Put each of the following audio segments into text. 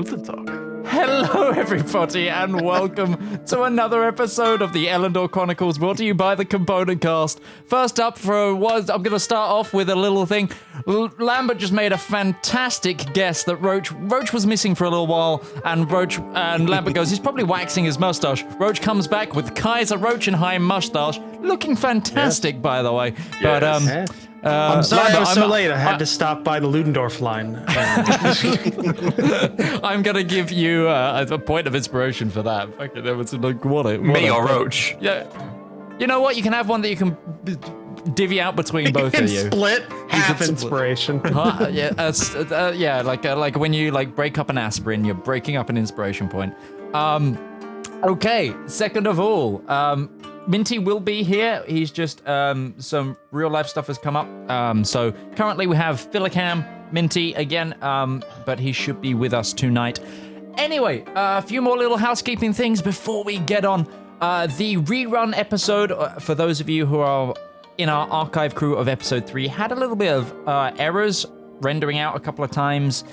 Smooth Talk. Hello, everybody, and welcome to another episode of the Elendor Chronicles, brought to you by the Component Cast. First up, I'm going to start off with a little thing. Lambert just made a fantastic guess that Roach was missing for a little while, and Lambert goes, he's probably waxing his mustache. Roach comes back with Kaiser Roachenheim mustache, looking fantastic, by the way. Yes. But I'm sorry Lambert, I was so late. I had to stop by the Ludendorff line. I'm gonna give you a point of inspiration for that. Fucking, that was like Me or Roach? Yeah. You know what? You can have one that you can divvy out between both of you. Split half inspiration. Like when you break up an aspirin, you're breaking up an inspiration point. Okay. Second of all, Minty will be here. He's just some real life stuff has come up. So currently we have Philocam, Minty again, but he should be with us tonight. Anyway, a few more little housekeeping things before we get on. The rerun episode, for those of you who are in our archive crew of episode 3, had a little bit of errors, rendering out a couple of times.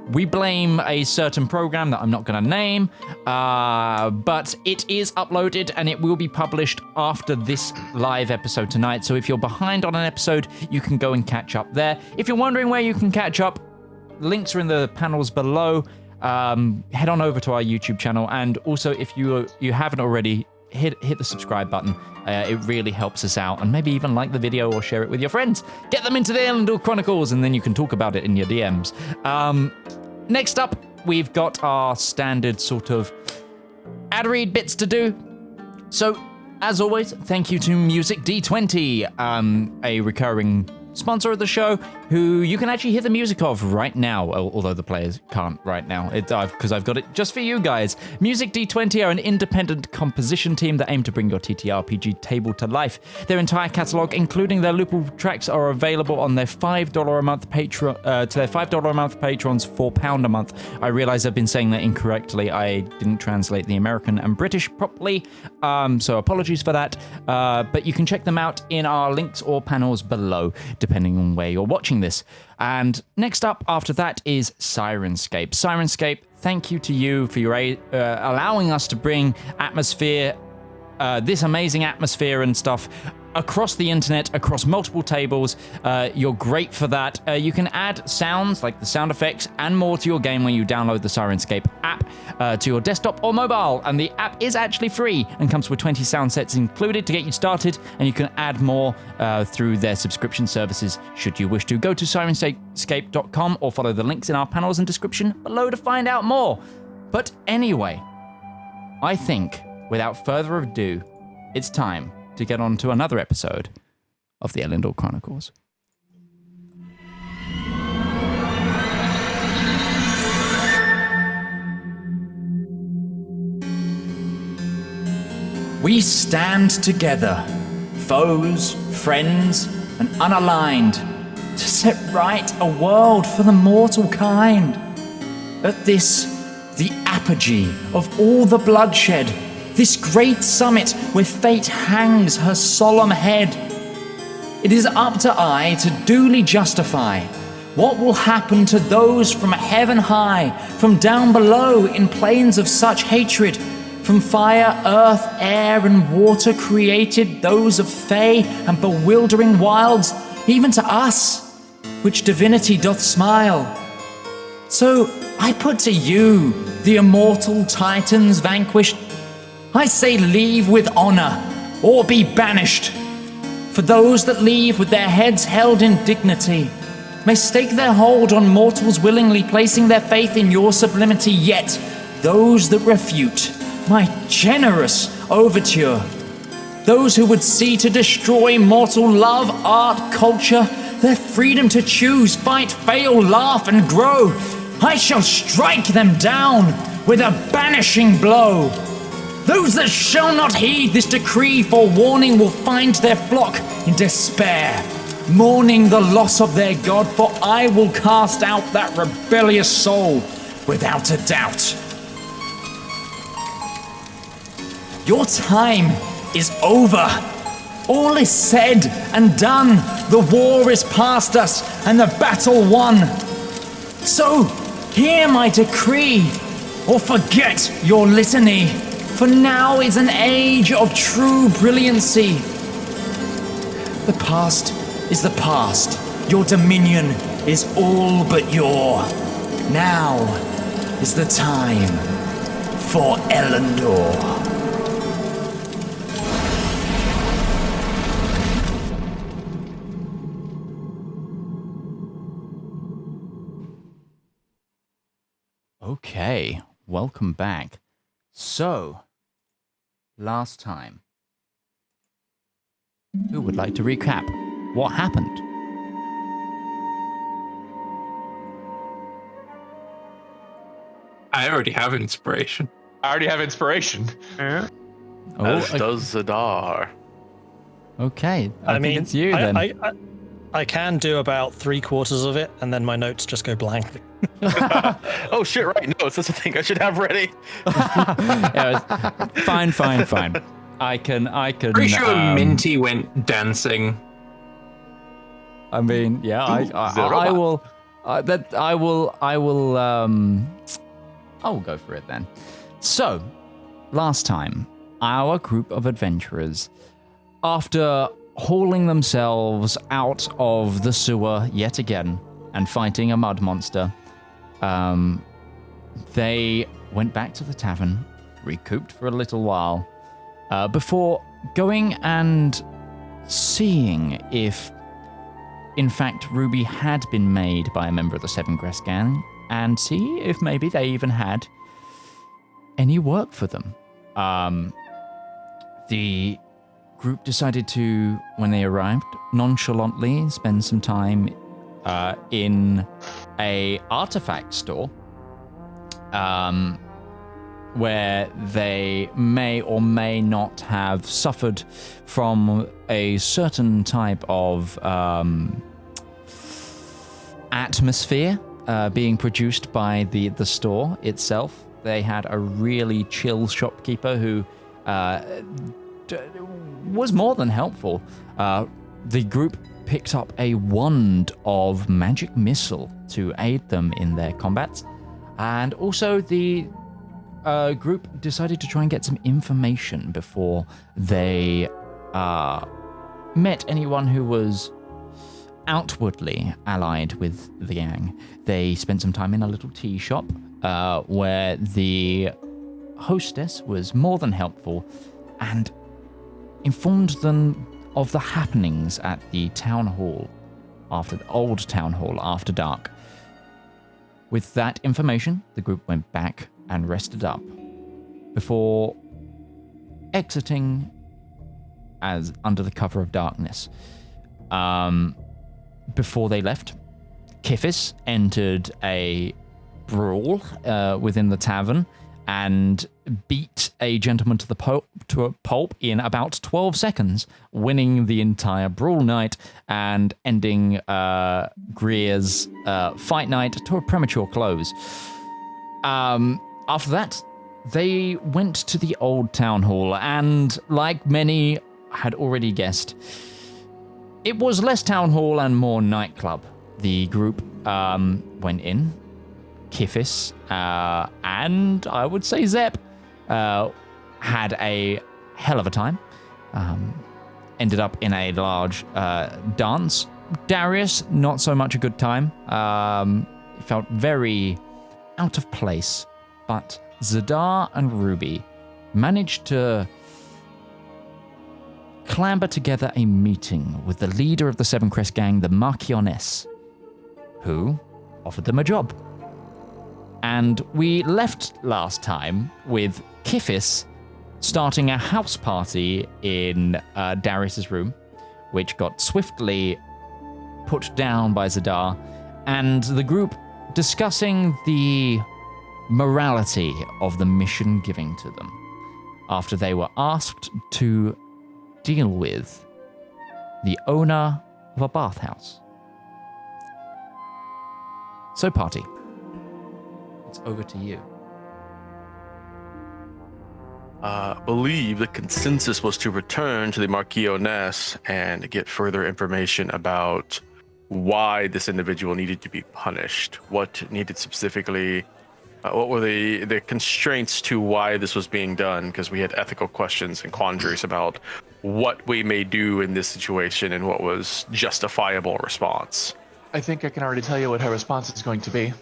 We blame a certain program that I'm not going to name, but it is uploaded and it will be published after this live episode tonight. So if you're behind on an episode, you can go and catch up there. If you're wondering where you can catch up, links are in the panels below. Head on over to our YouTube channel, and also if you haven't already, hit the subscribe button. It really helps us out, and maybe even like the video or share it with your friends. Get them into the Elendor Chronicles, and then you can talk about it in your DMs. Next up, we've got our standard sort of ad read bits to do. So, as always, thank you to Music D20, a recurring sponsor of the show, who you can actually hear the music of right now, although the players can't right now, because I've got it just for you guys. Music D20 are an independent composition team that aim to bring your TTRPG table to life. Their entire catalogue, including their loopable tracks, are available on their $5 a month Patreon, to their $5 a month patrons, £4 a month. I realise I've been saying that incorrectly. I didn't translate the American and British properly, so apologies for that. But you can check them out in our links or panels below, depending on where you're watching this. And next up after that is Syrinscape. Syrinscape, thank you to you for your allowing us to bring atmosphere, this amazing atmosphere and stuff across the internet, across multiple tables. You're great for that. You can add sounds like the sound effects and more to your game when you download the Syrinscape app to your desktop or mobile. And the app is actually free and comes with 20 sound sets included to get you started. And you can add more through their subscription services should you wish to. Go to Syrinscape.com or follow the links in our panels and description below to find out more. But anyway, I think without further ado, it's time to get on to another episode of the Elendor Chronicles. We stand together, foes, friends, and unaligned, to set right a world for the mortal kind. At this, the apogee of all the bloodshed, this great summit where fate hangs her solemn head. It is up to I to duly justify what will happen to those from heaven high, from down below in plains of such hatred, from fire, earth, air, and water created, those of fey and bewildering wilds, even to us, which divinity doth smile. So I put to you, the immortal titans vanquished, I say leave with honor, or be banished. For those that leave with their heads held in dignity may stake their hold on mortals willingly placing their faith in your sublimity, yet those that refute my generous overture, those who would see to destroy mortal love, art, culture, their freedom to choose, fight, fail, laugh, and grow, I shall strike them down with a banishing blow. Those that shall not heed this decree for warning will find their flock in despair, mourning the loss of their God, for I will cast out that rebellious soul without a doubt. Your time is over. All is said and done. The war is past us and the battle won. So, hear my decree, or forget your litany, for now is an age of true brilliancy. The past is the past. Your dominion is all but your. Now is the time for Elendor. Okay, welcome back. So, last time, who would like to recap what happened? I already have inspiration. I already have inspiration. Yeah. As does Zedaar. Okay, I think it's you then. I can do about 3/4 of it, and then my notes just go blank. Oh shit! Right, no, that's a thing I should have ready. Yeah, fine. I can. Pretty sure Minty went dancing. I mean, yeah, the I robot. will. I will go for it then. So, last time, our group of adventurers, after hauling themselves out of the sewer yet again and fighting a mud monster, they went back to the tavern, recouped for a little while, before going and seeing if, in fact, Ruby had been made by a member of the Seven Crest Gang, and see if maybe they even had any work for them. The group decided to, when they arrived, nonchalantly spend some time in a artifact store, where they may or may not have suffered from a certain type of atmosphere being produced by the store itself. They had a really chill shopkeeper who was more than helpful. The group picked up a wand of magic missile to aid them in their combats, and also the group decided to try and get some information before they met anyone who was outwardly allied with the gang. They spent some time in a little tea shop where the hostess was more than helpful and informed them of the happenings at the town hall, after the old town hall after dark. With that information, the group went back and rested up before exiting as under the cover of darkness. Before they left, Kifis entered a brawl within the tavern and beat a gentleman to a pulp in about 12 seconds, winning the entire brawl night and ending Greer's fight night to a premature close. After that, they went to the old town hall, and like many had already guessed, it was less town hall and more nightclub. The group went in. Kifis and I would say Zep had a hell of a time. Ended up in a large dance. Darius, not so much a good time. Felt very out of place. But Zedaar and Ruby managed to clamber together a meeting with the leader of the Seven Crest Gang, the Marchioness, who offered them a job. And we left last time with Kifis starting a house party in Darius's room, which got swiftly put down by Zedaar, and the group discussing the morality of the mission given to them after they were asked to deal with the owner of a bathhouse. So, party, it's over to you. I believe the consensus was to return to the Marchioness and get further information about why this individual needed to be punished. What needed specifically? What were the constraints to why this was being done? Because we had ethical questions and quandaries about what we may do in this situation and what was justifiable response. I think I can already tell you what her response is going to be.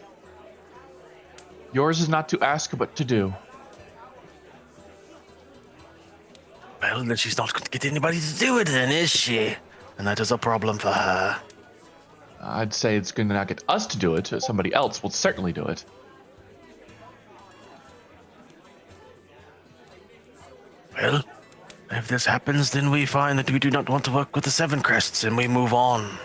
Yours is not to ask, but to do. Well, then she's not going to get anybody to do it then, is she? And that is a problem for her. I'd say it's going to not get us to do it. Somebody else will certainly do it. Well, if this happens, then we find that we do not want to work with the Seven Crests and we move on.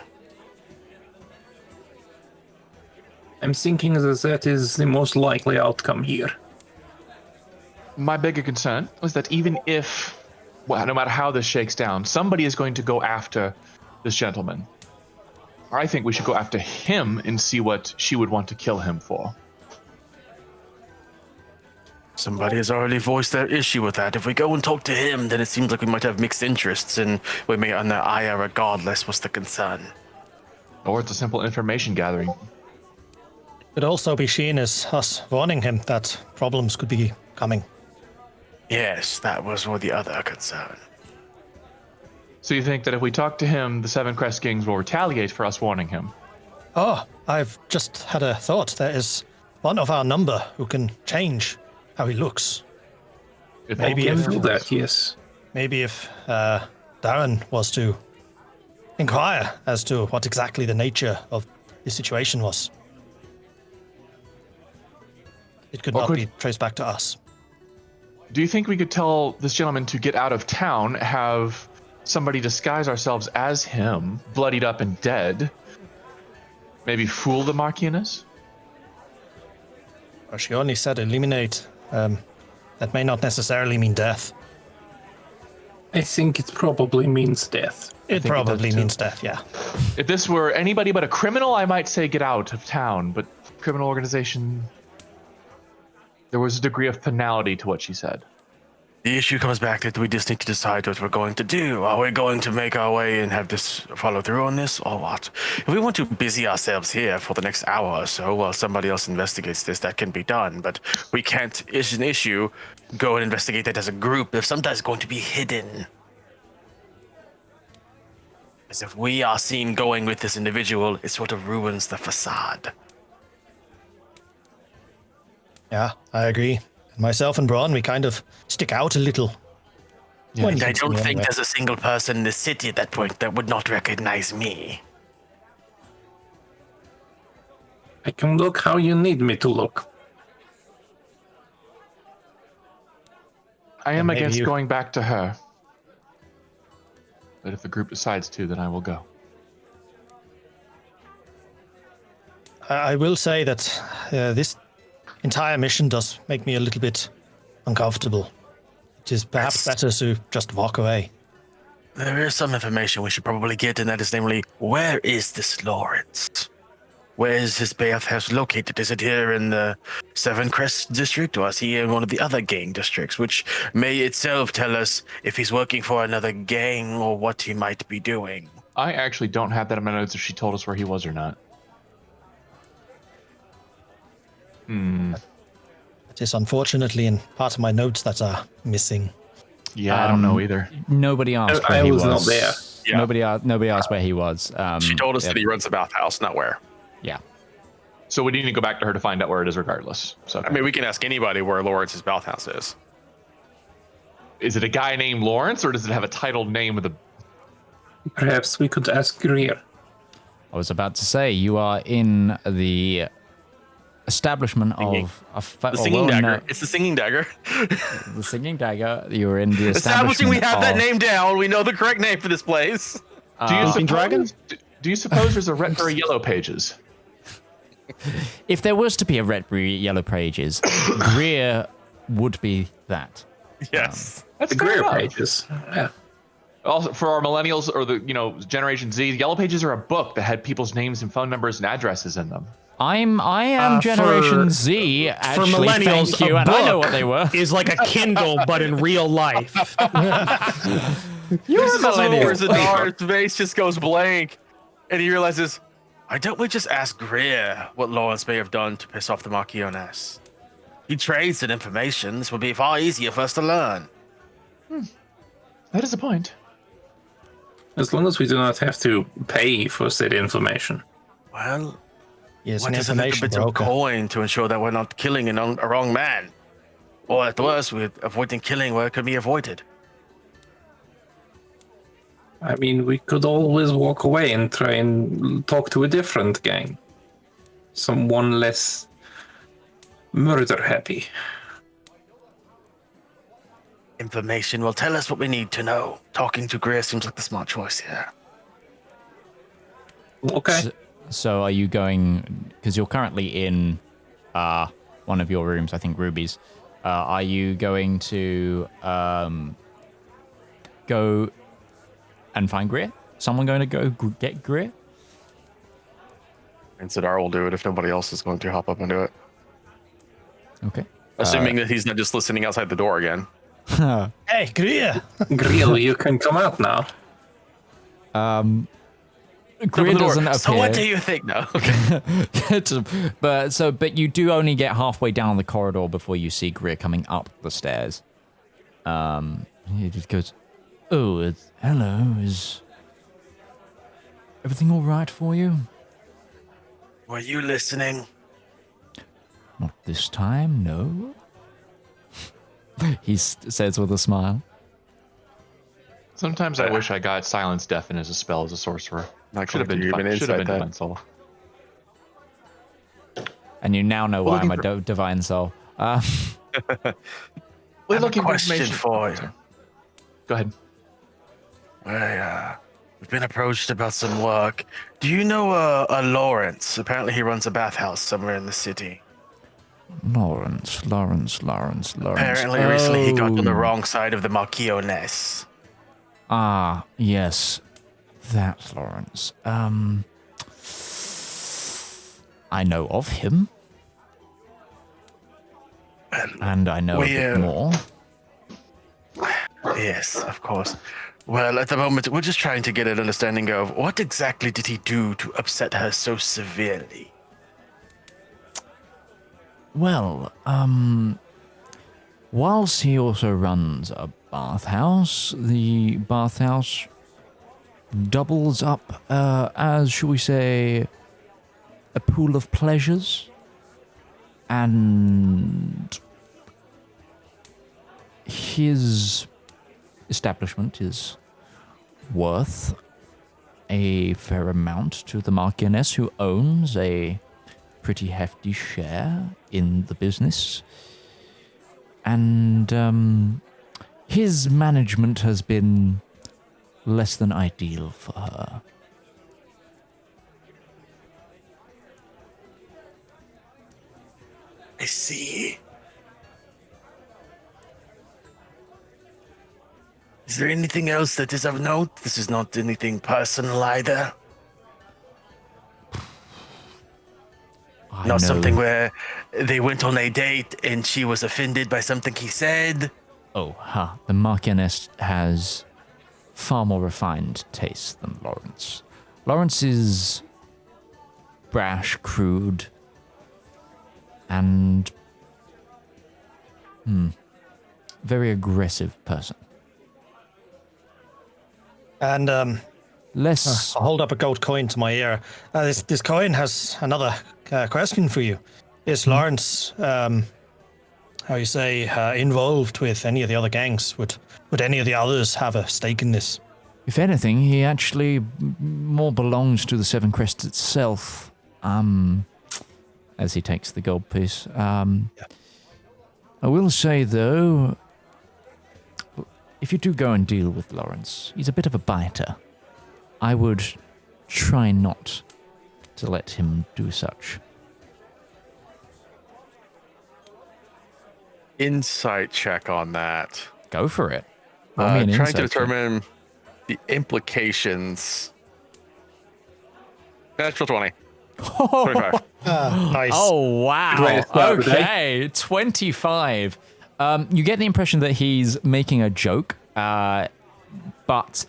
I'm thinking that is the most likely outcome here. My bigger concern was that even if, well, no matter how this shakes down, somebody is going to go after this gentleman. I think we should go after him and see what she would want to kill him for. Somebody has already voiced their issue with that. If we go and talk to him, then it seems like we might have mixed interests and we may on their ire regardless. What's the concern? Or it's a simple information gathering. Could also be seen as us warning him that problems could be coming. Yes, that was the other concern. So you think that if we talk to him, the Seven Crest Kings will retaliate for us warning him? Oh, I've just had a thought. There is one of our number who can change how he looks. If Maybe I if- can do that, yes. Maybe if Darren was to inquire as to what exactly the nature of the situation was, it could Well, not could- be traced back to us. Do you think we could tell this gentleman to get out of town, have somebody disguise ourselves as him, bloodied up and dead? Maybe fool the Marchioness? Or she only said eliminate. That may not necessarily mean death. I think it probably means death. It think it probably does too. means death, yeah. If this were anybody but a criminal, I might say get out of town, but criminal organization, there was a degree of finality to what she said. The issue comes back that we just need to decide what we're going to do. Are we going to make our way and have this follow through on this, or what? If we want to busy ourselves here for the next hour or so while somebody else investigates this, that can be done. But we can't, it's an issue, go and investigate that as a group if sometimes it's going to be hidden. As if we are seen going with this individual, it sort of ruins the facade. Yeah, I agree. Myself and Braun, we kind of stick out a little. Yeah, When And you I can see don't me think anyway. there's a single person in the city at that point that would not recognize me. I can look how you need me to look. I am maybe against you- going back to her. But if the group decides to, then I will go. I will say that this entire mission does make me a little bit uncomfortable. It is perhaps better to just walk away. There is some information we should probably get, and that is namely, where is this Laurence? Where is his bathhouse located? Is it here in the Seven Crests district, or is he in one of the other gang districts, which may itself tell us if he's working for another gang or what he might be doing? I actually don't have that in my notes if she told us where he was or not. It is unfortunately in part of my notes that are missing. Yeah, I don't know either. Nobody asked where I he was was. not there. Yeah. Nobody asked where he was. She told us yeah, that he runs the bathhouse, not where. Yeah. So we need to go back to her to find out where it is regardless. So I mean, we can ask anybody where Lawrence's bathhouse is. is it a guy named Laurence or does it have a titled name with a... Perhaps we could ask Greer. I was about to say you are in the establishment of The singing dagger. It's the singing dagger. The singing dagger. You're in the Establishing we have that of- name down. We know the correct name for this place. Do you Sleeping Dragon? Do you suppose there's a red or a yellow pages? If there was to be a red, blue, yellow pages, Greer would be that. Yes. That's The fair Greer enough. pages. Yeah. Also, for our millennials or the Generation Z, yellow pages are a book that had people's names and phone numbers and addresses in them. I am Generation for- Z. For Actually, millennials, thank you, a and I know book what they were. is like a Kindle, but in real life. You're a This is where millennial. Zedaar's face just goes blank, and he realizes, Why don't we just ask Greer what Laurence may have done to piss off the Marchioness? He trades in information. This would be far easier for us to learn. That is a point. As long as we do not have to pay for said information. Well, Yes, what an is a little information bit of broker. coin to ensure that we're not killing a wrong man? Or at worst, we're avoiding killing where it could be avoided. I mean, we could always walk away and try and talk to a different gang. Someone less murder happy. Information will tell us what we need to know. Talking to Greer seems like the smart choice here. Okay. So are you going, because you're currently in one of your rooms, I think Ruby's. Are you going to go and find Greer? Someone going to go get Greer? And Zedaar will do it if nobody else is going to hop up and do it. Okay. Assuming that he's not just listening outside the door again. Hey, Greer! Grill, you can come out now. Greer doesn't appear. So what do you think now? But you do only get halfway down the corridor before you see Greer coming up the stairs. He just goes, "Oh, hello. Is everything all right for you?" Were you listening? Not this time, no. He says with a smile. Sometimes I wish I got silence deafen as a spell as a sorcerer. Not Should have going to been even should have insight been that. divine soul. And you now know We're why I'm looking a divine soul. We're I have looking a for question information. for you. Go ahead. We've been approached about some work. Do you know a Laurence? Apparently he runs a bathhouse somewhere in the city. Laurence. Apparently recently he got on the wrong side of the Marchioness. Ah, yes. That Laurence. I know of him. And I know a bit more. Yes, of course. Well, at the moment, we're just trying to get an understanding of what exactly did he do to upset her so severely? Well, whilst he also runs a bathhouse, the bathhouse doubles up as, shall we say, a pool of pleasures. And his establishment is worth a fair amount to the Marchioness, who owns a pretty hefty share in the business. And his management has been less than ideal for her. I see. Is there anything else that is of note? This is not anything personal either. Not something where they went on a date and she was offended by something he said. Oh, the Marchioness has far more refined taste than Laurence. Laurence is brash, crude, and very aggressive person. And Less. I'll hold up a gold coin to my ear. This coin has another question for you. Is Laurence, how you say, involved with any of the other gangs? Would any of the others have a stake in this? If anything, he actually more belongs to the Seven Crests itself. As he takes the gold piece. I will say, though, if you do go and deal with Laurence, he's a bit of a biter. I would try not to let him do such. Insight check on that. Go for it. Roll me an Trying insight to check. determine the implications. Natural 20. 25. Nice. Oh, wow. Great start of the Okay, 25. You get the impression that he's making a joke, but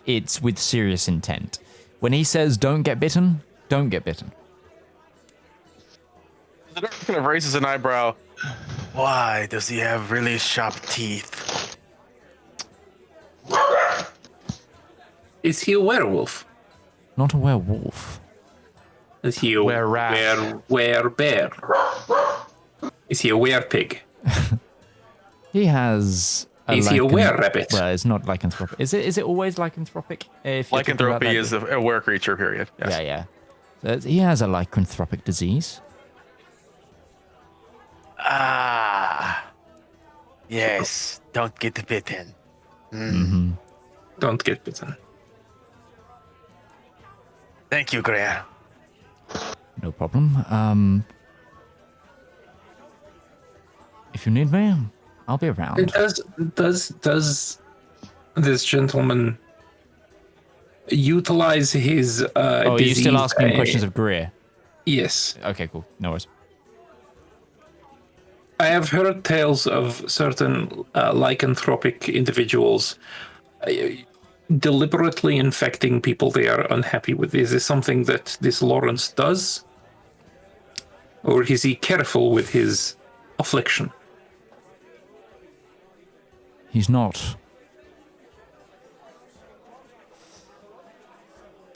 it's with serious intent. When he says, don't get bitten, don't get bitten. The dwarf kind of raises an eyebrow. Why does he have really sharp teeth? Is he a werewolf? Not a werewolf. Is he a were-bear? Is he a were-pig? He has. Is he a were-rabbit? Well, it's not lycanthropic. Is it always lycanthropic? If you're thinking about Lycanthropy that? is a were creature, period. Yes. Yeah. So he has a lycanthropic disease. Ah. Yes. Don't get bitten. Don't get bitten. Thank you, Greer. No problem. If you need me, I'll be around. Does this gentleman utilize his Are you still disease, asking questions of Greer? Yes. Okay, cool. No worries. I have heard tales of certain lycanthropic individuals deliberately infecting people they are unhappy with. Is this something that this Laurence does? Or is he careful with his affliction? He's not.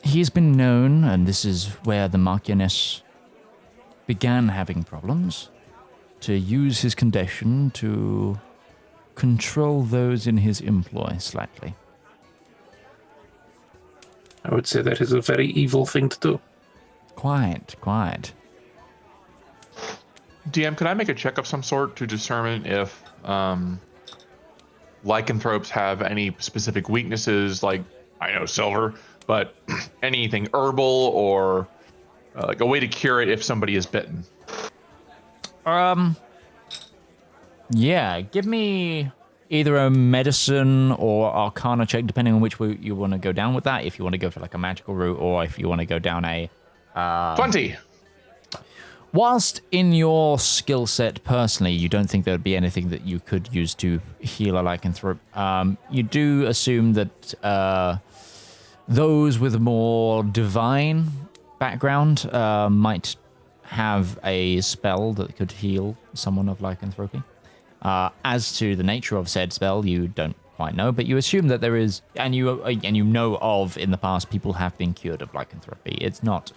He's been known, and this is where the Marchioness began having problems, to use his condition to control those in his employ slightly. I would say that is a very evil thing to do. Quiet. DM, could I make a check of some sort to determine if lycanthropes have any specific weaknesses, like, I know silver, but anything herbal or like a way to cure it if somebody is bitten? Yeah, give me either a medicine or arcana check, depending on which way you want to go down with that. If you want to go for like a magical route, or if you want to go down a 20. Whilst in your skill set personally, you don't think there would be anything that you could use to heal a lycanthrope, you do assume that those with a more divine background might have a spell that could heal someone of lycanthropy. As to the nature of said spell, you don't quite know, but you assume that there is, and you know of in the past people have been cured of lycanthropy. It's not,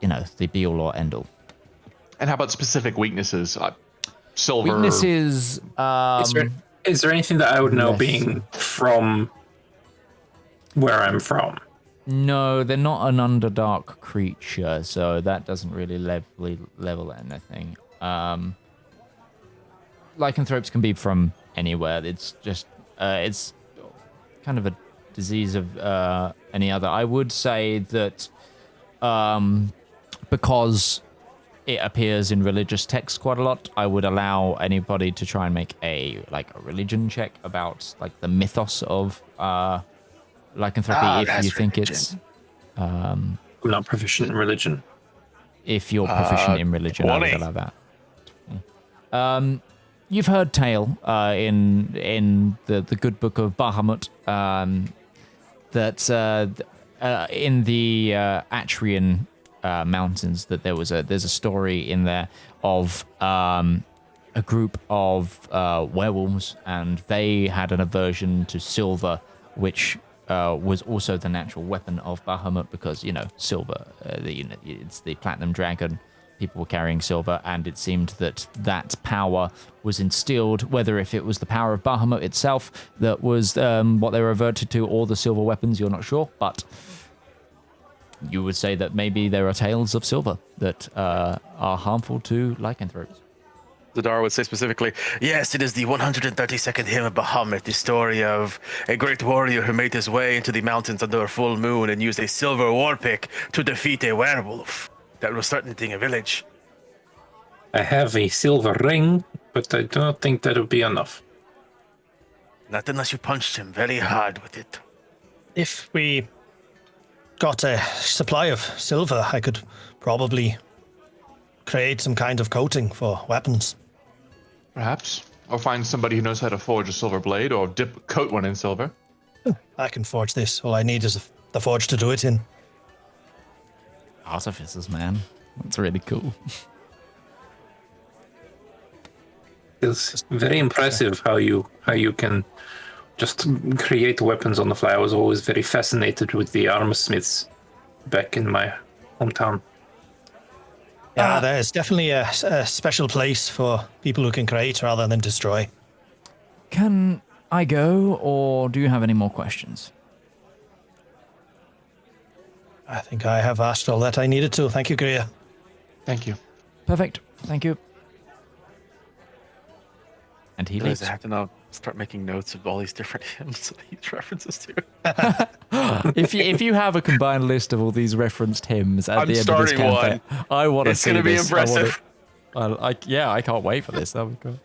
the be all or end all. And how about specific weaknesses? Silver. Weaknesses. Is there anything that I would know Yes. being from where I'm from? No, they're not an Underdark creature, so that doesn't really level anything. Lycanthropes can be from anywhere. It's just, it's kind of a disease of any other. I would say that because it appears in religious texts quite a lot, I would allow anybody to try and make a religion check about like the mythos of lycanthropy if you think it's I'm not proficient in religion. if you're proficient in religion, I would 20. allow that. You've heard tale in the good book of Bahamut that in the Atrian mountains that there's a story in there of a group of werewolves, and they had an aversion to silver, which was also the natural weapon of Bahamut, because silver, it's the platinum dragon. People were carrying silver, and it seemed that power was instilled, whether if it was the power of Bahamut itself that was what they were averted to, or the silver weapons, you're not sure, but you would say that maybe there are tales of silver that are harmful to lycanthropes. Zedaar would say specifically, yes, it is the 132nd hymn of Bahamut, the story of a great warrior who made his way into the mountains under a full moon and used a silver war pick to defeat a werewolf that was threatening a village. I have a silver ring, but I don't think that'll be enough. Not unless you punched him very hard with it. If we got a supply of silver, I could probably create some kind of coating for weapons. Perhaps. Or find somebody who knows how to forge a silver blade or coat one in silver. I can forge this. All I need is the forge to do it in. Artificers, man. That's really cool. It's very impressive how you can just create weapons on the fly. I was always very fascinated with the armor smiths back in my hometown. Yeah, there's definitely a special place for people who can create rather than destroy. Can I go, or do you have any more questions? I think I have asked all that I needed to. Thank you, Greer. Thank you. Perfect. Thank you. And he leaves. I have to now start making notes of all these different hymns that he references to. If you have a combined list of all these referenced hymns at I'm the end of this starting campaign, I want to see this. It's going to be impressive. I can't wait for this. That'll be great.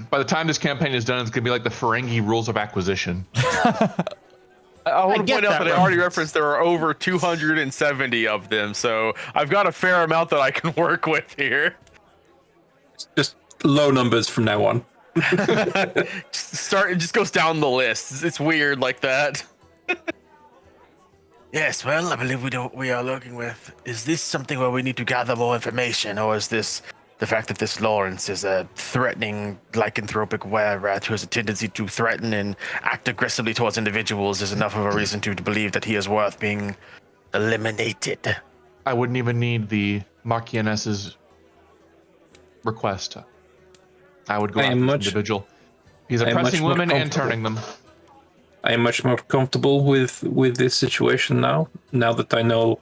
By the time this campaign is done, it's gonna be like the Ferengi rules of acquisition. I want to point out that I already referenced there are over 270 of them, so I've got a fair amount that I can work with here. Just low numbers from now on. It just goes down the list. It's weird like that. Yes, well, I believe we are looking with. Is this something where we need to gather more information, or is this the fact that this Laurence is a threatening lycanthropic were-rat who has a tendency to threaten and act aggressively towards individuals is enough of a reason to believe that he is worth being eliminated? I wouldn't even need the Marchioness's request. I would go after this individual. He's oppressing women and turning them. I am much more comfortable with this situation now. Now that I know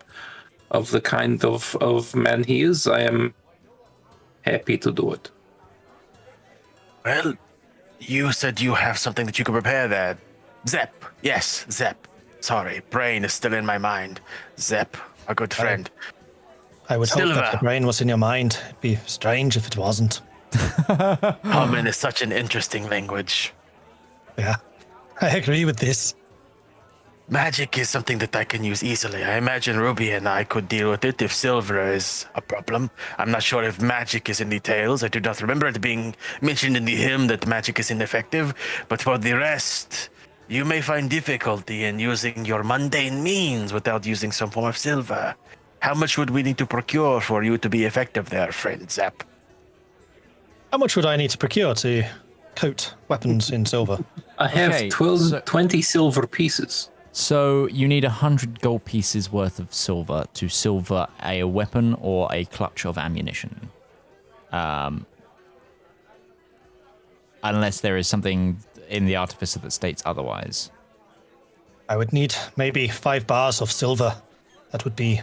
of the kind of man he is, I am happy to do it. Well, you said you have something that you could prepare there. Zep. Yes, Zep. Sorry, brain is still in my mind. Zep, a good friend. I would hope that the brain was in your mind. It'd be strange if it wasn't. Common is such an interesting language. Yeah, I agree with this. Magic is something that I can use easily. I imagine Ruby and I could deal with it if silver is a problem. I'm not sure if magic is in the tales. I do not remember it being mentioned in the hymn that magic is ineffective. But for the rest, you may find difficulty in using your mundane means without using some form of silver. How much would we need to procure for you to be effective there, friend Zap? How much would I need to procure to coat weapons in silver? I have 20 silver pieces. So you need 100 gold pieces worth of silver to silver a weapon or a clutch of ammunition. Unless there is something in the artificer that states otherwise. I would need maybe 5 bars of silver. That would be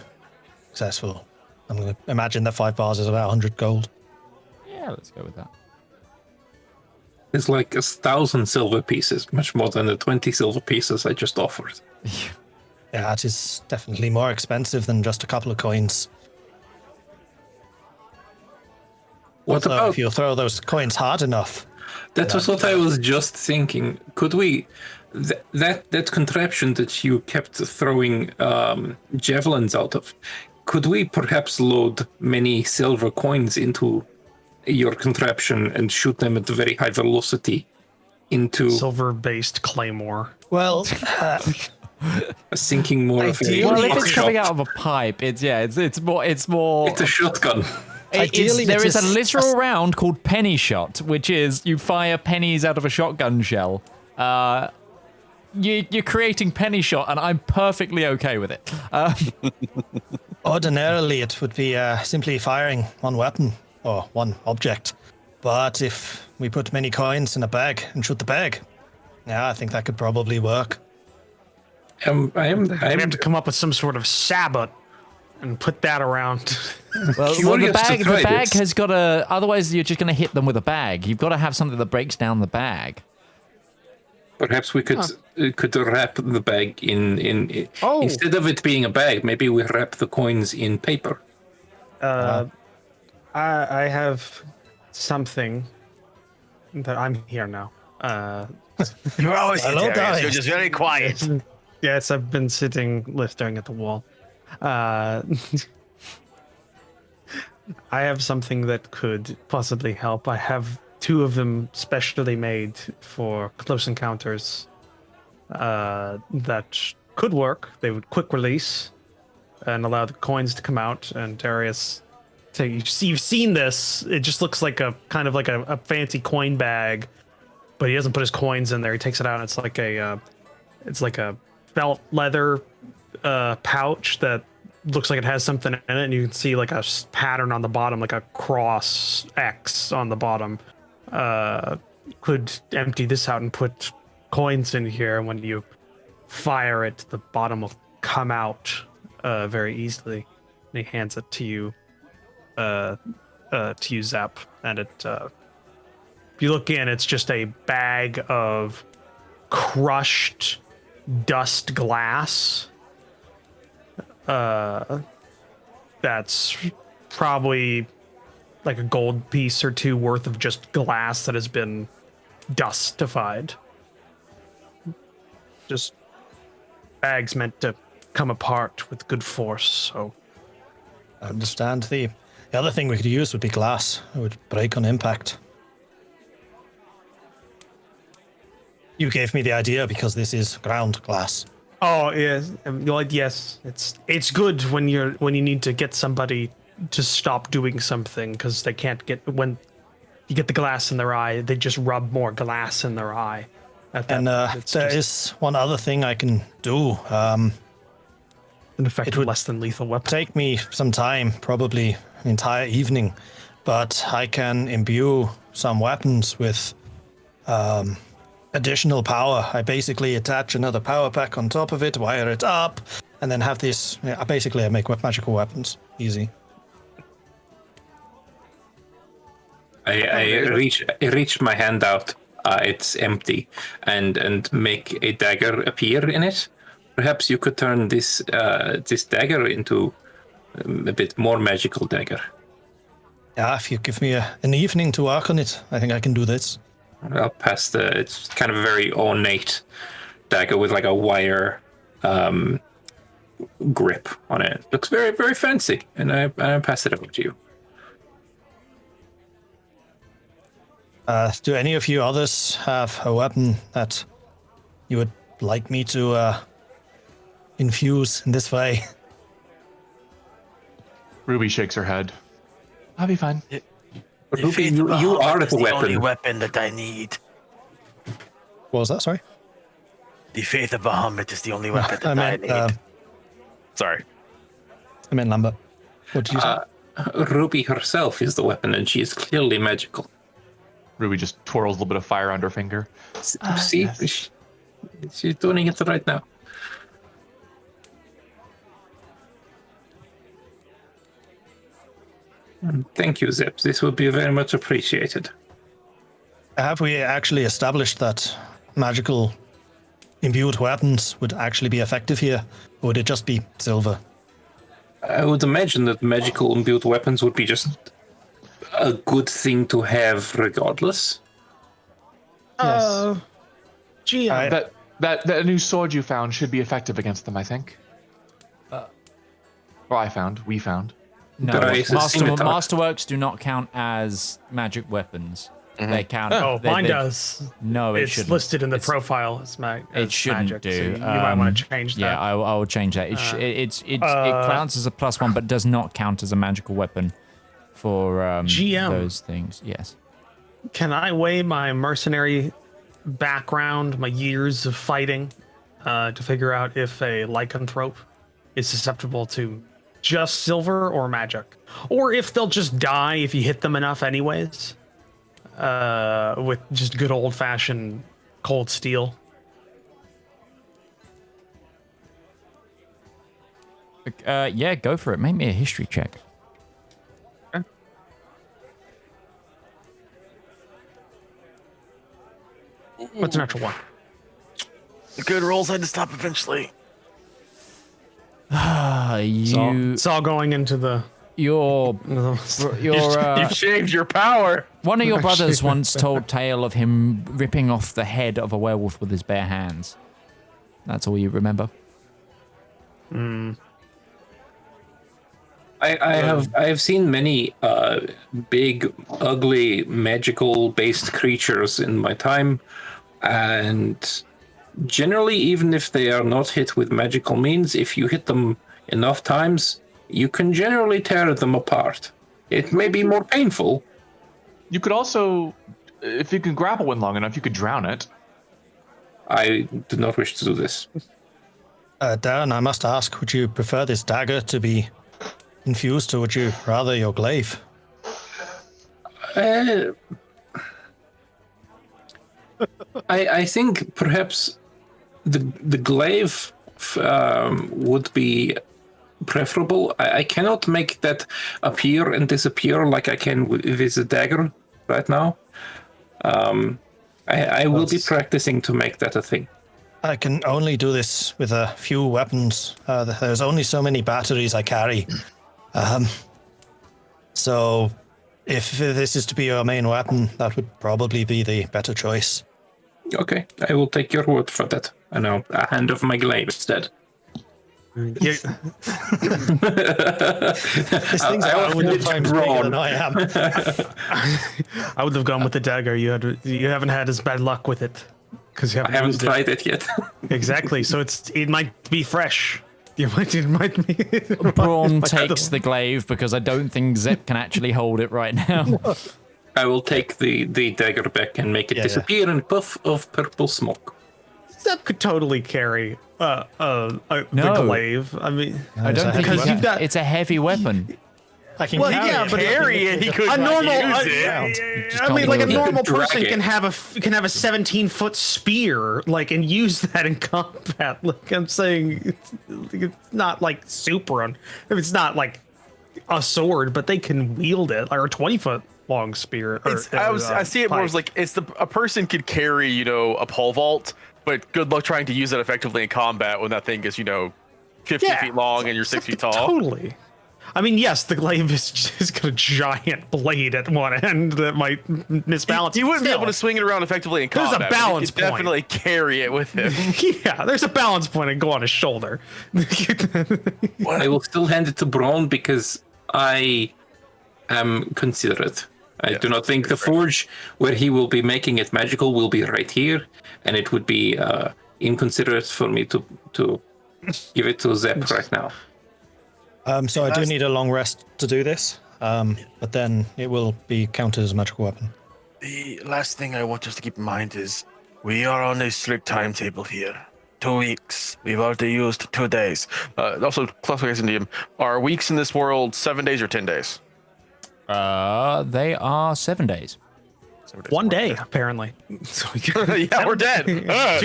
successful. I'm going to imagine that 5 bars is about 100 gold. Yeah, let's go with that. It's like 1,000 silver pieces, much more than the 20 silver pieces I just offered. Yeah, it is definitely more expensive than just a couple of coins. What Although about if you throw those coins hard enough? That was what I was just thinking. Could we, that contraption that you kept throwing javelins out of, could we perhaps load many silver coins into your contraption and shoot them at a very high velocity into silver-based claymore? Well, sinking more of a well, if it's coming out of a pipe, it's more. It's a shotgun. There is a literal round called penny shot, which is you fire pennies out of a shotgun shell. You're creating penny shot, and I'm perfectly okay with it. Ordinarily, it would be simply firing one weapon or one object. But if we put many coins in a bag and shoot the bag, yeah, I think that could probably work. We have to come up with some sort of sabot and put that around. Well, the bag has got to. Otherwise, you're just going to hit them with a bag. You've got to have something that breaks down the bag. Perhaps we could wrap the bag in instead of it being a bag. Maybe we wrap the coins in paper. I have something that I'm here now. You're always Hello, here, guys. you're just very quiet. Yes, I've been sitting staring at the wall. I have something that could possibly help. I have 2 of them specially made for close encounters that could work. They would quick release and allow the coins to come out, and Darius So you've seen this. It just looks like a kind of like a fancy coin bag, but he doesn't put his coins in there. He takes it out, and it's like a felt leather pouch that looks like it has something in it, and you can see like a pattern on the bottom, like a cross X on the bottom. Could empty this out and put coins in here, and when you fire it, the bottom will come out very easily. And he hands it to you, Zap, and it. If you look in, it's just a bag of crushed dust glass. That's probably like a gold piece or two worth of just glass that has been dustified. Just bags meant to come apart with good force, so. I understand. The other thing we could use would be glass. It would break on impact. You gave me the idea because this is ground glass. Oh yes, yes. It's good when you need to get somebody to stop doing something because they can't get when you get the glass in their eye. They just rub more glass in their eye. And there is one other thing I can do. An effective, would less than lethal weapon. Take me some time, probably an entire evening, but I can imbue some weapons with additional power. I basically attach another power pack on top of it, wire it up, and then have this. Basically, I make magical weapons. Easy. I reach my hand out. It's empty, and make a dagger appear in it. Perhaps you could turn this dagger into a bit more magical dagger. Yeah, if you give me an evening to work on it, I think I can do this. I'll pass it's kind of a very ornate dagger with like a wire grip on it. Looks very, very fancy, and I pass it over to you. Do any of you others have a weapon that you would like me to infuse in this way? Ruby shakes her head. I'll be fine. Ruby, you are the weapon. Only weapon that I need. What was that? Sorry. The faith of Bahamut is the only weapon that I need. Sorry. I meant Lambert. What did you say? Ruby herself is the weapon, and she is clearly magical. Ruby just twirls a little bit of fire on her finger. See, Yes. she's doing it right now. Thank you, Zip. This would be very much appreciated. Have we actually established that magical imbued weapons would actually be effective here? Or would it just be silver? I would imagine that magical imbued weapons would be just a good thing to have regardless. Gee, That new sword you found should be effective against them, I think. We found. No, But I scimitar. Masterworks do not count as magic weapons. They count. Oh, they- mine they- does. No, it It's shouldn't. listed in the It's- profile as, It shouldn't magic, do. so you might want to change that. Yeah, I will change that. It counts as a +1, but does not count as a magical weapon for GM. those things. Yes. Can I weigh my mercenary background, my years of fighting, to figure out if a lycanthrope is susceptible to just silver or magic? Or if they'll just die if you hit them enough anyways? With just good old-fashioned cold steel. Yeah, go for it. Make me a history check. What's an actual one? The good rolls had to stop eventually. It's all going into the... Your You've shaved your power. one of your brothers once told tale of him ripping off the head of a werewolf with his bare hands. That's all you remember. I have seen many big, ugly, magical-based creatures in my time, and generally, even if they are not hit with magical means, if you hit them enough times, you can generally tear them apart. It may be more painful. You could also, if you can grapple one long enough, you could drown it. I do not wish to do this. Darren, I must ask, would you prefer this dagger to be infused, or would you rather your glaive? I think perhaps the glaive would be preferable. I cannot make that appear and disappear like I can with the dagger right now. I will be practicing to make that a thing. I can only do this with a few weapons. There's only so many batteries I carry. So if this is to be your main weapon, that would probably be the better choice. Okay, I will take your word for that. I know, a hand of my glaive instead. This thing's I a million times bigger Brawl. than I am. I would have gone with the dagger. You haven't had as bad luck with it because you I haven't used it. tried it yet. Exactly. So it might be fresh. It might be. Braun takes the glaive because I don't think Zep can actually hold it right now. I will take the dagger back and make it disappear in a puff of purple smoke. Zep could totally carry the glaive. I mean, I don't think because you've got. it's a heavy weapon. I can Well, carry yeah, it. but Carry it. He could A normal, use it. Just I mean, can't like a move it. normal drag person it. can have a 17-foot spear, like, and use that in combat. Like I'm saying, it's not like super. It's not like a sword, but they can wield it, or a 20-foot long spear. I see it more as like a person could carry, a pole vault, but good luck trying to use it effectively in combat when that thing is, 50 feet long and you're 6 feet tall. Totally. I mean, yes, the glaive is just got a giant blade at one end that might misbalance. He wouldn't be Still. able to swing it around effectively in There's a combat. but he balance could point. definitely carry it with him. Yeah, there's a balance point and go on his shoulder. I will still hand it to Braun because I am considerate. I do not think the forge where he will be making it magical will be right here, and it would be inconsiderate for me to give it to Zep right now. So I do need a long rest to do this, but then it will be counted as a magical weapon. The last thing I want us to keep in mind is we are on a strict timetable here. 2 weeks. We've already used 2 days. Also, classification DM. Are weeks in this world 7 days or 10 days? They are 7 days. 7 days. 1 day, apparently. So Yeah, we're dead. 2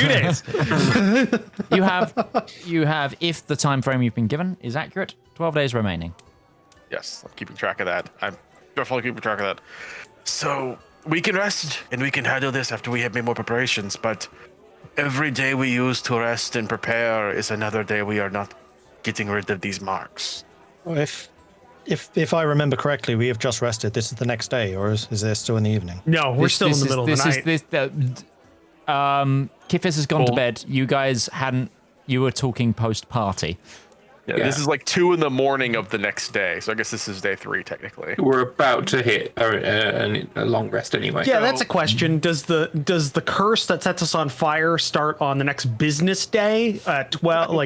days. You have, if the time frame you've been given is accurate, 12 days remaining. Yes, I'm keeping track of that. I'm definitely keeping track of that. So we can rest and we can handle this after we have made more preparations, but every day we use to rest and prepare is another day we are not getting rid of these marks. Well, if I remember correctly, we have just rested. This is the next day, or is there still in the evening? No, we're still in the middle of the night. Kifis has gone to bed. You guys hadn't. You were talking post-party. Yeah, this is like 2 a.m. of the next day, so I guess this is day 3 technically. We're about to hit a long rest anyway. Yeah, that's a question. Does the curse that sets us on fire start on the next business day at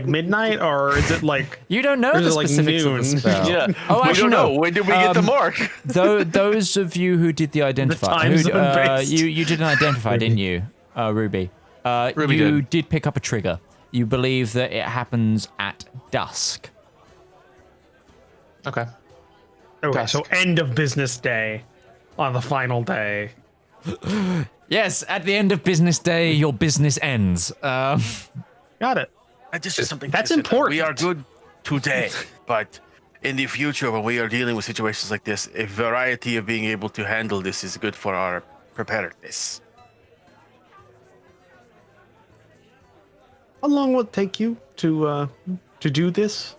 midnight, or is it like You don't know Or is the it like specifics of the noon? spell. Yeah. Oh, We actually, don't know. no. When did we get the mark? Those of you who did the identify, time zone based. you didn't identify, didn't you, Ruby? Ruby you did. pick up a trigger. You believe that it happens at dusk. Okay. okay? Dusk. So end of business day, on the final day. Yes, at the end of business day, your business ends. Got it. This is something That's to consider. important. We are good today, but in the future, when we are dealing with situations like this, a variety of being able to handle this is good for our preparedness. How long will it take you to do this?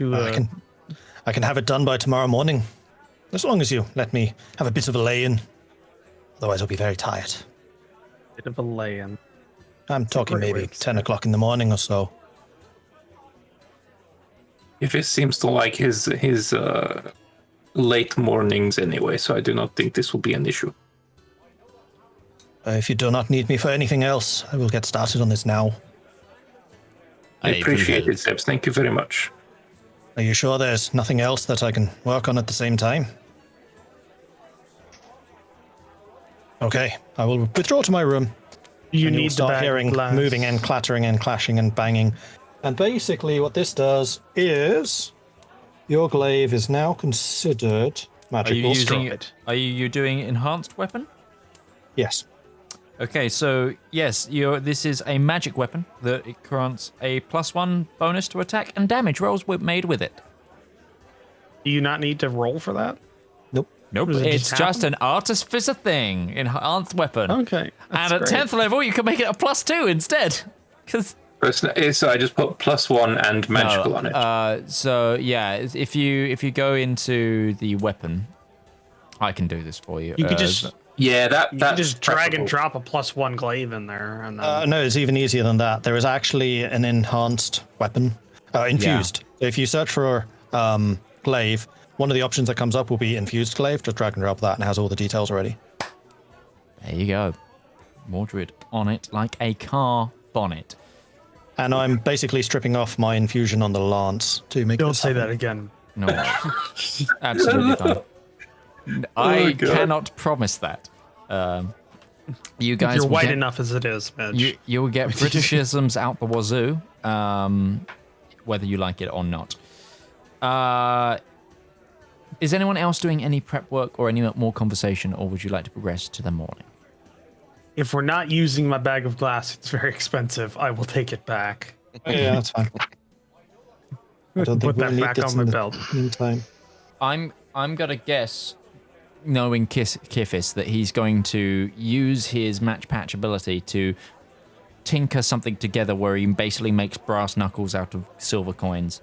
I can have it done by tomorrow morning, as long as you let me have a bit of a lay-in. Otherwise, I'll be very tired. Bit of a lay-in. I'm talking great way maybe to 10 o'clock in the morning or so. If it seems to like his late mornings anyway, so I do not think this will be an issue. If you do not need me for anything else, I will get started on this now. I appreciate it, Zeps. Thank you very much. Are you sure there's nothing else that I can work on at the same time? Okay, I will withdraw to my room. You and need you'll the start bag of hearing glass. moving and clattering and clashing and banging. And basically what this does is your glaive is now considered magical. Are you doing enhanced weapon? Yes. Okay, so yes, this is a magic weapon that it grants a +1 bonus to attack and damage rolls made with it. Do you not need to roll for that? Nope, Does it it's just just happen? an artificer thing, enhanced weapon. Okay. And at 10th level, you can make it a +2 instead. Because So I just put +1 and magical on it. so yeah, if you go into the weapon, I can do this for you. You could just Yeah, you that's could just drag and preferable. drop a +1 glaive in there, and then No, it's even easier than that. There is actually an enhanced weapon, infused. So if you search for glaive, one of the options that comes up will be infused glaive. Just drag and drop that, and it has all the details already. There you go. Mordred on it like a car bonnet. And I'm basically stripping off my infusion on the lance to make. don't this say happen. that again. No, absolutely fine. I God. cannot promise that. You guys You're will white get- enough as it is, Mitch. You will get Britishisms out the wazoo, whether you like it or not. Is anyone else doing any prep work or any more conversation, or would you like to progress to the morning? If we're not using my bag of glass, it's very expensive. I will take it back. Yeah, that's fine. I don't think Put that we'll need back this on in my the belt. meantime. I'm gonna guess, knowing Kifis, that he's going to use his match patch ability to tinker something together where he basically makes brass knuckles out of silver coins.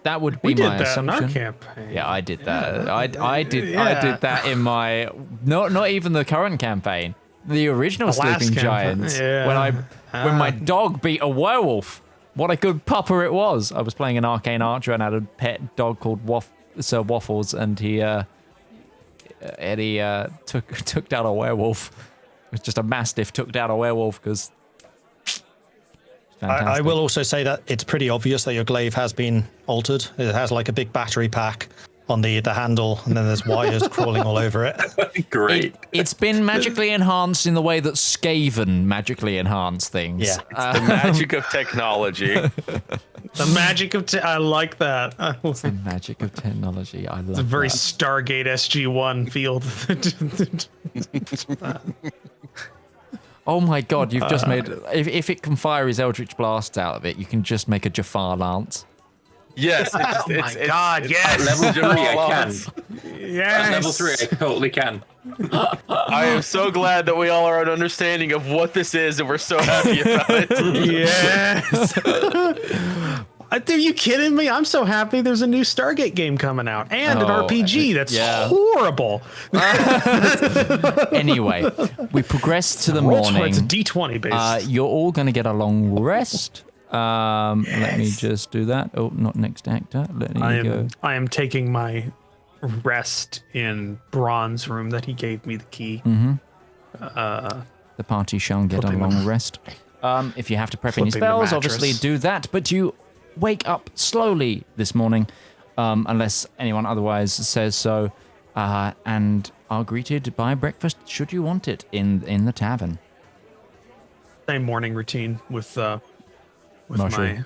That would be We did my that in our assumption. campaign. Yeah, I did that. I did that in my not even the current campaign, the original The last Sleeping campaign, Giants. yeah. When my dog beat a werewolf. What a good pupper it was. I was playing an arcane archer and had a pet dog called Sir Waffles, and he took down a werewolf. It was just a mastiff took down a werewolf because. I will also say that it's pretty obvious that your glaive has been altered. It has like a big battery pack on the handle, and then there's wires crawling all over it. Great. It's been magically enhanced in the way that Skaven magically enhance things. Yeah. The magic of technology. The magic of I like that. It's The magic of technology. I love a very that. Stargate SG-1 field. Oh my god, you've just made... If it can fire his Eldritch Blast out of it, you can just make a Jafar Lance. Yes. Oh my God, yes. Level 3, I can. Yes. At level 3, I totally can. I am so glad that we all are an understanding of what this is, and we're so happy about it. Yes. Are you kidding me? I'm so happy there's a new Stargate game coming out and an Oh, RPG that's yeah. horrible. Anyway, we progress to the Roll morning. It's a D20 based. You're all going to get a long rest. Let me just do that. Oh, not next actor. Let me go. I am taking my rest in Bronze room that he gave me the key. The party shall get a Flipping long them. rest. If you have to prep any Flipping the spells, mattress. obviously do that. But you wake up slowly this morning, unless anyone otherwise says so, and are greeted by breakfast, should you want it, in the tavern. Same morning routine with Mushroom.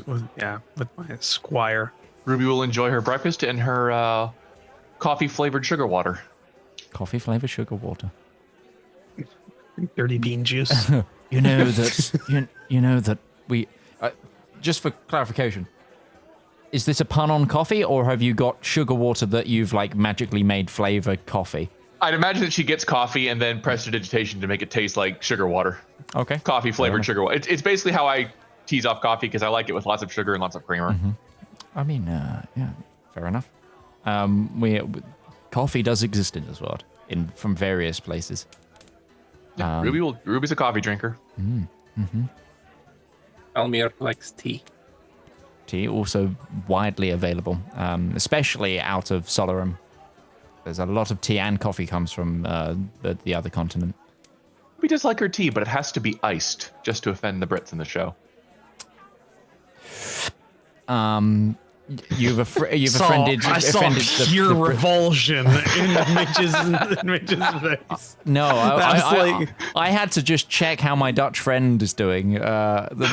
with my squire. Ruby will enjoy her breakfast and her coffee flavored sugar water. Coffee flavored sugar water. Dirty bean juice. You know that you know that we. Just for clarification, is this a pun on coffee, or have you got sugar water that you've like magically made flavored coffee? I'd imagine that she gets coffee and then prestidigitation to make it taste like sugar water. Okay. Coffee flavored enough. sugar water. It's basically how I tease off coffee because I like it with lots of sugar and lots of creamer. I mean, yeah, fair enough. Coffee does exist in this world, from various places. Ruby's a coffee drinker. Elmir likes tea. Tea also widely available, especially out of Solarum. There's a lot of tea and coffee comes from the other continent. Ruby does like her tea, but it has to be iced just to offend the Brits in the show. You've offended. I saw offended pure revulsion in Mitch's face. No, I had to just check how my Dutch friend is doing.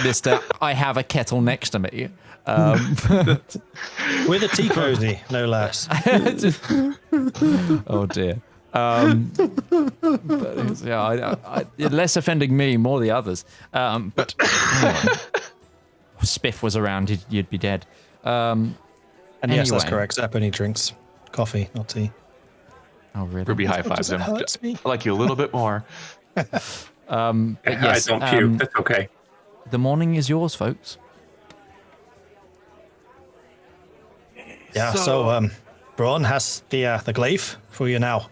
Mister, I have a kettle next to me. With a tea cozy, no less. Oh dear. But less offending me, more the others. But Spiff was around, you'd be dead. And yes, that's Anyway. correct. Zap only drinks coffee, not tea. Oh really? Ruby high fives him. hurts me. I like you a little bit more. But yes, I don't puke. That's okay. the morning is yours, folks. Yeah, so Braun has the glaive for you now.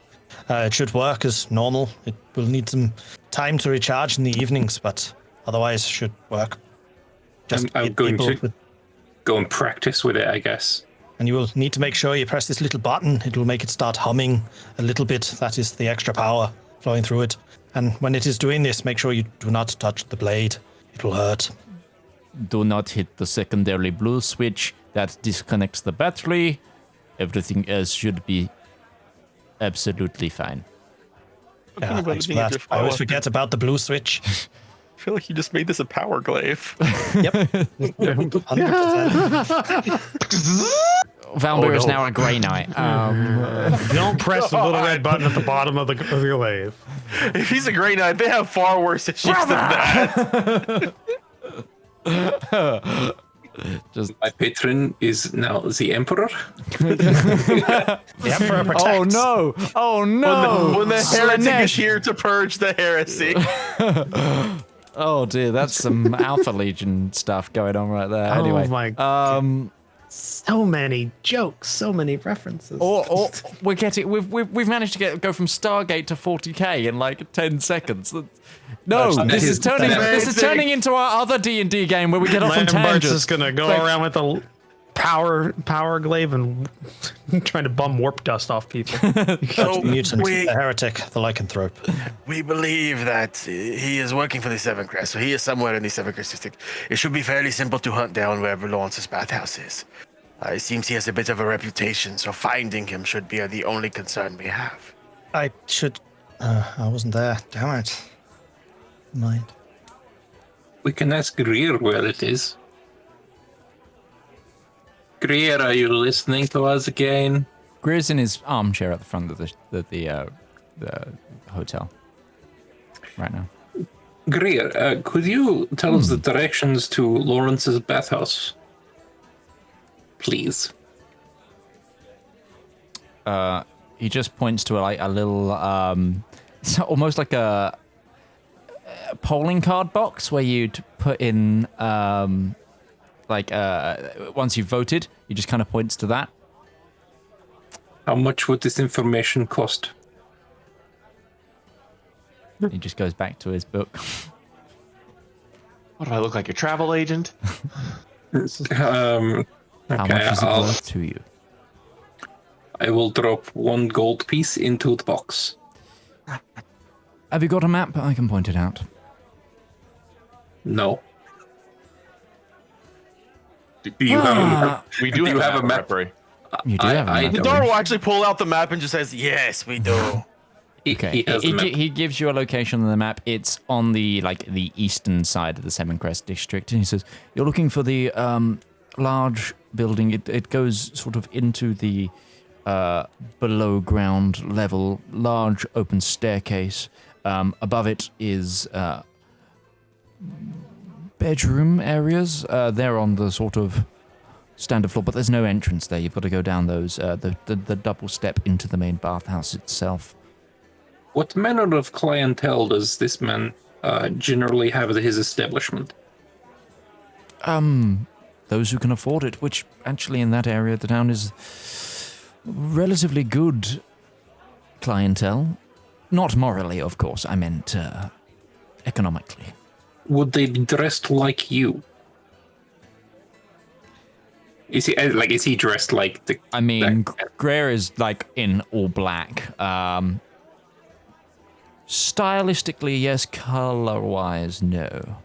It should work as normal. It will need some time to recharge in the evenings, but otherwise should work. I'm hit going people to go and practice with it, I guess. And you will need to make sure you press this little button. It will make it start humming a little bit. That is the extra power flowing through it. And when it is doing this, make sure you do not touch the blade. It will hurt. Do not hit the secondary blue switch that disconnects the battery. Everything else should be absolutely fine. Yeah, thanks for that. I always forget about the blue switch. I feel like you just made this a power glaive. Yep. 100%. Valmir is now a grey knight. Don't press the little red button at the bottom of your glaive. If he's a Grey Knight, they have far worse issues than that. My patron is now the Emperor. The Emperor protects. Oh no! Oh no! When the heretic Slanesh. is here to purge the heresy. Oh dear, that's some Alpha Legion stuff going on right there. Anyway, my so many jokes, so many references. or we're getting we've managed to go from Stargate to 40k in like 10 seconds. No, this is turning into our other D&D game where we get off on Lambert's tangents. just gonna go around with a power glaive and trying to bum warp dust off people. So Mutant, we, the heretic, the lycanthrope. we believe that he is working for the Seven Crest, so he is somewhere in the Seven Crest district. It should be fairly simple to hunt down wherever Laurence's bathhouse is. It seems he has a bit of a reputation, so finding him should be the only concern we have. I should... I wasn't there. Damn it. Mind. We can ask Greer where it is. Greer, are you listening to us again? Greer's in his armchair at the front of the hotel right now. Greer, could you tell us the directions to Laurence's bathhouse? Please. He just points to a little, it's almost like a polling card box where you'd put in, once you've voted, he just kind of points to that. How much would this information cost? He just goes back to his book. What do I look like, a travel agent? How much is it I'll- worth to you? I will drop 1 gold piece into the box. Have you got a map? I can point it out. No. Do you have We do Do you have have a a map. map? You do have a map. The door will actually pull out the map and just says, "Yes, we do." Okay. He has a map. He gives you a location on the map. It's on the eastern side of the Seven Crest district, and he says you're looking for the large building. It goes sort of into the below ground level, large open staircase. Above it is bedroom areas. They're on the sort of standard floor, but there's no entrance there. You've got to go down those the double step into the main bathhouse itself. What manner of clientele does this man generally have at his establishment? Those who can afford it, which actually in that area of the town is relatively good clientele. Not morally, of course. I meant economically. Would they be dressed like you? Is he dressed like the? I mean, Greer is in all black. Stylistically, yes. Color-wise, no.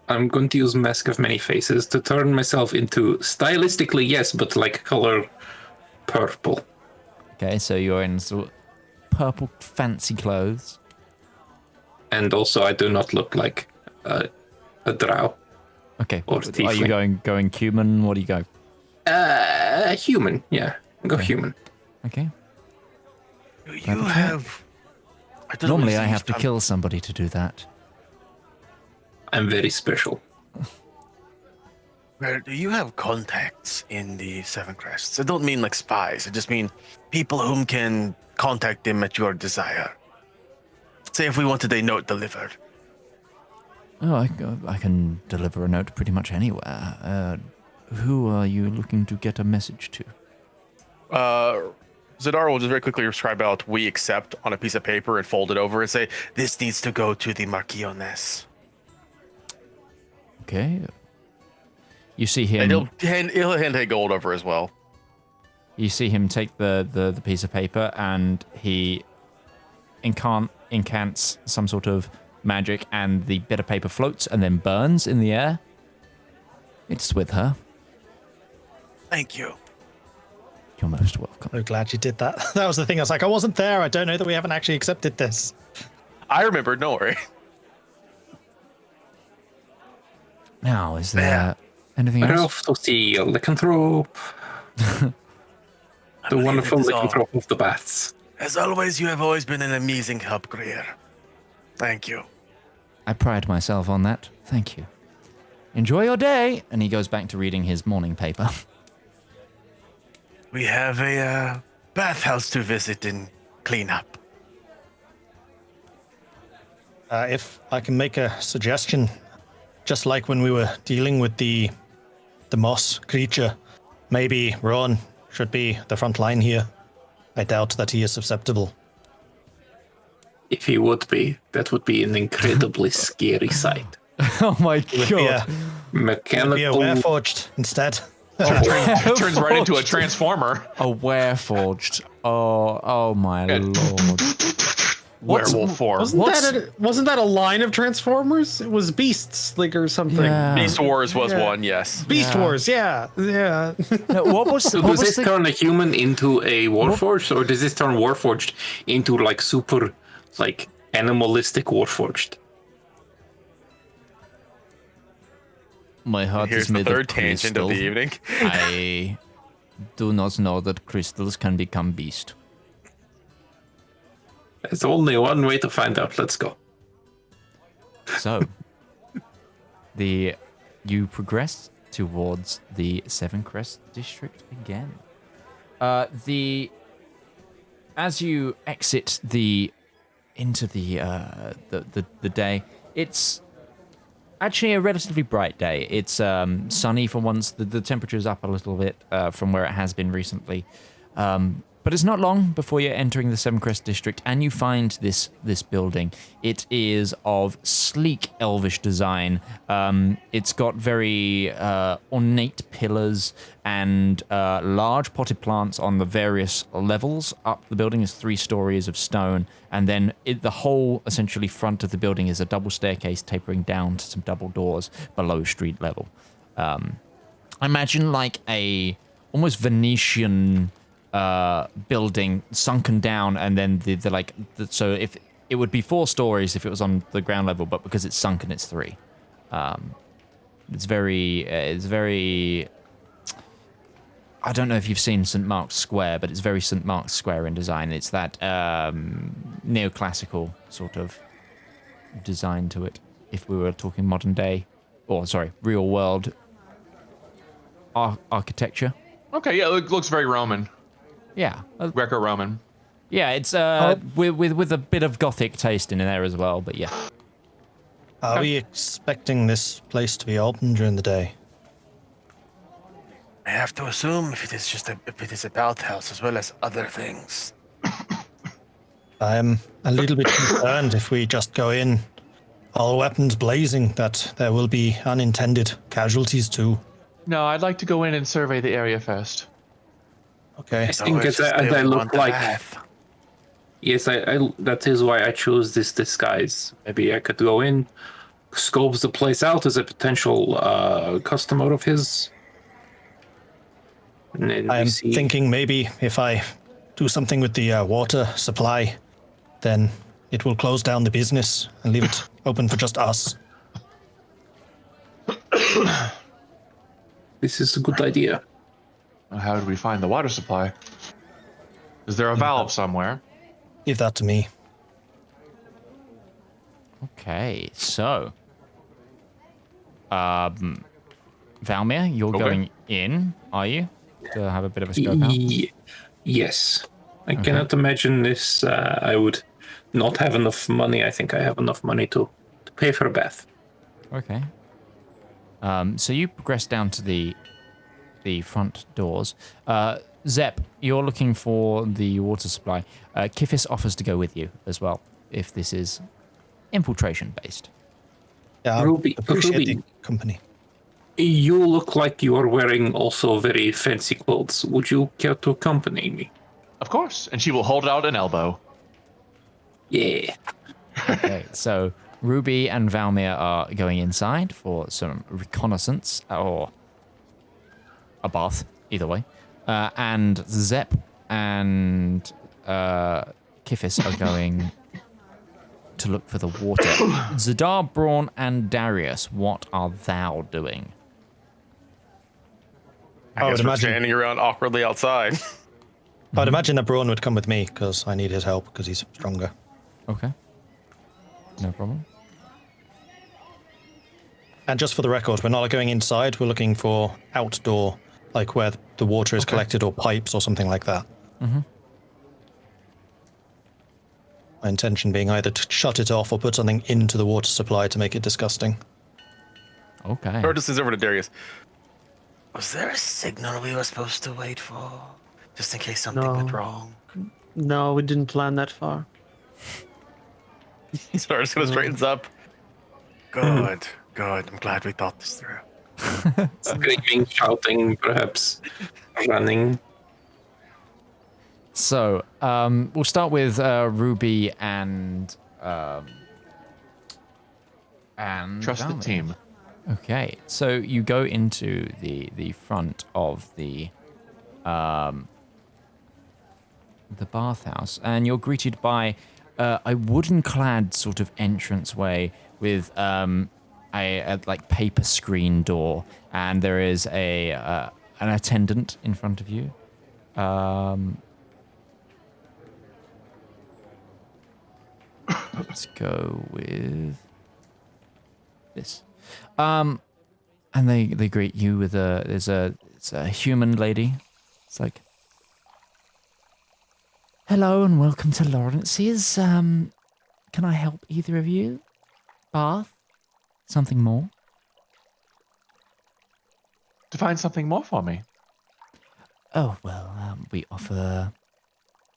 I'm going to use Mask of Many Faces to turn myself into, stylistically, yes, but like color purple. Okay, so you're in sort of purple fancy clothes. And also, I do not look like a drow. Okay, Or are you going human? What do you go? Human, yeah. Go human. Okay. You have. Normally, I have to kill somebody to do that. I'm very special. Where do you have contacts in the Seven Crests? I don't mean like spies. I just mean people whom can contact them at your desire. Say if we wanted a note delivered. Oh, I can deliver a note pretty much anywhere. Who are you looking to get a message to? Zedaar will just very quickly describe out "we accept" on a piece of paper and fold it over and say, "This needs to go to the Marchioness." Okay. You see him. And he'll hand a gold over as well. You see him take the piece of paper and he incants some sort of magic, and the bit of paper floats and then burns in the air. It's with her. Thank you. You're most welcome. So glad you did that. That was the thing. I was like, I wasn't there. I don't know that we haven't actually accepted this. I remembered, don't worry. Now, is there anything We're else? off to see a lycanthrope. The wonderful lycanthrope of the baths. As always, you have always been an amazing help, Greer. Thank you. I pride myself on that. Thank you. Enjoy your day. And he goes back to reading his morning paper. We have a bathhouse to visit and clean up. If I can make a suggestion, just like when we were dealing with the moss creature, maybe Ron should be the front line here. I doubt that he is susceptible. If he would be, that would be an incredibly scary sight. Oh my god. Yeah, Mechanical. be a Warforged instead. Turns right into a transformer. A Wareforged. Oh my lord. Werewolf form. Wasn't that a line of Transformers? It was Beasts, like, or something. Yeah. Beast Wars was one, yes. Beast Wars, yeah. No, what was So what does was this turn a human into a Warforged, or does this turn Warforged into like super, like animalistic Warforged? My heart Here's is the made third of tangent crystal. of the evening. I do not know that crystals can become beast. There's only one way to find out. Let's go. So, you progress towards the Seven Crest district again. As you exit into the day, it's actually a relatively bright day. It's sunny for once. The temperature's up a little bit from where it has been recently. But it's not long before you're entering the Seven Crest district, and you find this building. It is of sleek elvish design. It's got very ornate pillars and large potted plants on the various levels. Up the building is 3 stories of stone, and then the whole essentially front of the building is a double staircase tapering down to some double doors below street level. Imagine like a almost Venetian building sunken down, and then so if it would be 4 stories if it was on the ground level, but because it's sunken, it's 3. It's very. I don't know if you've seen St. Mark's Square, but it's very St. Mark's Square in design. It's that neoclassical sort of design to it. If we were talking modern day, real world architecture. Okay, yeah, it looks very Roman. Yeah. Greco-Roman. Yeah, it's with a bit of Gothic taste in there as well, but yeah. Are we expecting this place to be open during the day? I have to assume if it is a bathhouse as well as other things. I'm a little bit concerned if we just go in, all weapons blazing, that there will be unintended casualties too. No, I'd like to go in and survey the area first. Okay. I think as I look like... Yes, I that is why I chose this disguise. Maybe I could go in, scopes the place out as a potential customer of his. And then I am thinking maybe if I do something with the water supply, then it will close down the business and leave it open for just us. This is a good idea. How do we find the water supply? Is there a valve somewhere? Leave that to me. Okay, so Valmir, you're going in, are you? To have a bit of a scope out? Yes. I cannot imagine this. I would not have enough money. I think I have enough money to pay for a bath. Okay. So you progress down to the front doors. Zep, you're looking for the water supply. Kifis offers to go with you as well, if this is infiltration based. Yeah, I Ruby, appreciate the company. You look like you are wearing also very fancy clothes. Would you care to accompany me? Of course. And she will hold out an elbow. Yeah. Okay, so Ruby and Valmir are going inside for some reconnaissance, or a bath, either way. And Zep and Kifis are going to look for the water. Zedaar, Brawn, and Darius, what are thou doing? I guess we're standing around awkwardly outside. I'd imagine that Braun would come with me because I need his help because he's stronger. Okay. No problem. And just for the record, we're not going inside. We're looking for outdoor, like where the water is collected or pipes or something like that. Mm-hmm. My intention being either to shut it off or put something into the water supply to make it disgusting. Okay. Or just over to Darius. Was there a signal we were supposed to wait for? Just in case something went wrong? No, we didn't plan that far. So just gonna straightens up. Good, good. I'm glad we thought this through. Screaming, shouting, perhaps running. So, we'll start with Ruby and Trust the Valmir. team. Okay, so you go into the front of the bathhouse, and you're greeted by a wooden-clad sort of entranceway with a like paper screen door, and there is an attendant in front of you. Let's go with this. And they greet you with it's a human lady. It's like, hello and welcome to Laurence's. Can I help either of you? Bath? Something more? To find something more for me. Oh, well, we offer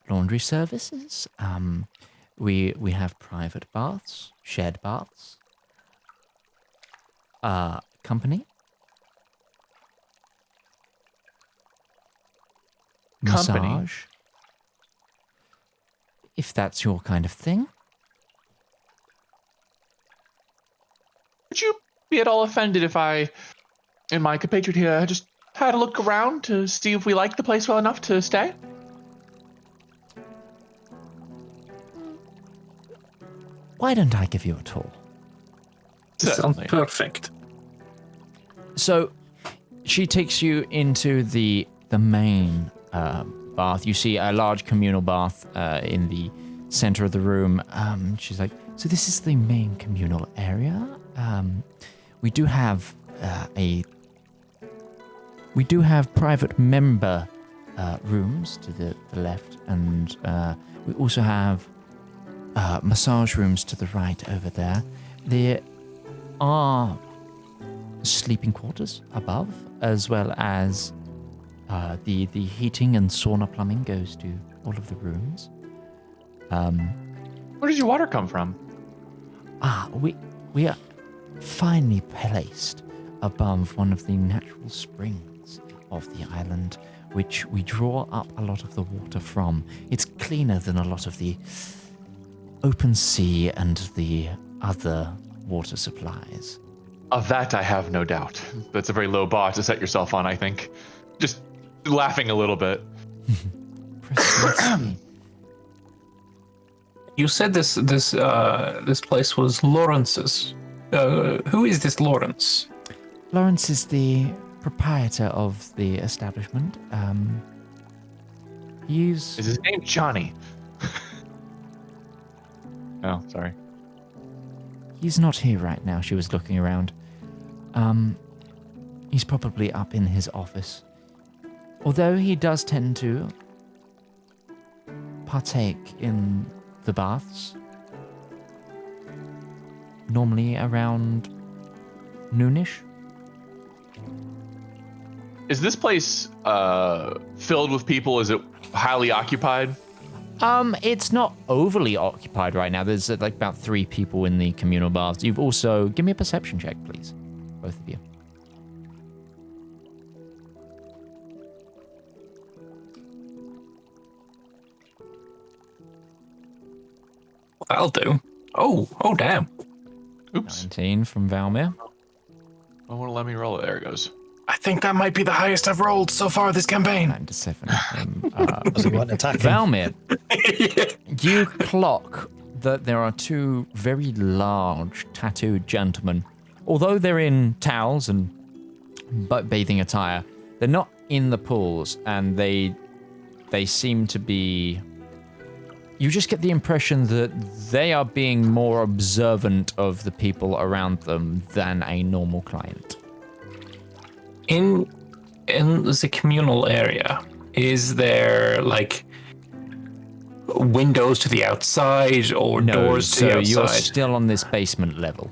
laundry services. We have private baths, shared baths. Company? Company? Massage? If that's your kind of thing. Would you be at all offended if I, and my compatriot here, just had a look around to see if we like the place well enough to stay? Why don't I give you a tour? Sounds perfect. So, she takes you into the main bath. You see a large communal bath in the center of the room. She's like, so this is the main communal area. We do have private member rooms to the left, and we also have massage rooms to the right over there. There are sleeping quarters above, as well as the heating and sauna plumbing goes to all of the rooms. Where does your water come from? We are finely placed above one of the natural springs of the island, which we draw up a lot of the water from. It's cleaner than a lot of the open sea and the other water supplies. Of that, I have no doubt. That's a very low bar to set yourself on, I think. Just laughing a little bit. Precisely. You said this place was Laurence's. Who is this Laurence? Laurence is the proprietor of the establishment. Is his name Johnny? Oh, sorry. He's not here right now. She was looking around. He's probably up in his office. Although he does tend to partake in the baths. Normally around noonish. Is this place filled with people? Is it highly occupied? It's not overly occupied right now. There's like about 3 people in the communal baths. You've also... Give me a perception check, please. Both of you. I'll do. Oh, damn. Oops. 19 from Valmir. I want to let me roll it. There it goes. I think that might be the highest I've rolled so far this campaign. 9 to 7 from Was it one attacking? Valmir. You clock that there are 2 very large tattooed gentlemen. Although they're in towels and bathing attire, they're not in the pools, and they seem to be... You just get the impression that they are being more observant of the people around them than a normal client. In the communal area, is there like windows to the outside or doors to the outside? So you're still on this basement level.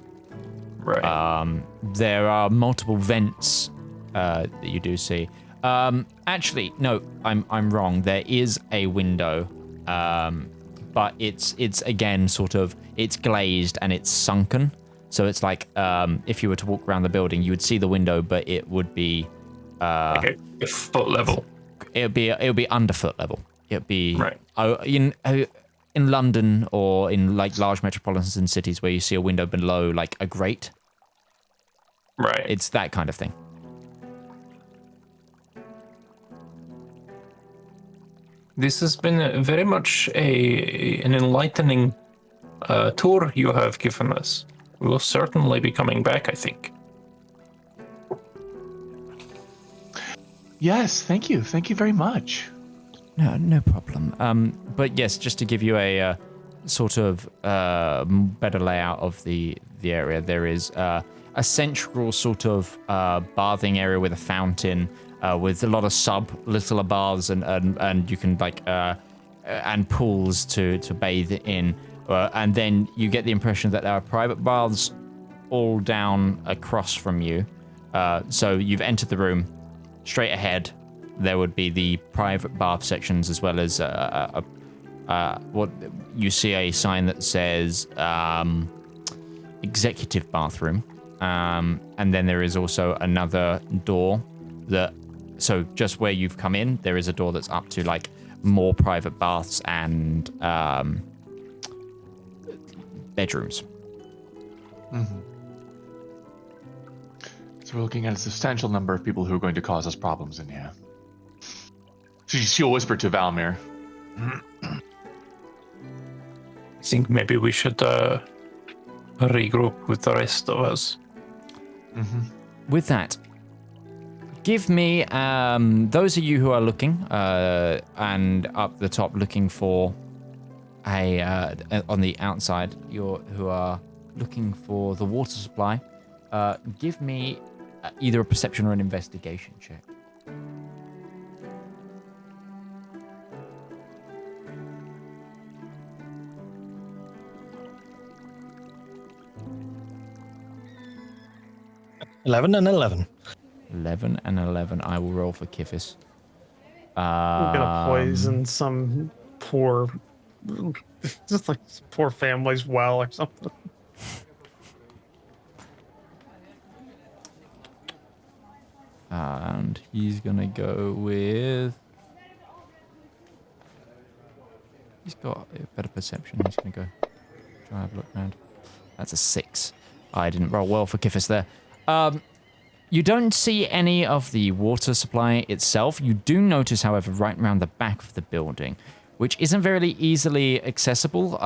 Right. There are multiple vents that you do see. Actually, no, I'm wrong. There is a window, but it's again sort of it's glazed and it's sunken. So it's like if you were to walk around the building, you would see the window, but it would be like a foot level. It would be underfoot level. It'd be right. In London or in like large metropolitan cities where you see a window below like a grate. Right. It's that kind of thing. This has been very much an enlightening tour you have given us. We will certainly be coming back, I think. Yes, thank you. Thank you very much. No problem. But yes, just to give you a sort of better layout of the area, there is a central sort of bathing area with a fountain, with a lot of littler baths and you can like and pools to bathe in, and then you get the impression that there are private baths all down across from you. So you've entered the room. Straight ahead, there would be the private bath sections, as well as what you see a sign that says executive bathroom, and then there is also another door that. So just where you've come in, there is a door that's up to like more private baths and bedrooms. Mm-hmm. So we're looking at a substantial number of people who are going to cause us problems in here. She'll whisper to Valmir. I think maybe we should regroup with the rest of us. Mm-hmm. With that, give me those of you who are looking and up the top looking for on the outside, who are looking for the water supply. Give me either a perception or an investigation check. $11 and $11. 11 and 11. I will roll for Kifis. I'm gonna poison some poor, just like poor family's well or something. And he's gonna go with. He's got a better perception. He's gonna go try and have a look around. That's a 6. I didn't roll well for Kifis there. You don't see any of the water supply itself. You do notice, however, right around the back of the building, which isn't very easily accessible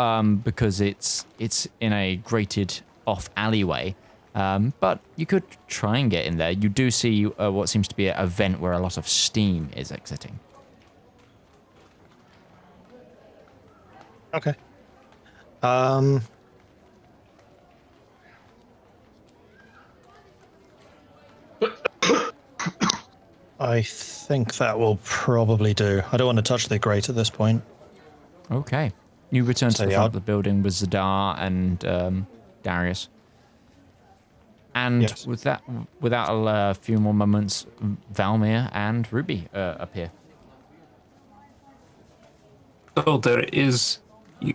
because it's in a grated off alleyway. But you could try and get in there. You do see what seems to be a vent where a lot of steam is exiting. Okay. I think that will probably do. I don't want to touch the grate at this point. Okay. You return to So the yeah, front of the building with Zedaar and Darius. And Yes. without a few more moments, Valmir and Ruby appear. So there is.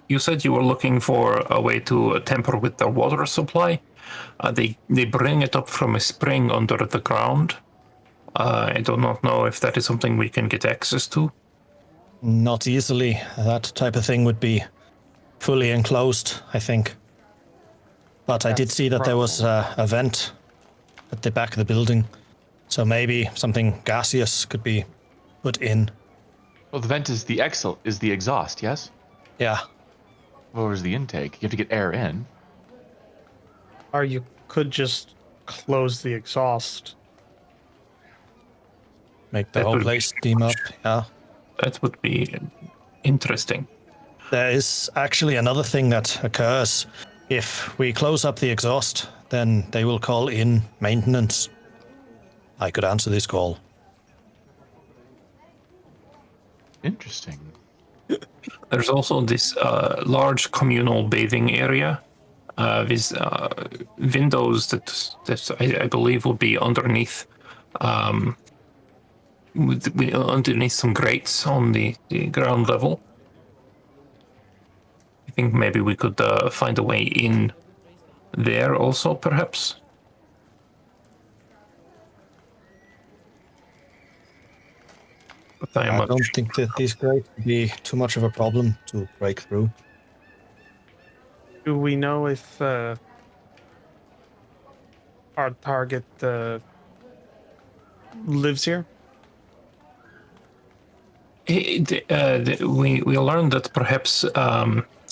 You said you were looking for a way to tamper with their water supply. They bring it up from a spring under the ground. I do not know if that is something we can get access to. Not easily. That type of thing would be fully enclosed, I think. But I did see that there was a vent at the back of the building. So maybe something gaseous could be put in. Well, the vent is the exhaust, yes? Yeah. Or is the intake? You have to get air in. Or you could just close the exhaust. Make the That whole would be place steam up. Yeah. That would be interesting. There is actually another thing that occurs. If we close up the exhaust, then they will call in maintenance. I could answer this call. Interesting. There's also this large communal bathing area with windows that I believe will be underneath underneath some grates on the ground level. I think maybe we could find a way in there also, perhaps. But I don't think that these grates would be too much of a problem to break through. Do we know if our target lives here? We learned that perhaps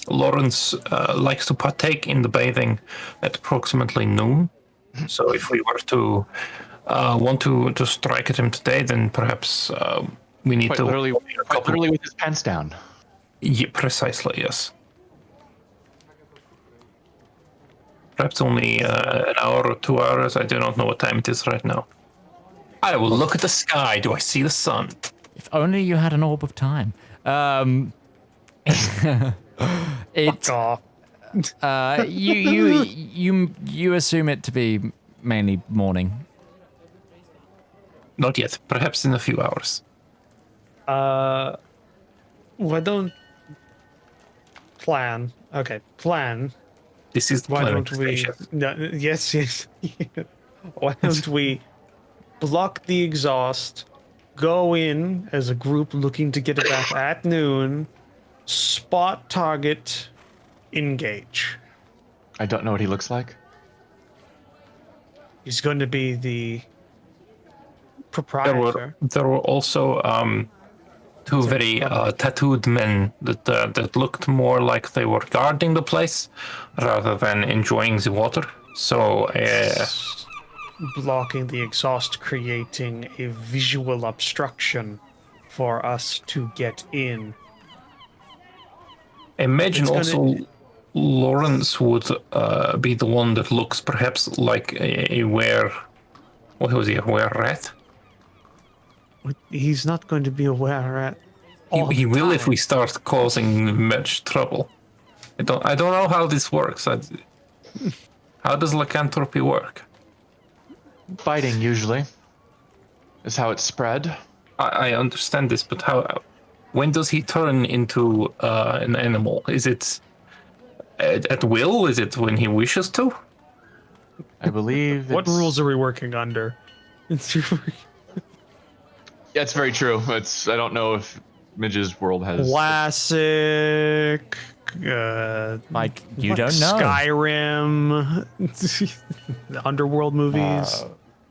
Laurence likes to partake in the bathing at approximately noon. So if we were to want to strike at him today, then perhaps we need to Literally with his pants down. Yeah, precisely, yes. Perhaps only an hour or 2 hours. I do not know what time it is right now. I will look at the sky. Do I see the sun? If only you had an orb of time. It's Fuck off. you assume it to be mainly morning. Not yet. Perhaps in a few hours. Why don't plan? Okay, plan. This is the Why planning don't we? station. No, yes. Why don't we block the exhaust? Go in as a group looking to get it back at noon. Spot target. Engage. I don't know what he looks like. He's going to be the proprietor. There were also two very tattooed men that looked more like they were guarding the place rather than enjoying the water. So Blocking the exhaust, creating a visual obstruction for us to get in. imagine It's gonna- also Laurence would be the one that looks perhaps like a what was he, a were rat? He's not going to be aware at all. He will the if we time. start causing much trouble. I don't know how this works. How does lycanthropy work? Biting, usually, is how it's spread. I understand this, but when does he turn into an animal? Is it at will? Is it when he wishes to? I believe. What rules are we working under? Yeah, it's very true. I don't know if Midge's world has. Classic Like, you don't know. Skyrim, the Underworld movies.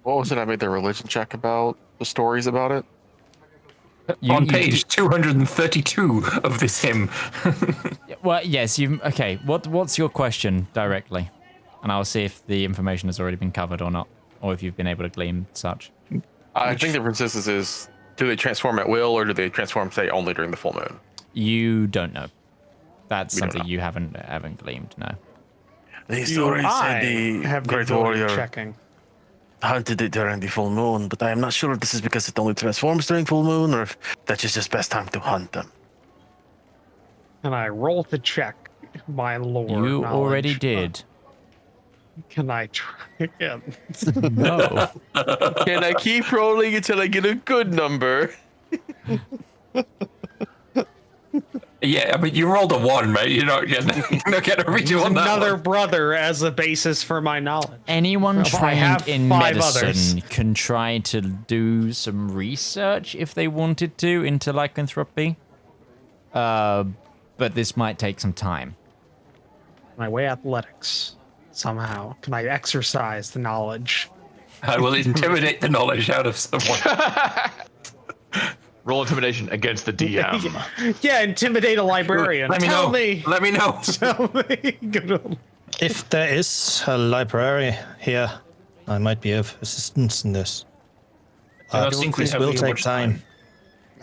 What was it? I made the religion check about the stories about it. On page 232 of this hymn. Well, yes, okay, what's your question directly? And I'll see if the information has already been covered or not, or if you've been able to glean such. I think the difference is do they transform at will, or do they transform, say, only during the full moon? You don't know. That's We don't something know. you haven't gleaned, no. The story said the have the great ability of warrior checking. hunted it during the full moon, but I am not sure if this is because it only transforms during full moon, or if that is just best time to hunt them. Can I roll to check my lore? You already knowledge? did. Can I try again? No. Can I keep rolling until I get a good number? Yeah, I mean, you rolled a 1, mate. You're not going to redo on that Another one. brother as a basis for my knowledge. Anyone Well, I have trained in 5 medicine others. can try to do some research if they wanted to into lycanthropy. But this might take some time. My way athletics somehow. Can I exercise the knowledge? I will intimidate the knowledge out of someone. Roll intimidation against the DM. Yeah, intimidate a librarian. Let me Tell know. me. Let me know. Tell me. Good old- If there is a library here, I might be of assistance in this. I don't think we This have will too take much time.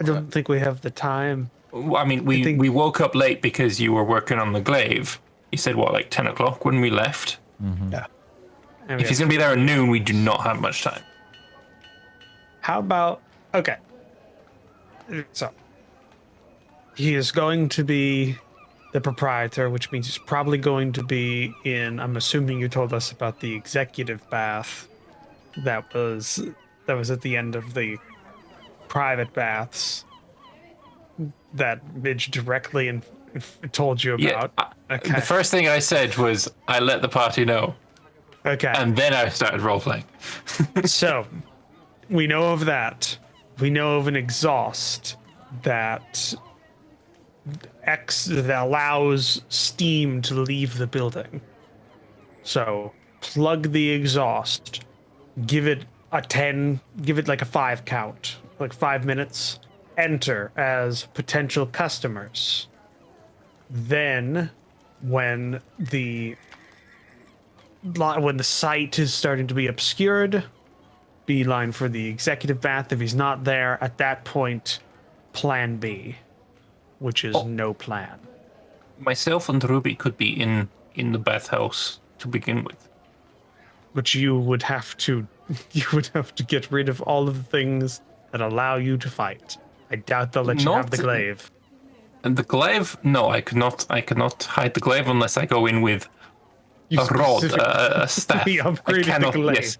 I don't think we have the time. I mean, we, think- we woke up late because you were working on the glaive. You said, what, like 10 o'clock when we left? Yeah. And we If he's have- going to be there at noon, we do not have much time. How about okay? So he is going to be the proprietor, which means he's probably going to be in. I'm assuming you told us about the executive bath that was at the end of the private baths that Midge directly and told you about. Okay. The first thing I said was, I let the party know. Okay. And then I started role-playing. So, we know of that. We know of an exhaust that that allows steam to leave the building. So, plug the exhaust. Give it a 10. Give it like a 5 count, like 5 minutes. Enter as potential customers. Then, when the site is starting to be obscured, beeline for the executive bath. If he's not there at that point, plan B, which is no plan. Myself and Ruby could be in the bathhouse to begin with. But you would have to get rid of all of the things that allow you to fight. I doubt they'll let you have the Not- glaive. And the glaive? No, I cannot hide the glaive unless I go in with You a rod, specifically a staff. upgraded I cannot, the glaive. yes,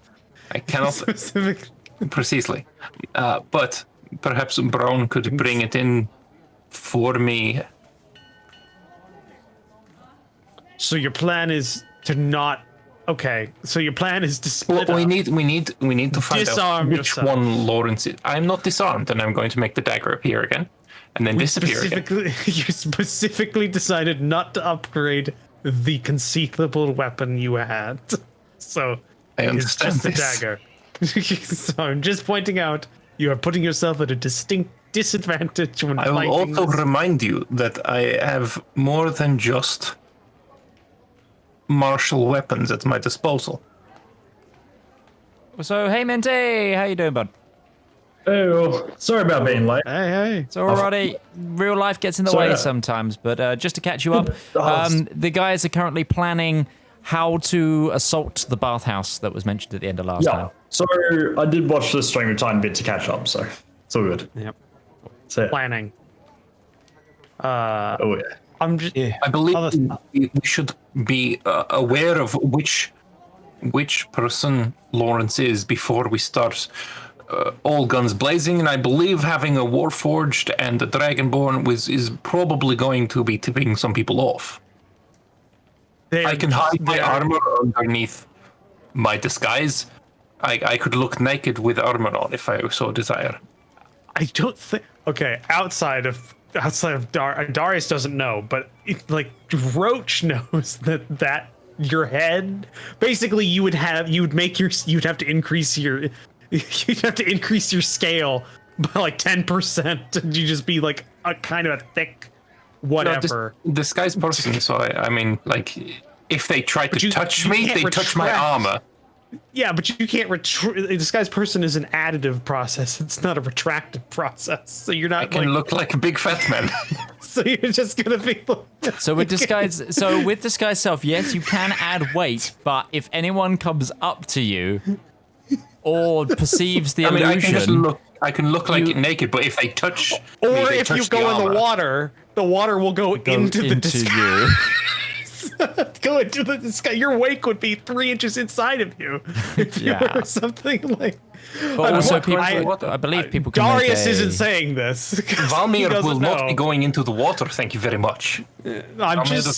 I cannot Specifically. precisely. But perhaps Brown could bring it in for me. So your plan is to not. Okay, so your plan is to split Well, up. we need to find Disarm out which yourself. one Laurence is. I'm not disarmed, and I'm going to make the dagger appear again, and then disappear again. You specifically decided not to upgrade the concealable weapon you had. So I it's understand just a this. dagger. So I'm just pointing out you are putting yourself at a distinct disadvantage when I will fighting also this. remind you that I have more than just martial weapons at my disposal. So, hey, Minty, how you doing, bud? Oh, sorry about being late. Hey. It's alrighty. Real life gets in the Sorry. way sometimes, but just to catch you up, the guys are currently planning how to assault the bathhouse that was mentioned at the end of last Yeah. time. So I did watch the stream a tiny bit to catch up, so it's all good. Yep. So, Planning. oh yeah. I'm just. I believe Other- we should be aware of which person Laurence is before we start all guns blazing, and I believe having a Warforged and a Dragonborn is probably going to be tipping some people off. I can hide my armor underneath my disguise. I could look naked with armor on if I so desire. I don't think. Okay, outside of Darius doesn't know, but like Roach knows that your head, basically, you'd have to increase your scale by like 10%, and you just be like a kind of a thick whatever. Disguised person. So I mean, like, if they try to touch me, they touch my armor. Yeah, but you can't disguised person is an additive process. It's not a retractive process. So you're not. I can look like a big fat man. So you're just gonna be. So with disguise self, yes, you can add weight, but if anyone comes up to you or perceives the illusion, I can look like naked, but if they touch, or me, they if touch you go in the water will go into the disguise. you. Go into the disguise. Your wake would be 3 inches inside of you if you were something like. But also, I believe people can. Darius isn't saying this. Valmir will not be going into the water. Thank you very much. I'm just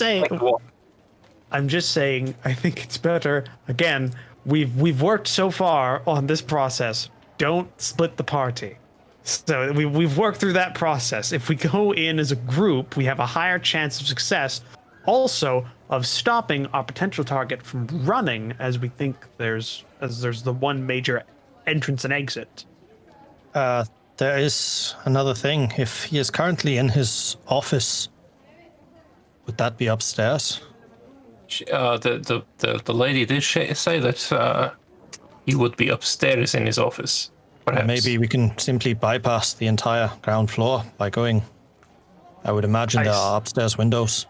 saying. I think it's better. Again, we've worked so far on this process. Don't split the party. So we've worked through that process. If we go in as a group, we have a higher chance of success. Also, of stopping our potential target from running, as we think there's the one major entrance and exit. There is another thing. If he is currently in his office, would that be upstairs? The lady did say that he would be upstairs in his office. Perhaps. Maybe we can simply bypass the entire ground floor by going. I would imagine there are upstairs windows.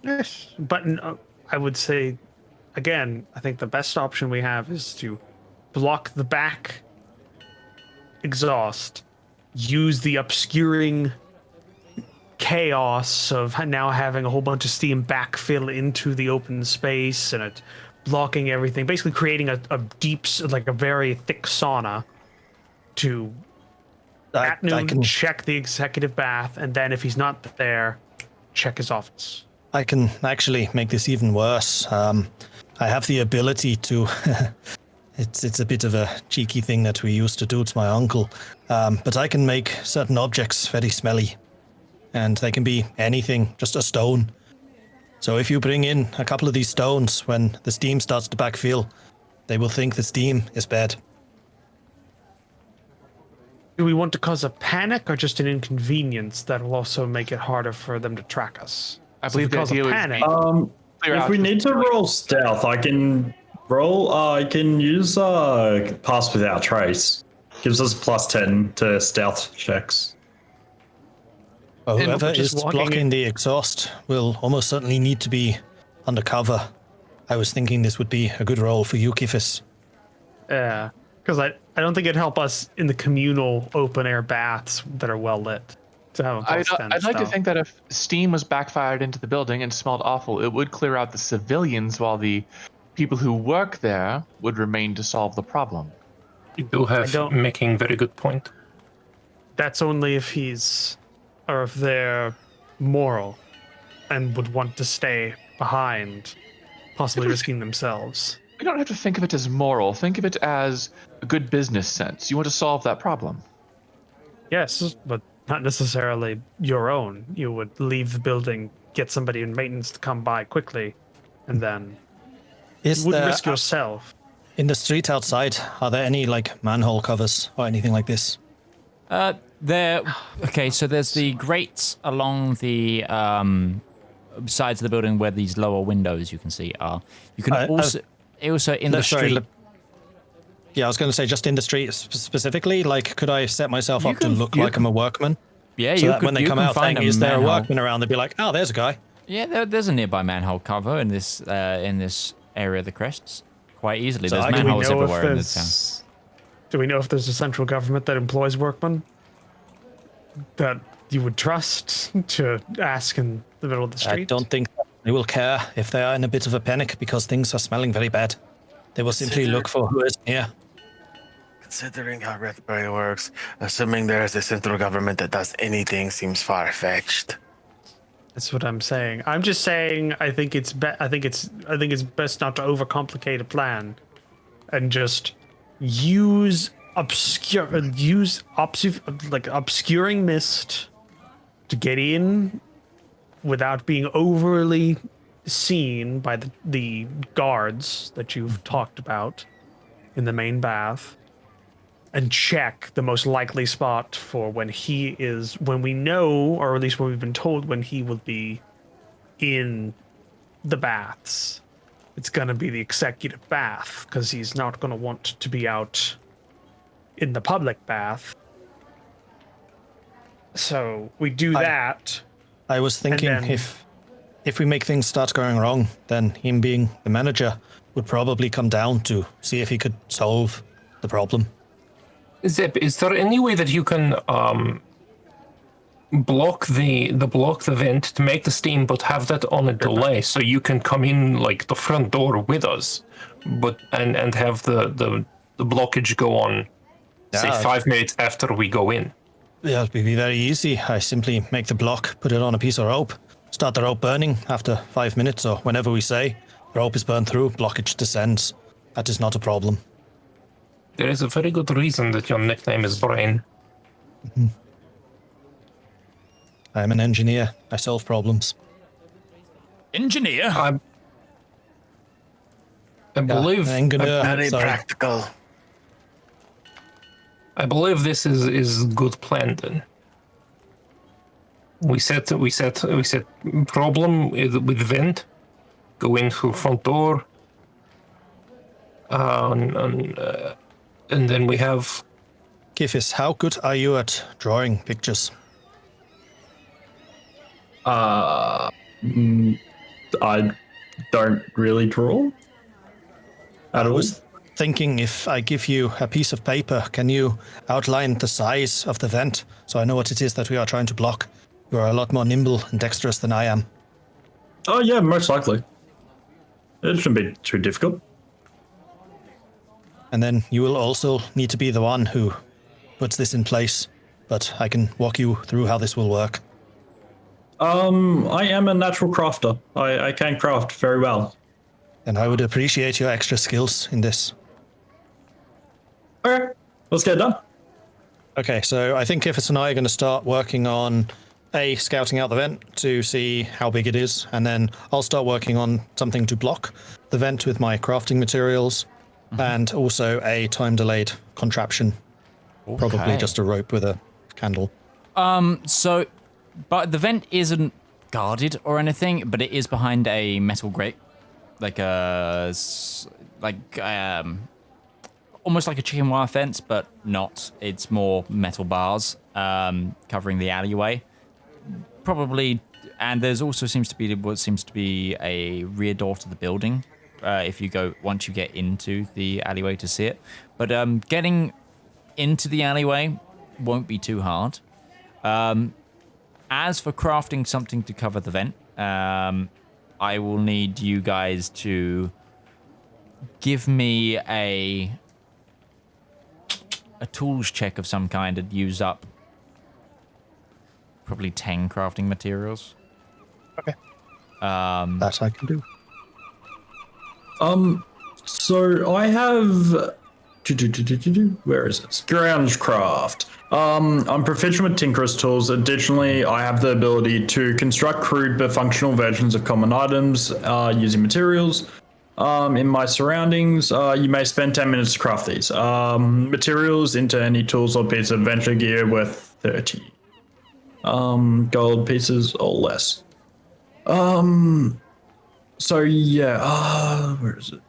Yes, but I would say, again, I think the best option we have is to block the back exhaust, use the obscuring chaos of now having a whole bunch of steam backfill into the open space and it blocking everything, basically creating a deep, like a very thick sauna to at noon check the executive bath, and then if he's not there, check his office. I can actually make this even worse. I have the ability to. It's a bit of a cheeky thing that we used to do to my uncle, but I can make certain objects very smelly, and they can be anything, just a stone. So if you bring in a couple of these stones when the steam starts to backfill, they will think the steam is bad. Do we want to cause a panic or just an inconvenience that will also make it harder for them to track us? I believe the idea would be if we need to roll stealth, I can use pass without trace. Gives us +10 to stealth checks. Whoever is blocking the exhaust will almost certainly need to be undercover. I was thinking this would be a good role for you, Kifis. Yeah, because I don't think it'd help us in the communal open air baths that are well lit. I'd like to think that if steam was backfired into the building and smelled awful, it would clear out the civilians while the people who work there would remain to solve the problem. You do have making very good point. That's only if if they're moral and would want to stay behind, possibly risking themselves. We don't have to think of it as moral. Think of it as a good business sense. You want to solve that problem. Yes, but not necessarily your own. You would leave the building, get somebody in maintenance to come by quickly, and then you wouldn't risk yourself. In the street outside, are there any manhole covers or anything like this? Okay, so there's the grates along the sides of the building where these lower windows you can see are. You can also in the street. Yeah, I was going to say just in the street specifically. Could I set myself up to look like I'm a workman? Yeah, so that when they come out saying, "Is there a workman around?" They'd be like, "Oh, there's a guy." Yeah, there's a nearby manhole cover in this area of the crests. Quite easily, So there's manholes everywhere in the town. Do we know if there's a central government that employs workmen that you would trust to ask in the middle of the street? I don't think they will care if they are in a bit of a panic because things are smelling very bad. They will simply look for who is near. Considering how Rathbury works, assuming there is a central government that does anything seems far-fetched. That's what I'm saying. I'm just saying I think it's best not to overcomplicate a plan and just use obscuring mist to get in without being overly seen by the guards that you've talked about in the main bath, and check the most likely spot for when we know, or at least when we've been told, when he will be in the baths. It's going to be the executive bath, because he's not going to want to be out in the public bath. So we do that. I was thinking if we make things start going wrong, then him being the manager would probably come down to see if he could solve the problem. Zip, is there any way that you can block the vent to make the steam, but have that on a delay, so you can come in like the front door with us, but and have the blockage go on, say 5 minutes after we go in? Yeah, it'd be very easy. I simply make the block, put it on a piece of rope, start the rope burning after 5 minutes, or whenever we say rope is burned through, blockage descends. That is not a problem. There is a very good reason that your nickname is Brain. Mm-hmm. I'm an engineer. I solve problems. Engineer? I believe... very practical. I believe this is good plan then. We set problem with vent, go in through front door, and then we have... Kifis, how good are you at drawing pictures? I don't really draw. I was thinking, if I give you a piece of paper, can you outline the size of the vent so I know what it is that we are trying to block? You are a lot more nimble and dexterous than I am. Oh yeah, most likely. It shouldn't be too difficult. And then you will also need to be the one who puts this in place, but I can walk you through how this will work. I am a natural crafter. I can craft very well. And I would appreciate your extra skills in this. Okay, let's get it done. Okay, so I think Kifis and I are going to start working on scouting out the vent to see how big it is, and then I'll start working on something to block the vent with my crafting materials, and also a time-delayed contraption. Okay. Probably just a rope with a candle. But the vent isn't guarded or anything, but it is behind a metal grate, almost like a chicken wire fence, but not. It's more metal bars covering the alleyway. Probably, and there's also seems to be a rear door to the building. Once you get into the alleyway to see it, but getting into the alleyway won't be too hard. As for crafting something to cover the vent, I will need you guys to give me a tools check of some kind and use up probably 10 crafting materials. Okay. That I can do. So I have... Where is it? Groundcraft. I'm proficient with Tinkerer's tools. Additionally, I have the ability to construct crude but functional versions of common items using materials. In my surroundings, you may spend 10 minutes to craft these. Materials into any tools or piece of adventure gear worth 30. Gold pieces or less. So yeah, where is it?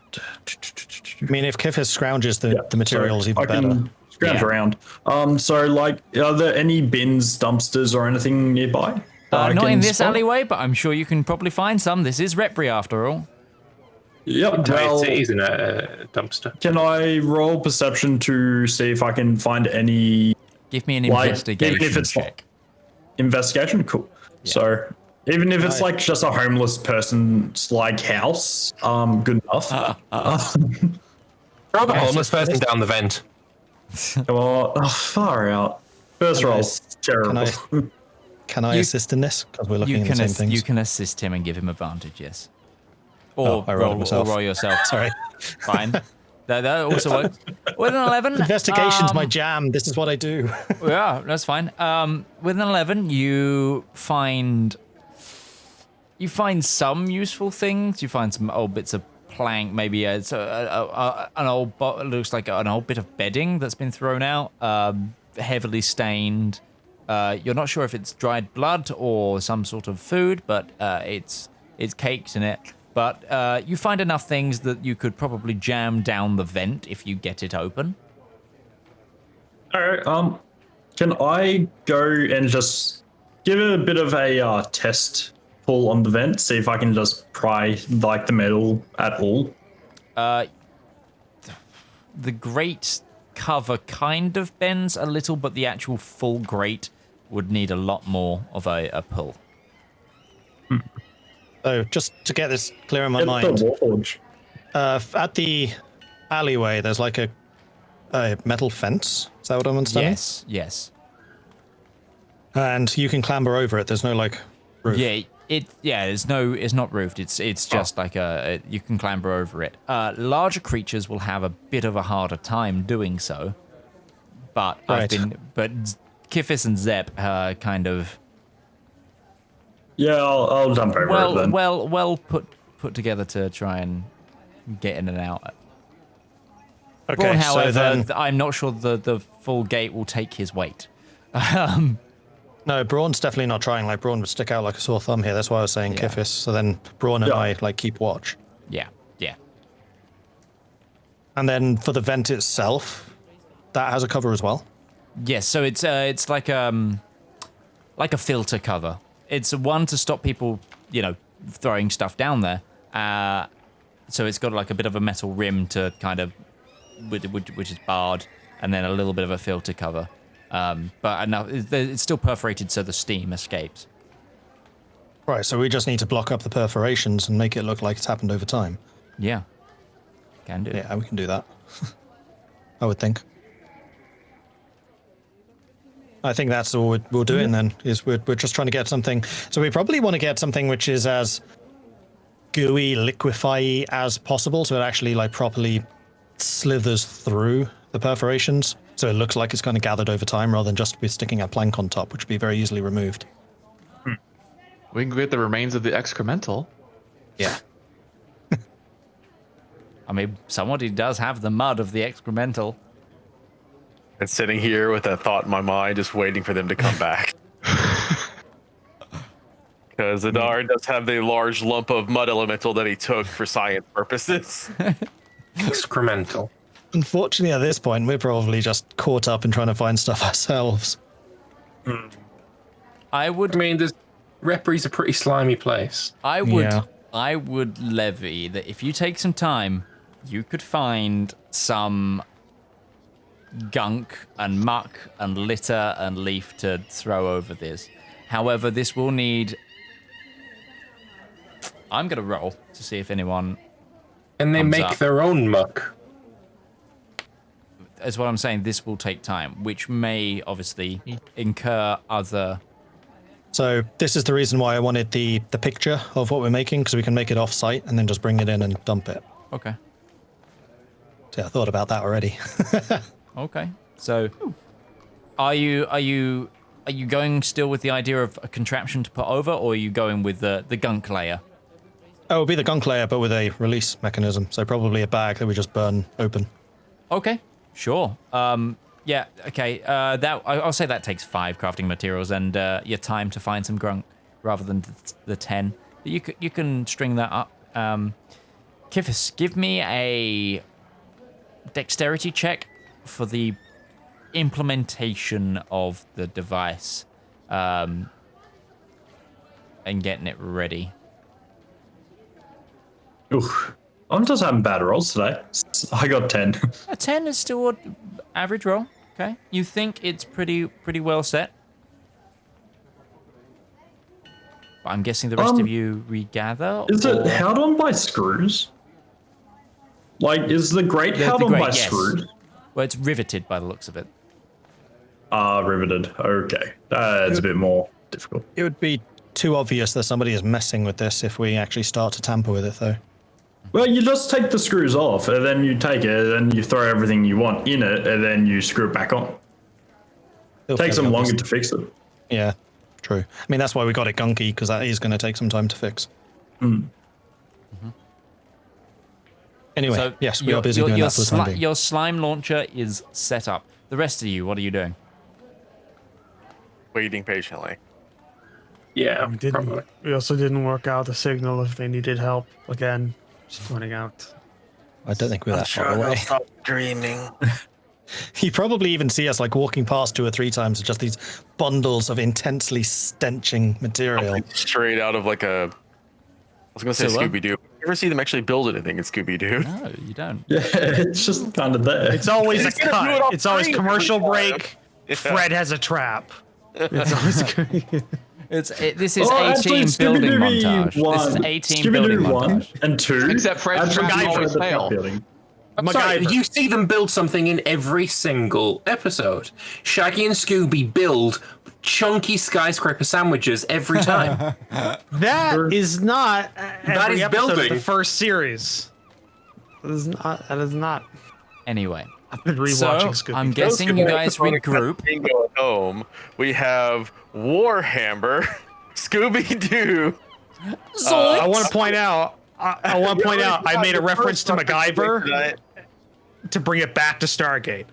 I mean, if Kifis scrounges the materials, even better. Scrounge around. So, like, are there any bins, dumpsters, or anything nearby? Not in this alleyway, but I'm sure you can probably find some. This is Repri, after all. Yep. Well, city's in a dumpster. Can I roll perception to see if I can find any? Give me an investigation check. Investigation, cool. Yeah. So. Even if it's like just a homeless person's like house, good enough. Throw the homeless person down the vent. Far out. First roll, terrible. Can I assist in this? Because we're looking at the same things. You can assist him and give him advantage, yes. Or I roll myself. Or roll yourself. Sorry. Fine. That also works. With an 11, Investigation's my jam. This is what I do. yeah, that's fine. With an 11, you find some useful things. You find some old bits of plank. Maybe it's an old. It looks like an old bit of bedding that's been thrown out, heavily stained. You're not sure if it's dried blood or some sort of food, but it's caked in it. But you find enough things that you could probably jam down the vent if you get it open. All right. Can I go and just give it a bit of a test pull on the vent, see if I can just pry like the metal at all? The grate cover kind of bends a little, but the actual full grate would need a lot more of a pull. So just to get this clear in my It's mind, the Warforge. at the alleyway, there's like a metal fence. Is that what I'm understanding? Yes. And you can clamber over it. There's no like roof. It's not roofed. It's just like you can clamber over it. Larger creatures will have a bit of a harder time doing so. But Right. but Kifis and Zep kind of Yeah, I'll jump over it then. well put together to try and get in and out. Okay, Brawl, so however, then I'm not sure the full gate will take his weight. no, Braun's definitely not trying. Like Braun would stick out like a sore thumb here. That's why I was saying Yeah. Kifis. So then Braun and I like keep watch. Yeah. And then for the vent itself, that has a cover as well. Yes, so it's like a filter cover. It's one to stop people, throwing stuff down there. So it's got like a bit of a metal rim to kind of, which is barred, and then a little bit of a filter cover. But enough, it's still perforated so the steam escapes. Right, so we just need to block up the perforations and make it look like it's happened over time. Yeah, can do. Yeah, we can do that. I would think. I think that's all we're doing then, is we're just trying to get something. So we probably want to get something which is as gooey, liquefy as possible, so it actually like properly slithers through the perforations. So it looks like it's kind of gathered over time rather than just be sticking a plank on top, which would be very easily removed. We can get the remains of the excremental. Yeah. I mean, somebody does have the mud of the excremental. And sitting here with that thought in my mind, just waiting for them to come back. Because Zedaar does have the large lump of mud elemental that he took for science purposes. Excremental. Unfortunately, at this point, we're probably just caught up in trying to find stuff ourselves. I I would mean, this Repri's a pretty slimy place. I would levy that if you take some time, you could find some gunk and muck and litter and leaf to throw over this. However, this will need... I'm going to roll to see if anyone... And they Thumbs make up. their own muck. That's what I'm saying. This will take time, which may obviously incur other... So this is the reason why I wanted the picture of what we're making, because we can make it off-site and then just bring it in and dump it. Okay. So yeah, I thought about that already. Okay. So, are you going still with the idea of a contraption to put over, or are you going with the gunk layer? Oh, it'll be the gunk layer, but with a release mechanism. So probably a bag that we just burn open. Okay. Sure. Yeah. Okay. I'll say that takes 5 crafting materials and your time to find some gunk rather than the 10. But you can string that up. Kifis, give me a dexterity check for the implementation of the device and getting it ready. Oof. I'm just having bad rolls today. I got 10. A 10 is still an average roll. Okay. You think it's pretty well set. But I'm guessing the rest of you regather. Is it held on by screws? Like, is the grate held on by screws? Well, it's riveted by the looks of it. Riveted. Okay. It's a bit more difficult. It would be too obvious that somebody is messing with this if we actually start to tamper with it, though. Well, you just take the screws off, and then you take it, and you throw everything you want in it, and then you screw it back on. It takes them longer to fix it. Yeah, true. I mean, that's why we got it gunky, because that is going to take some time to fix. Anyway, So yes, we are busy doing that for the time being. your slime launcher is set up. The rest of you, what are you doing? Waiting patiently. Yeah, We probably. We also didn't work out the signal if they needed help. Again, just pointing out. I don't think we're that far Sure, away. I'll stop dreaming. You probably even see us like walking past 2 or 3 times with just these bundles of intensely stenching material. Straight out of like a. I was gonna say So what? Scooby Doo. You ever see them actually build anything in Scooby Doo? No, you don't. Yeah, it's just kind of there. It's always a He's gonna do it cut. off It's always screen commercial every time. break. Yeah. Fred has a trap. It's always This is actually, A-team building Scooby-Doo montage. This is A-team building Scooby-Doo 1 montage. and 2. Except Fred's actually trap always the trap fail. building. I'm sorry, MacGyver. you see them build something in every single episode. Shaggy and Scooby build chunky skyscraper sandwiches every time. That is not every is episode of building. the first series. That is not. That is not. Anyway, I've been so rewatching Scooby. I'm guessing you guys regroup. Bingo at home. We have Warhammer, Scooby Doo. I want to point out. I want to point out. I made a reference to MacGyver to bring it back to Stargate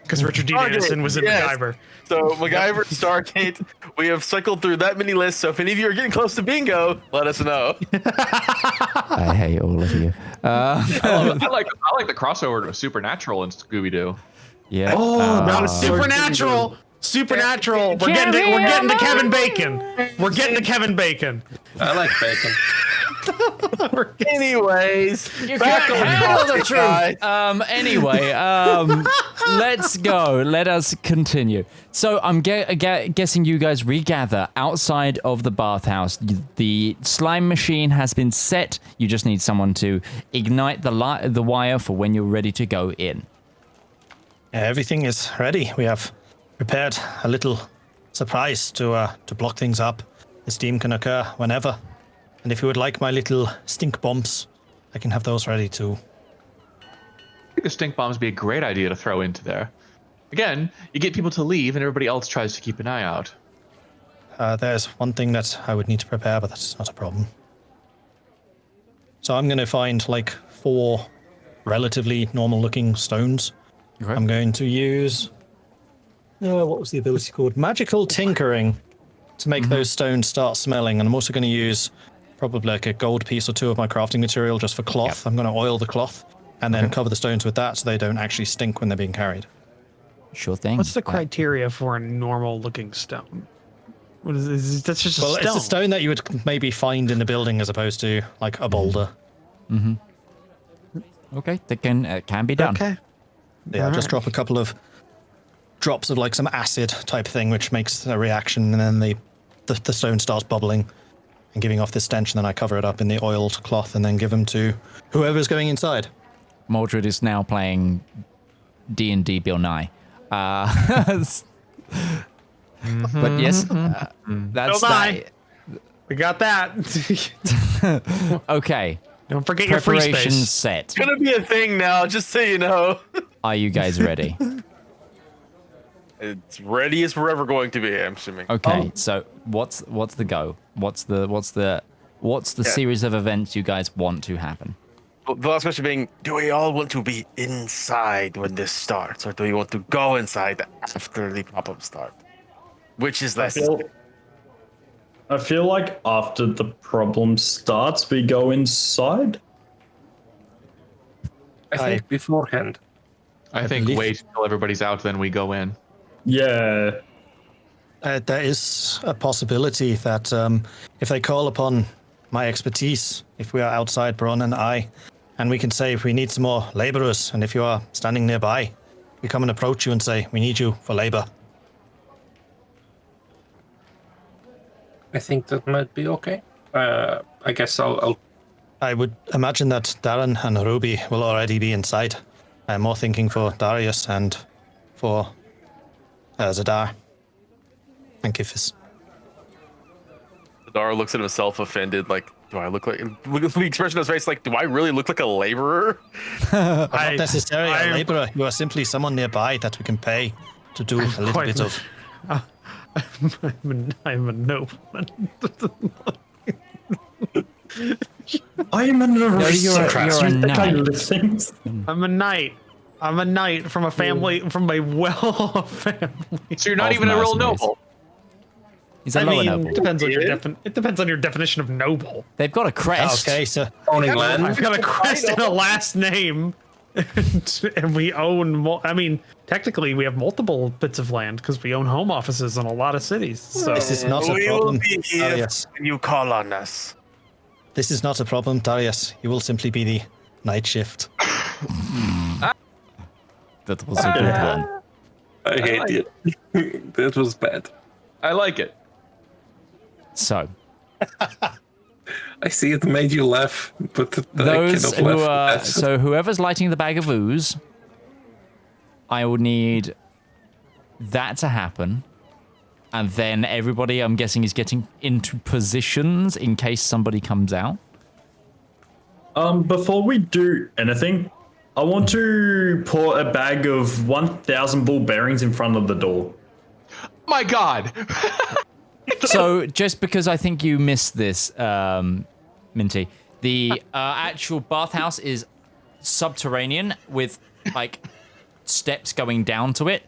because Richard Dean Anderson was in MacGyver. So MacGyver, Stargate. We have cycled through that many lists. So if any of you are getting close to bingo, let us know. I hate all of you. I like the crossover to Supernatural and Scooby Doo. Yeah. Not Supernatural. Supernatural. We're getting to Kevin Bacon. We're getting to Kevin Bacon. I like bacon. Anyways, You back can't on handle the topic, guys. truth. Anyway, let's go. Let us continue. So I'm guessing you guys regather outside of the bathhouse. The slime machine has been set. You just need someone to ignite the wire for when you're ready to go in. Everything is ready. We have prepared a little surprise to block things up. The steam can occur whenever. And if you would like my little stink bombs, I can have those ready too. I think the stink bombs would be a great idea to throw into there. Again, you get people to leave and everybody else tries to keep an eye out. There's one thing that I would need to prepare, but that's not a problem. So I'm going to find like 4 relatively normal looking stones. Okay. I'm going to use, what was the ability called? Magical Tinkering to make those stones start smelling. And I'm also going to use probably like a gold piece or 2 of my crafting material just for cloth. Yep. I'm going to oil the cloth and then cover the stones with that so they don't actually stink when they're being carried. Sure thing. What's the criteria for a normal-looking stone? What is that's just a Well, stone. it's a stone that you would maybe find in a building as opposed to like a boulder. Okay, that can be done. Okay. Yeah, just drop a couple of drops of like some acid type thing, which makes a reaction, and then the stone starts bubbling and giving off this stench, and then I cover it up in the oiled cloth and then give them to whoever's going inside. Mordred is now playing D&D Bill Nye. But yes, that's Bill Nye. that. We got that. Okay, Don't forget your free preparations space. set. It's gonna be a thing now, just so you know. Are you guys ready? It's ready as we're ever going to be, I'm assuming. Okay, so what's the go? What's the series of events you guys want to happen? The last question being, do we all want to be inside when this starts, or do we want to go inside after the pop-up start? Which is less? I feel like after the problem starts, we go inside. I think beforehand. I think believe- wait until everybody's out, then we go in. Yeah. There is a possibility that if they call upon my expertise, if we are outside, Bron and I, and we can say if we need some more laborers, and if you are standing nearby, we come and approach you and say, we need you for labor. I think that might be okay. I guess I'll I would imagine that Darren and Ruby will already be inside. I'm more thinking for Darius and for Zedaar and Kifis. Zedaar looks at himself offended, like, do I look like, look at the expression on his face, like, do I really look like a laborer? Not necessarily a labourer. You are simply someone nearby that we can pay to do a little quite- bit of. I'm a nobleman. I am an you're aristocrat. a You think I knight. live things? I'm a knight. I'm a knight from a family, from a well-off family. So you're not Of even a real mercenaries. noble. He's a I lower mean, noble. it depends on your it depends on your definition of noble. They've got a crest. Okay, so Owning land. I've got a crest and a last name, and we own. I mean, technically, we have multiple bits of land because we own home offices in a lot of cities. So this is not a We will problem, be here Darius. when you call on us. This is not a problem, Darius. You will simply be the night shift. That was a good one. I hate it. That was bad. I like it. So, I see it made you laugh, but those I cannot who laugh. are, at that. so whoever's lighting the bag of ooze, I will need that to happen. And then everybody, I'm guessing, is getting into positions in case somebody comes out. Before we do anything, I want to pour a bag of 1,000 ball bearings in front of the door. My God. So, just because I think you missed this, Minty, the actual bathhouse is subterranean with, like, steps going down to it.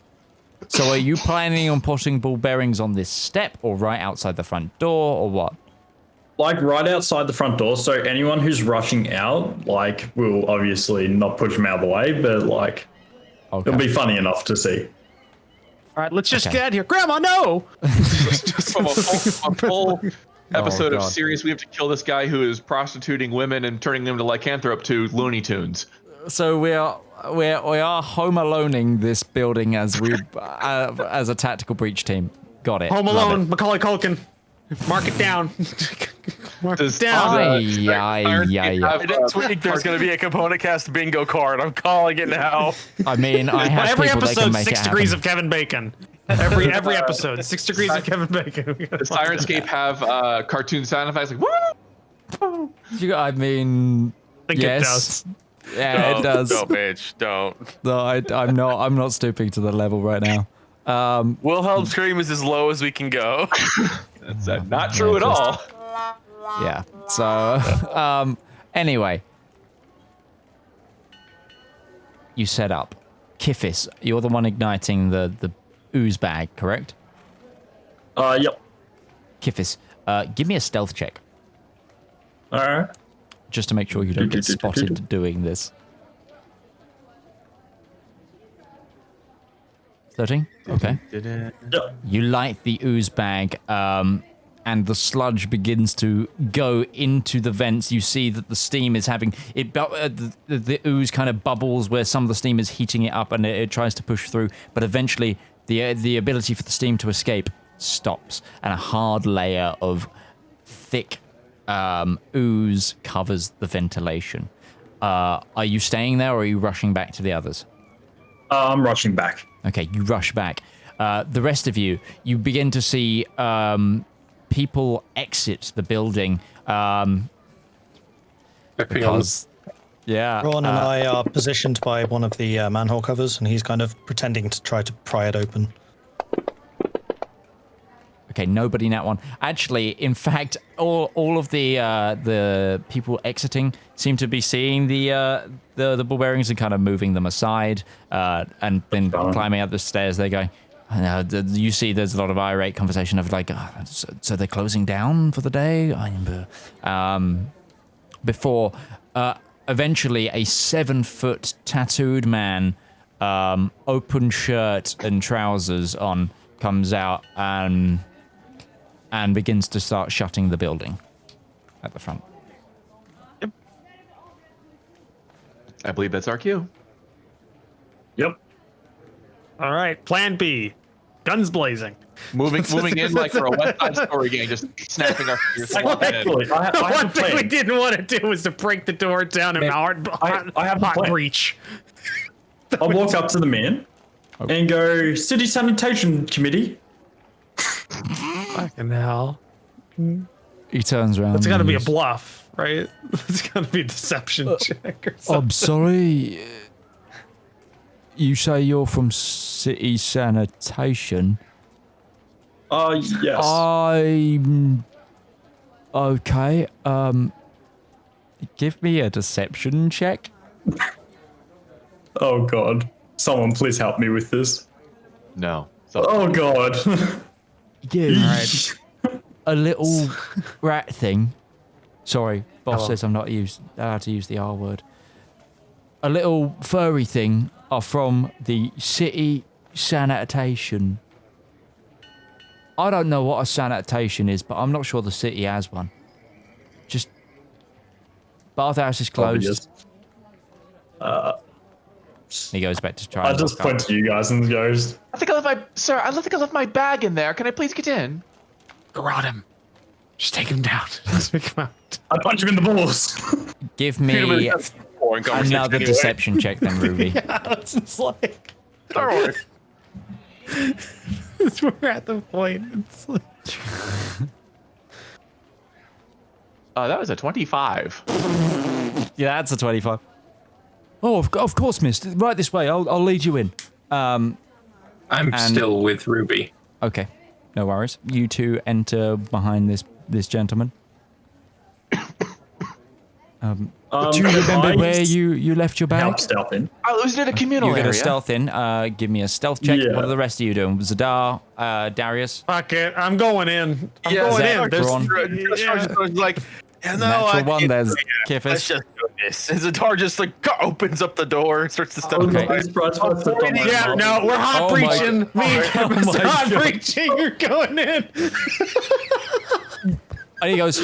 So, are you planning on putting ball bearings on this step or right outside the front door or what? Like right outside the front door, so anyone who's rushing out, like, will obviously not push them out of the way, but like, Okay. it'll be funny enough to see. all right, let's just Okay. get out of here, Grandma. No. From a full episode of God. series, we have to kill this guy who is prostituting women and turning them to lycanthrope to Looney Tunes. So we are home aloneing this building as we as a tactical breach team. Got it. Home Love Alone, it. Macaulay Culkin. Mark it down. Mark it Does- down. Next week, there's going to be a component cast bingo card. I'm calling it now. I mean, I have Every people that can episode, make 6 it degrees happen. of Kevin Bacon. Every episode, 6 degrees of Kevin Bacon. Does Syrinscape have cartoon sound effects like woo? I mean, I think yes. it does. Yeah, it does. Don't, bitch. Don't. No, I'm not stooping to the level right now. Wilhelm scream is as low as we can go. That's not true at all. Yeah. So, anyway, you set up. Kifis, you're the one igniting the ooze bag, correct? Yep. Kifis, give me a stealth check All right. just to make sure you don't get spotted doing this. 13? Okay. Yep. You light the ooze bag, and the sludge begins to go into the vents. You see that the steam is having it. The ooze kind of bubbles where some of the steam is heating it up, and it tries to push through. But eventually, the ability for the steam to escape stops, and a hard layer of thick ooze covers the ventilation. Are you staying there, or are you rushing back to the others? I'm rushing back. Okay, you rush back. The rest of you begin to see people exit the building because, yeah. Ron and I are positioned by one of the manhole covers, and he's kind of pretending to try to pry it open. Okay, nobody in that one. Actually, in fact, all of the people exiting seem to be seeing the ball bearings and kind of moving them aside, and then climbing up the stairs. They go. You see, there's a lot of irate conversation of like, so they're closing down for the day. Before eventually a 7-foot tattooed man, open shirt and trousers on, comes out and begins to start shutting the building at the front. I believe that's our cue. Yep. All right, plan B. Guns blazing. Moving in like for a West Side Story game, just snapping our fingers. Actually, I have One a thing we plan. didn't want to do was to break the door down and I have a hot plan. breach. I'll walk up to the man and go, City Sanitation Committee. Fucking hell. He turns around. It's got to and be a he's, bluff, right? It's got to be a deception check or something. I'm sorry. You say you're from city sanitation? Yes. I'm okay. Give me a deception check. Oh god. Someone please help me with this. No. So, Oh god. Yeah, a little rat thing. Sorry, boss says I'm not allowed to use the R word. A little furry thing are from the city sanitation. I don't know what a sanitation is, but I'm not sure the city has one. Just Bathhouse is closed. He goes back to try. I just point to you guys and goes, I think I left my bag in there. Can I please get in? Garrot him. Just take him down. Just take him out. I punch him in the balls. Give me another deception check then, Ruby. Yeah, it's just like... We're at the point. It's like... That was a 25. Yeah, that's a 25. Oh, of course, miss. Right this way. I'll lead you in. I'm still with Ruby. Okay, no worries. You two enter behind this gentleman. Do you remember where you left your bag? Help stealth in. Oh, it was in a communal You're area. gonna stealth in. Give me a stealth check. Yeah. What are the rest of you doing? Zedaar, Darius. Fuck it. I'm going in. I'm Yeah, going Zach, in. There's... Brawl. Like, yeah, no, Natural one. There's Let's Kiffis. just do this. And Zedaar just like opens up the door and starts to step Okay. aside. Yeah, no, we're hot Oh my breaching. Me and God. Kevin's Oh my hot God. breaching. You're going in. And he goes,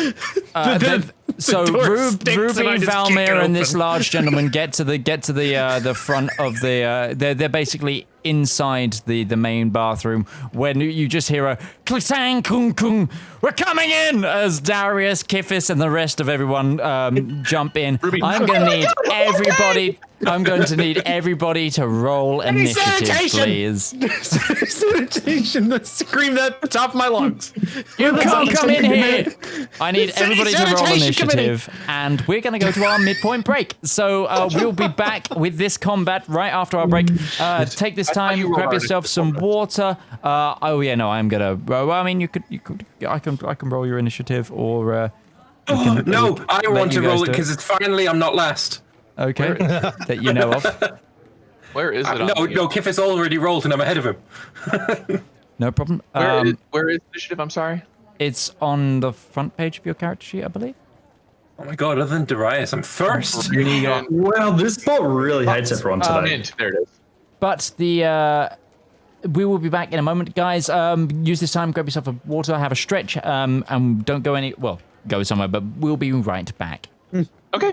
so door Ruby, stinks and I just kick it Valmir, and this open. large gentleman get to the front of the. They're basically inside the main bathroom when you just hear a clang kung kung. We're coming in as Darius, Kiffis, and the rest of everyone jump in. I'm going to need everybody. I'm going to need everybody to roll initiative, sanitation! please. Sanitation. Scream that at the top of my lungs. You can't come in here. I need City everybody to roll Sanitation Committee. initiative, and we're going to go to our midpoint break. So we'll be back with this combat right after our break. Take this time, grab yourself some water. Oh yeah, no, I'm gonna. Well, I mean, you could. I can roll your initiative, or. No, I want to you guys roll it do it. because it's finally I'm not last. Okay, that you know of. Where is it? No, Kiffis already rolled and I'm ahead of him. No problem. Where is initiative? I'm sorry. It's on the front page of your character sheet, I believe. Oh my god, other than Darius, I'm first. Well, this bot really hates everyone today. There it is. But we will be back in a moment, guys. Use this time, grab yourself a water, have a stretch, and don't go go somewhere, but we'll be right back. Okay.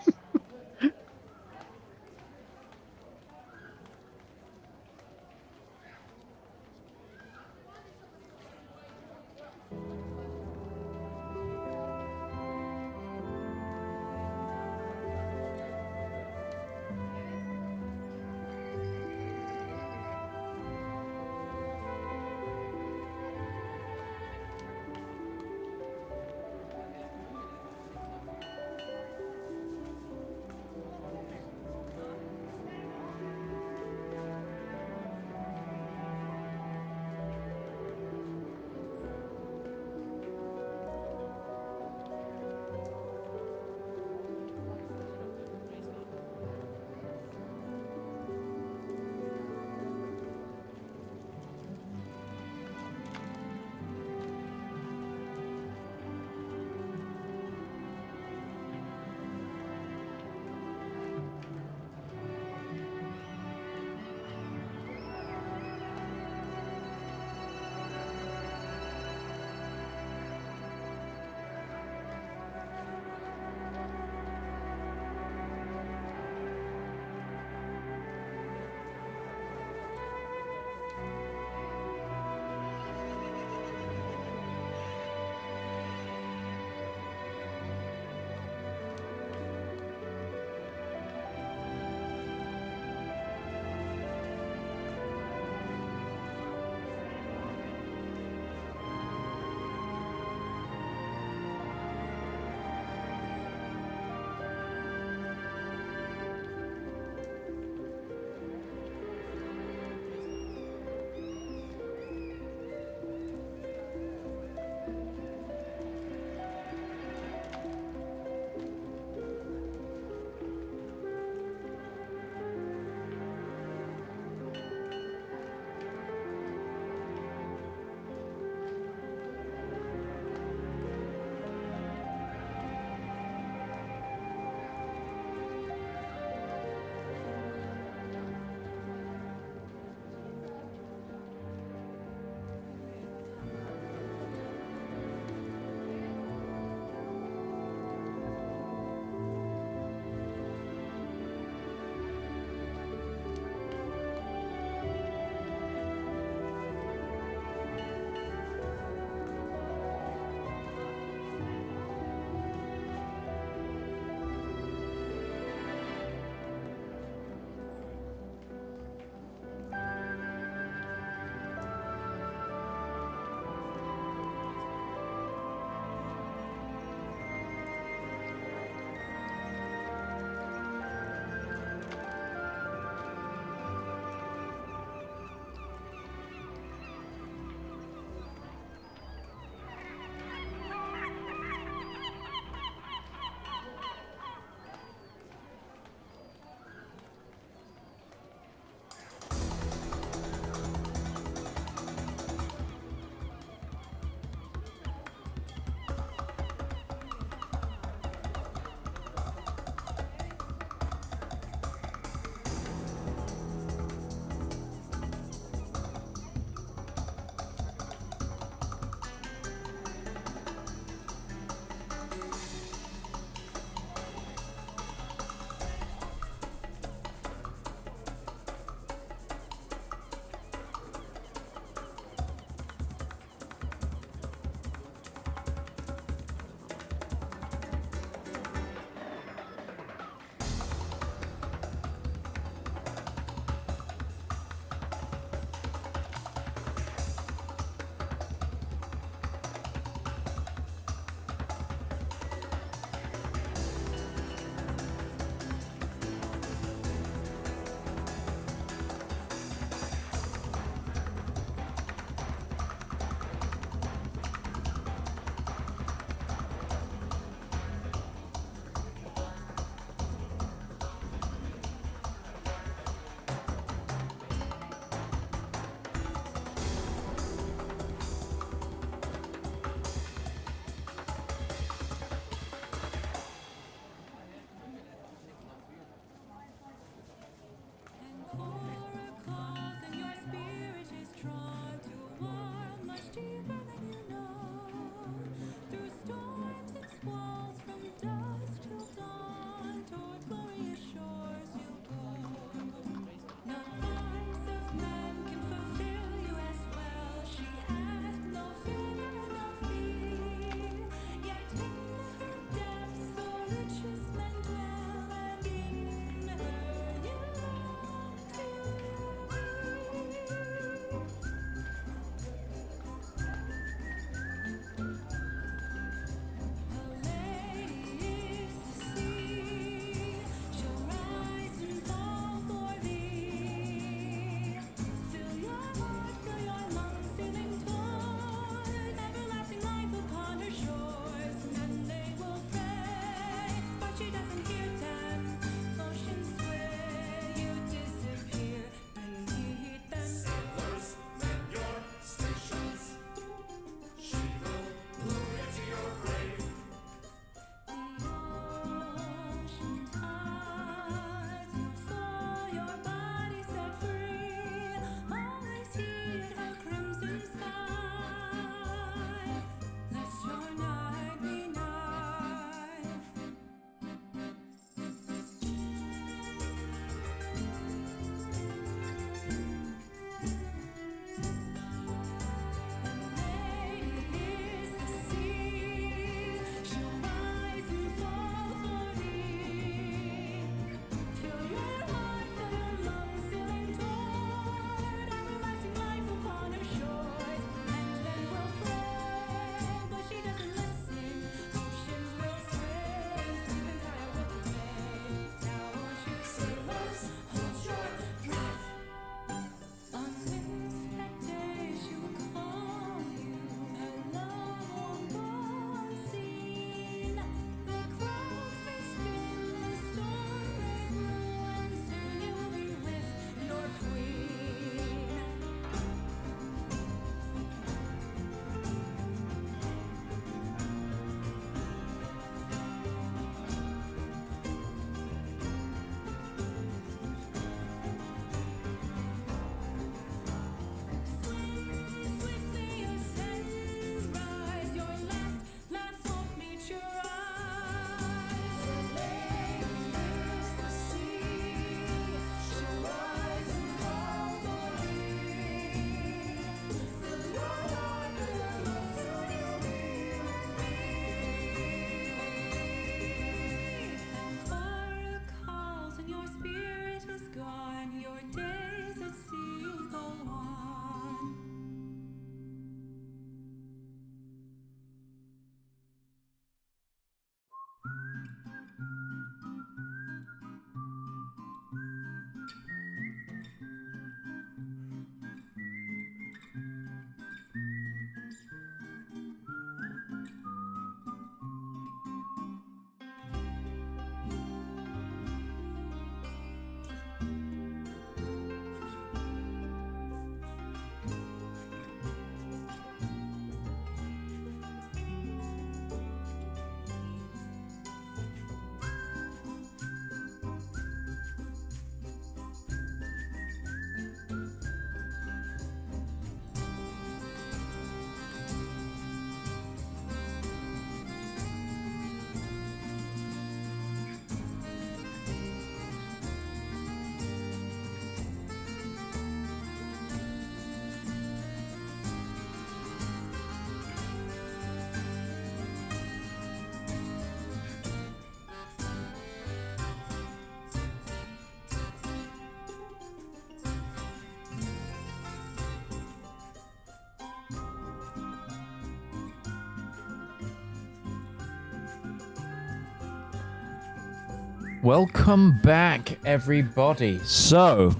Welcome back, everybody. So,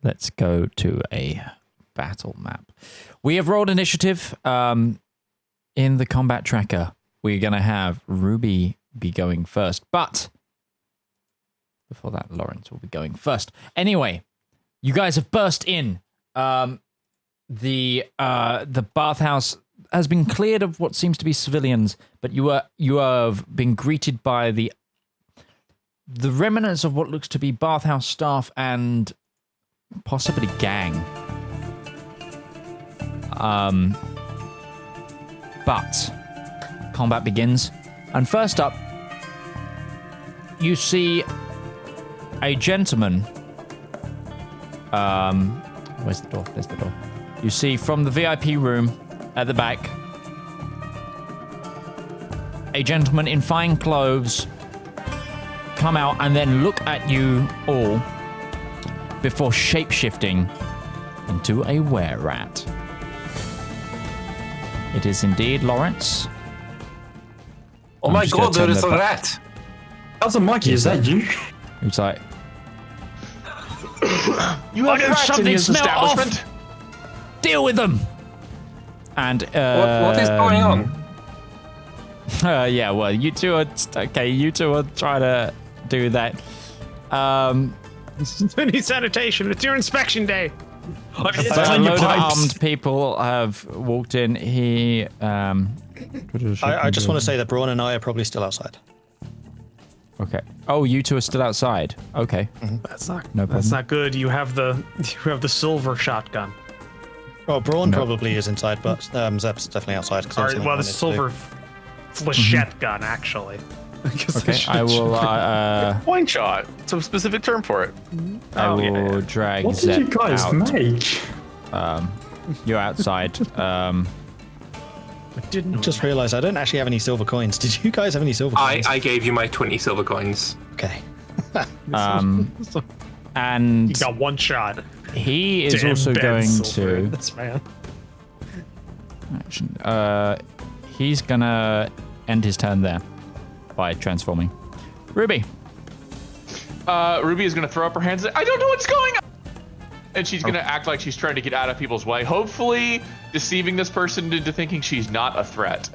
let's go to a battle map. We have rolled initiative. In the combat tracker, we're going to have Ruby be going first. But before that, Laurence will be going first. Anyway, you guys have burst in. The bathhouse has been cleared of what seems to be civilians, but you have been greeted by the remnants of what looks to be bathhouse staff and possibly gang. But combat begins, and first up, you see a gentleman. Where's the door? There's the door. You see from the VIP room at the back a gentleman in fine clothes come out and then look at you all before shape-shifting into a were-rat. It is indeed Laurence. Oh my god, there is a rat! Cousin Mikey, is that you? It's like, You have rats in his establishment. deal with them! And, What is going on? yeah, well, you two are trying to do that. Need sanitation. It's your inspection day. So a load of armed people have walked in. I just want to say that Braun and I are probably still outside. Okay. Oh, you two are still outside. Okay. That's not No That's problem. not good. You have the silver shotgun. Well, Braun probably is inside, but Zeb's definitely outside. All right, well, the silver flechette gun, actually. Okay. I will. Point shot. It's a specific term for it. I will drag What did Zep you guys out. make? You're outside. I didn't Just realised I don't actually have any silver coins. Did you guys have any silver coins? I gave you my 20 silver coins. Okay. And You got one shot. he is Damn also bad going silver in to. this man. He's gonna end his turn there by transforming. Ruby. Ruby is going to throw up her hands. I don't know what's going on. And she's going to act like she's trying to get out of people's way, hopefully deceiving this person into thinking she's not a threat.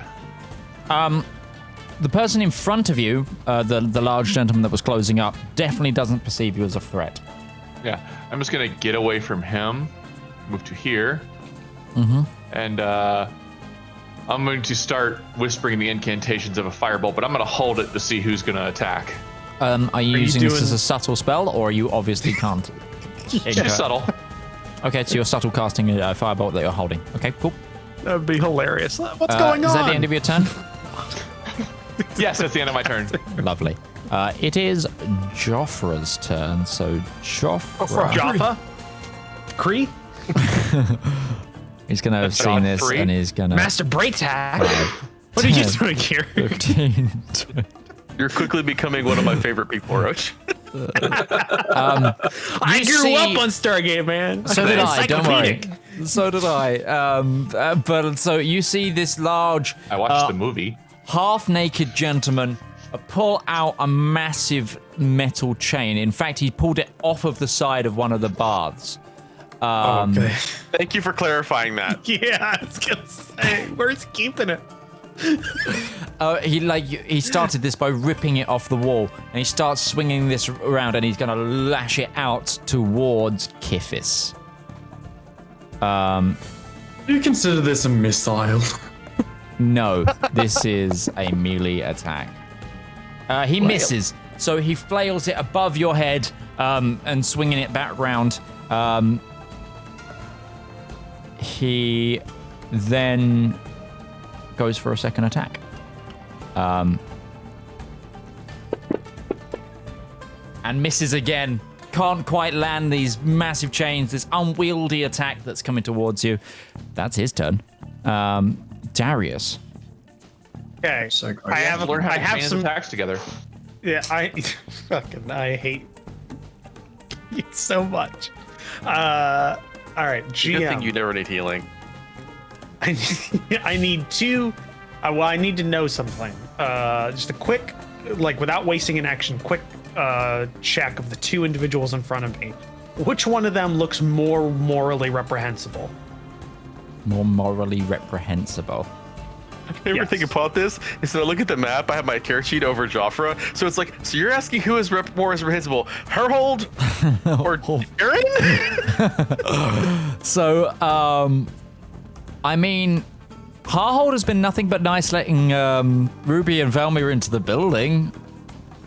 The person in front of you, the large gentleman that was closing up, definitely doesn't perceive you as a threat. Yeah, I'm just going to get away from him, move to here, and I'm going to start whispering the incantations of a firebolt, but I'm going to hold it to see who's going to attack. Are you using this doing- as a subtle spell, or you obviously can't? Just subtle. Okay, so you're subtle casting a firebolt that you're holding. Okay, cool. That would be hilarious. What's going on? Is that the end of your turn? Yes, that's the end of my turn. Lovely. It is Joffre's turn, so Joffre. Jaffa? Cree? He's going to have seen this, Joffrey? and he's going to... Master Braytac? What are you doing here? 15. You're quickly becoming one of my favorite people, Roach. I grew up on Stargate, man. So did I, don't worry. Encyclopedic. So did I. But so you see this large, I watched the movie. half-naked gentleman pull out a massive metal chain. In fact, he pulled it off of the side of one of the baths. Okay. Thank you for clarifying that. Yeah, I was gonna say, where's he keeping it? He started this by ripping it off the wall, and he starts swinging this around, and he's gonna lash it out towards Kifis. Do you consider this a missile? No, this is a melee attack. He misses, so he flails it above your head, and swinging it back round. He then goes for a second attack. And misses again. Can't quite land these massive chains, this unwieldy attack that's coming towards you. That's his turn. Darius. Okay, So I have Learn how I to have chain some. attacks together. Yeah, I hate you so much. All right, Good thing you GM. never need healing. I need two. Well, I need to know something. Just a quick like without wasting an action, quick check of the two individuals in front of me. Which one of them looks more morally reprehensible? More morally reprehensible. You ever think about this? Instead of look at the map, I have my character sheet over Joffre. So it's like, so you're asking who is more reprehensible, Herhold or Aaron? So, I mean, Harhold has been nothing but nice letting Ruby and Velmir into the building.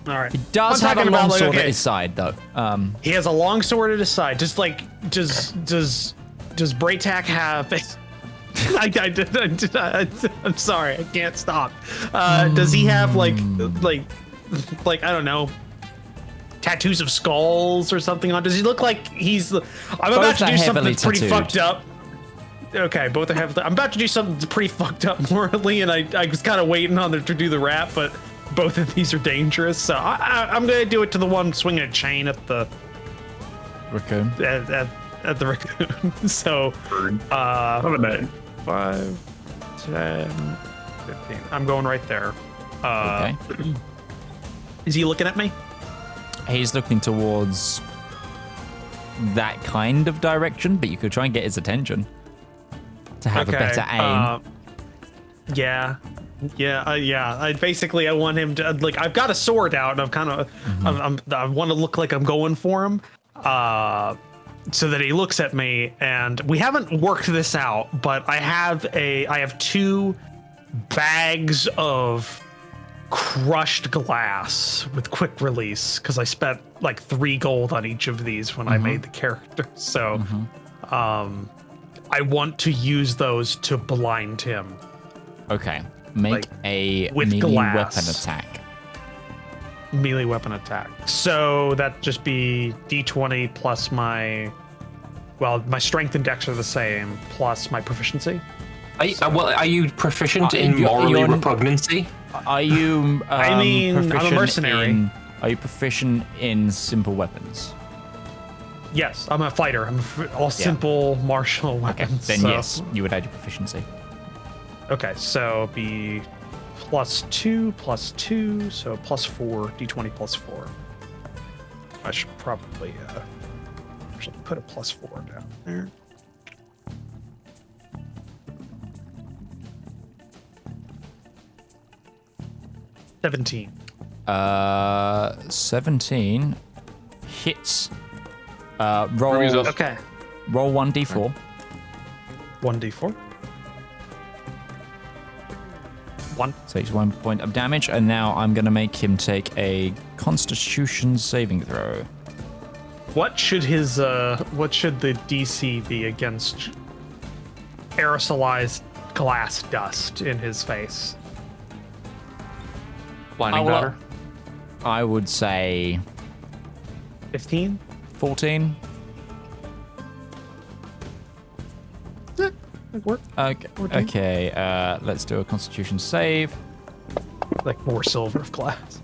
All right. He does have a long sword at his side, though. He has a long sword at his side. Just like, does Braytak have? I'm sorry, I can't stop. Does he have like I don't know, tattoos of skulls or something on? Does he look like he's? I'm about to do something that's pretty fucked up. Okay, both are heavily. I'm about to do something that's pretty fucked up morally, and I was kind of waiting on them to do the rap, but both of these are dangerous. So I'm gonna do it to the one swinging a chain at the raccoon. At the raccoon. So, 5, 10, 15. I'm going right there. Okay. Is he looking at me? He's looking towards that kind of direction, but you could try and get his attention to have a better aim. Yeah. I basically want him to like. I've got a sword out, and I'm kind of. I want to look like I'm going for him. So that he looks at me, and we haven't worked this out, but I have 2 bags of crushed glass with quick release because I spent like 3 gold on each of these when I made the character. So, I want to use those to blind him. Okay, make a with melee glass. weapon attack. Melee weapon attack. So that just be D20 plus my strength and dex are the same, plus my proficiency. Are you proficient in morally repugnancy? Are you? I mean, I'm a mercenary. Are you proficient in simple weapons? Yes, I'm a fighter. I'm all simple martial weapons. Then yes, you would add your proficiency. Okay, so be +2, so +4, D20 +4. I should probably put a +4 down there. $17. 17 hits. Roll. Okay. Roll 1d4. 1d4. 1. Takes 1 point of damage, and now I'm gonna make him take a Constitution saving throw. What should the DC be against aerosolized glass dust in his face? Blinding powder. I would say 15? 14. Work. Okay, let's do a Constitution save. Like more silver of glass.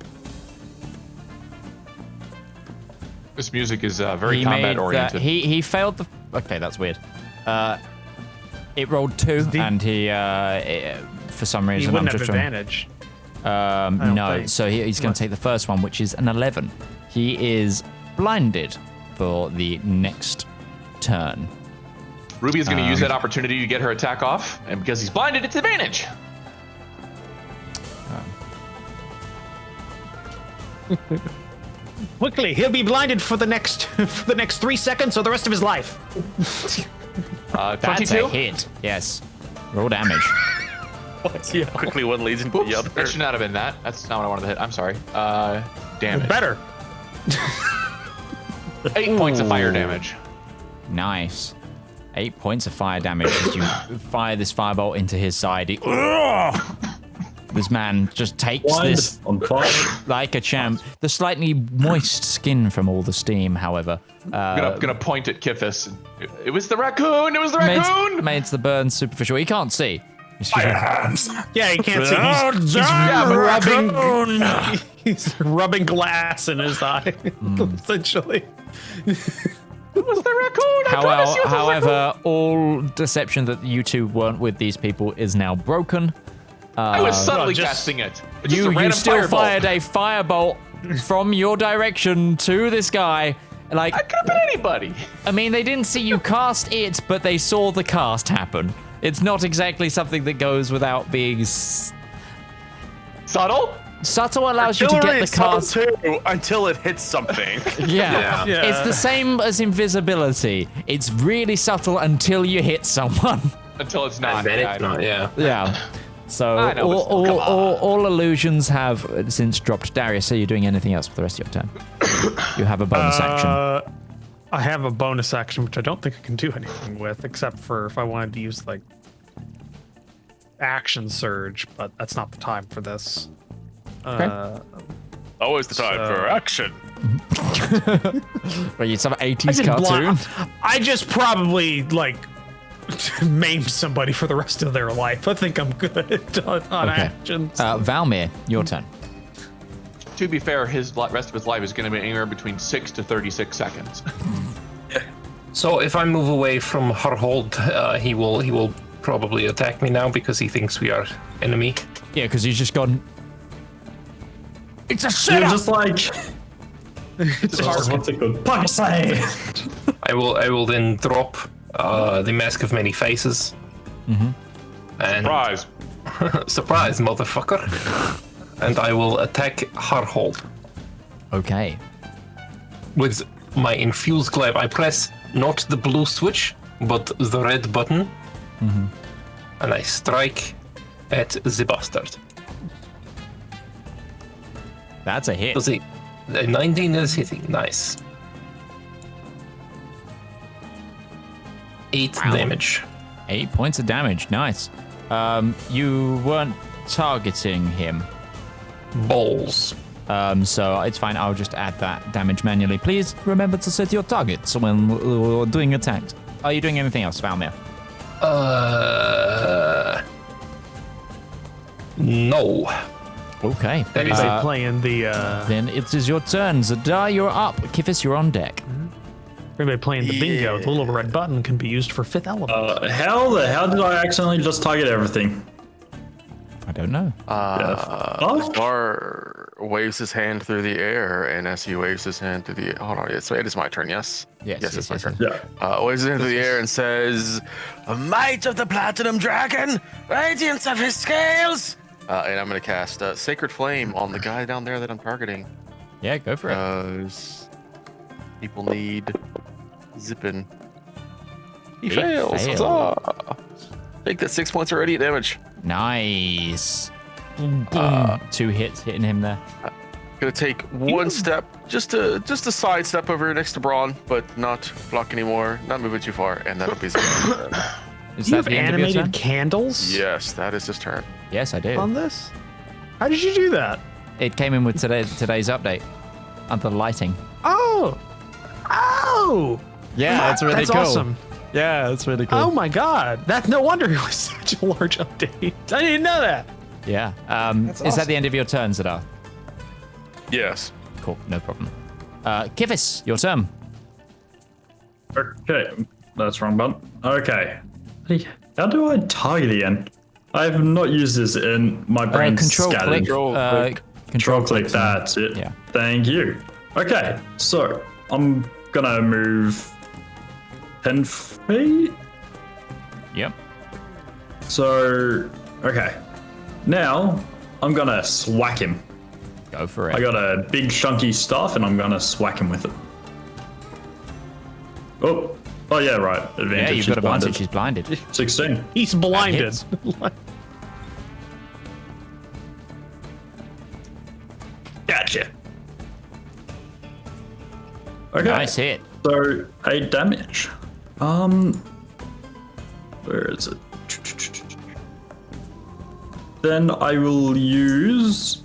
This music is very combat oriented. He failed the. Okay, that's weird. It rolled 2, and he for some reason he wouldn't have advantage. No, think. so he's going to take the first one, which is an 11. He is blinded for the next turn. Ruby is going to use that opportunity to get her attack off, and because he's blinded, it's advantage. Quickly, he'll be blinded for the next 3 seconds or the rest of his life. 22? That's a hit. Yes. Roll damage. Quickly, one leads into the other. That should not have been that. That's not what I wanted to hit. I'm sorry. Damage. Better. 8 points of fire damage. Nice. 8 points of fire damage as you fire this firebolt into his side. This man just takes this on fire like a champ. The slightly moist skin from all the steam, however. Gonna point at Kithis. It was the raccoon! It was the raccoon! Made the burn superficial. He can't see. Yeah, he can't see. He's rubbing glass in his eye, essentially. It was the raccoon! However, all deception that you two weren't with these people is now broken. I was subtly just- casting it. It's just a You random still firebolt. fired a firebolt from your direction to this guy. Like, I could have been anybody. I mean, they didn't see you cast it, but they saw the cast happen. It's not exactly something that goes without being Subtle? subtle. Allows you to get the cast too until it hits something. Yeah. Yeah. It's the same as invisibility. It's really subtle until you hit someone. Until it's not. And then Yeah, I it's know. not, yeah. Yeah. So I know, but come on. all illusions have since dropped. Darius, are you doing anything else for the rest of your turn? You have a bonus action. I have a bonus action, which I don't think I can do anything with, except for if I wanted to use like action surge, but that's not the time for this. Always the time for action. Well, it's some I 80s didn't cartoon. I just probably like maim somebody for the rest of their life. I think I'm good on Okay. actions. Valmir, your turn. To be fair, his rest of his life is going to be anywhere between 6 to 36 seconds. So if I move away from her hold, he will probably attack me now because he thinks we are enemy. Yeah, because he's just gone. It's a You're setup. just like, what's it called? Pakistan. I will then drop the Mask of Many Faces. And Surprise. surprise, motherfucker. And I will attack her hold Okay. with my infused glaive. I press not the blue switch, but the red button, and I strike at the bastard. That's a hit. Does he? 19 is hitting. Nice. 8 damage. 8 points of damage. Nice. You weren't targeting him. Balls. So it's fine. I'll just add that damage manually. Please remember to set your targets when we're doing attacks. Are you doing anything else, Valmir? No. Okay. That is They playing the Then it is your turn. Zedaar, you're up. Kifis, you're on deck. everybody playing the bingo. The little red button can be used for fifth element. How did I accidentally just target everything? I don't know. Star waves his hand through the air, and as he waves his hand through the hold on, it is my turn. Yes. Yes, it's my turn. Yeah. Waves his hand through the air and says, "Might of the Platinum Dragon, radiance of his scales." And I'm gonna cast Sacred Flame on the guy down there that I'm targeting. Yeah, go for it. Because people need zipping. He He fails. failed. Huzzah. Take that 6 points of radiant damage. Nice. Boom, boom. 2 hits hitting him there. Gonna take one step, just a side step over next to Brawl, but not block anymore, not moving too far, and that'll be his turn. Is you that have the end of your turn? animated candles Yes, that is his turn. Yes, I do. on this? How did you do that? It came in with today's update. Under the lighting. Oh! Yeah, it's really That's cool. awesome. Yeah, it's really cool. Oh my god. That's no wonder it was such a large update. I didn't know that. Yeah. Is that the end of your turn, Zedaar? Yes. Cool, no problem. Kifis, your turn. Okay, that's wrong button. Okay. Hey, how do I target again? I have not used this in my brain. Control scattered. click. Control click. click. That's it. Yeah. Thank you. Okay, so I'm gonna move 10 feet. Yep. So, okay. Now I'm gonna swack him. Go for it. I got a big chunky staff and I'm gonna swack him with it. Oh yeah, right. Advantage. yeah, you've She's got advantage. She's blinded. 16. He's blinded. hits. Gotcha. Okay. Nice hit. So 8 damage. Where is it? Then I will use.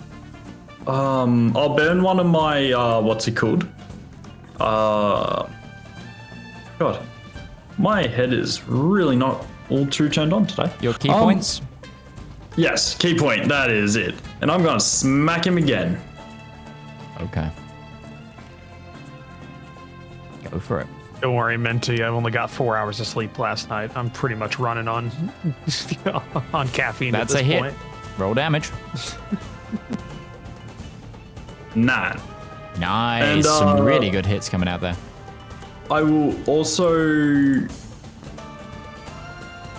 I'll burn one of my. What's it called? God, my head is really not all too turned on today. Your key points? Yes, key point. That is it. And I'm gonna smack him again. Okay. Go for it. Don't worry, Minty. I've only got 4 hours of sleep last night. I'm pretty much running on on caffeine That's at a this hit. point. Roll damage. 9. Nice. And, Some really good hits coming out there. I will also.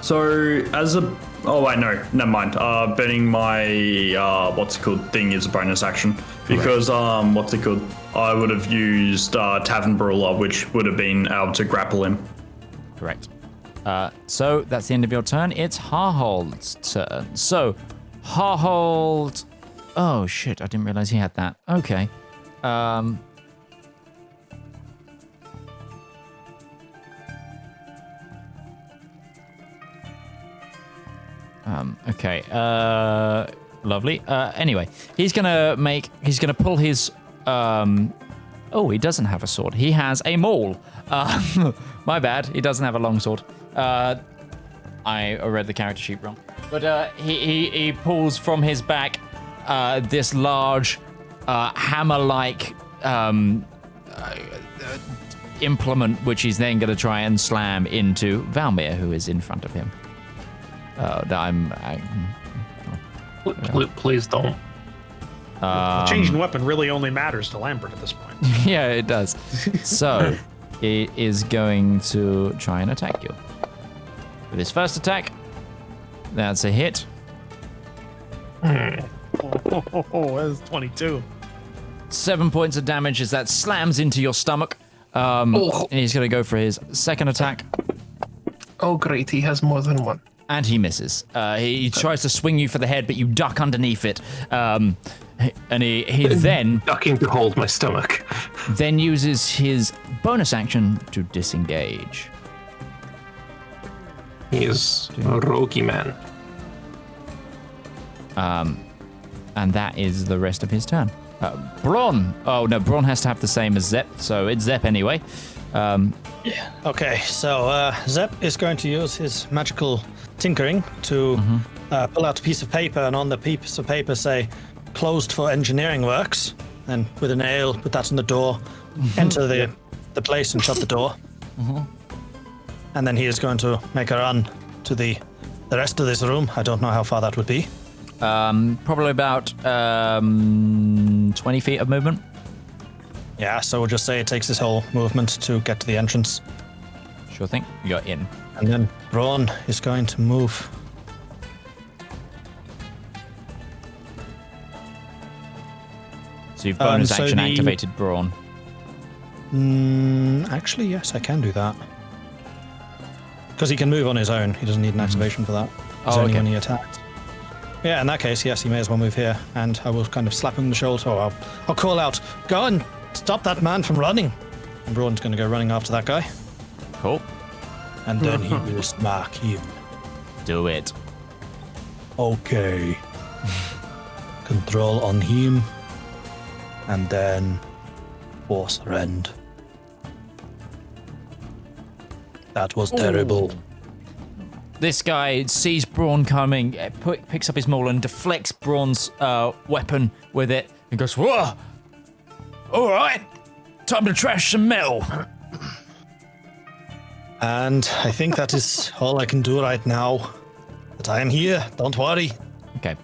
So as a. Oh wait, no, never mind. Burning my what's it called thing is a bonus action because what's it called? I would have used Tavern Brawler, which would have been able to grapple him. Correct. So that's the end of your turn. It's Harhold's turn. So Harhold. Oh shit! I didn't realize he had that. Okay. Okay. Lovely. Anyway, he's gonna pull his. Oh, he doesn't have a sword. He has a maul. My bad. He doesn't have a longsword. I read the character sheet wrong. But he pulls from his back this large hammer-like implement, which he's then going to try and slam into Valmir, who is in front of him. Please don't. Changing weapon really only matters to Lambert at this point. Yeah, it does. So, it is going to try and attack you. With his first attack, that's a hit. That's 22. 7 points of damage as that slams into your stomach. And he's going to go for his second attack. Oh, great. He has more than one. And he misses. He tries to swing you for the head, but you duck underneath it. And he then... Ducking to hold my stomach. Then uses his bonus action to disengage. He is a roguey man. And that is the rest of his turn. Braun. Oh, no, Braun has to have the same as Zep, so it's Zep anyway. Yeah. Okay, so Zep is going to use his magical tinkering to pull out a piece of paper, and on the piece of paper say, closed for engineering works, and with a nail, put that in the door, enter the place and shut the door. And then he is going to make a run to the rest of this room. I don't know how far that would be. Probably about 20 feet of movement. Yeah, so we'll just say it takes this whole movement to get to the entrance. Sure thing. You're in. And then Braun is going to move. So you've bonus so action the- activated Braun. Actually, yes, I can do that. Because he can move on his own. He doesn't need an activation for that. It's only when he attacks. Yeah, in that case, yes, he may as well move here. And I will kind of slap him on the shoulder. Or I'll call out, go and stop that man from running. And Braun's going to go running after that guy. Cool. And then he will smack him. Do it. Okay. Control on him. And then force rend. That was terrible. This guy sees Braun coming, picks up his maul and deflects Braun's weapon with it and goes, whoa! All right, time to trash some metal. And I think that is all I can do right now. But I am here, don't worry. Okay.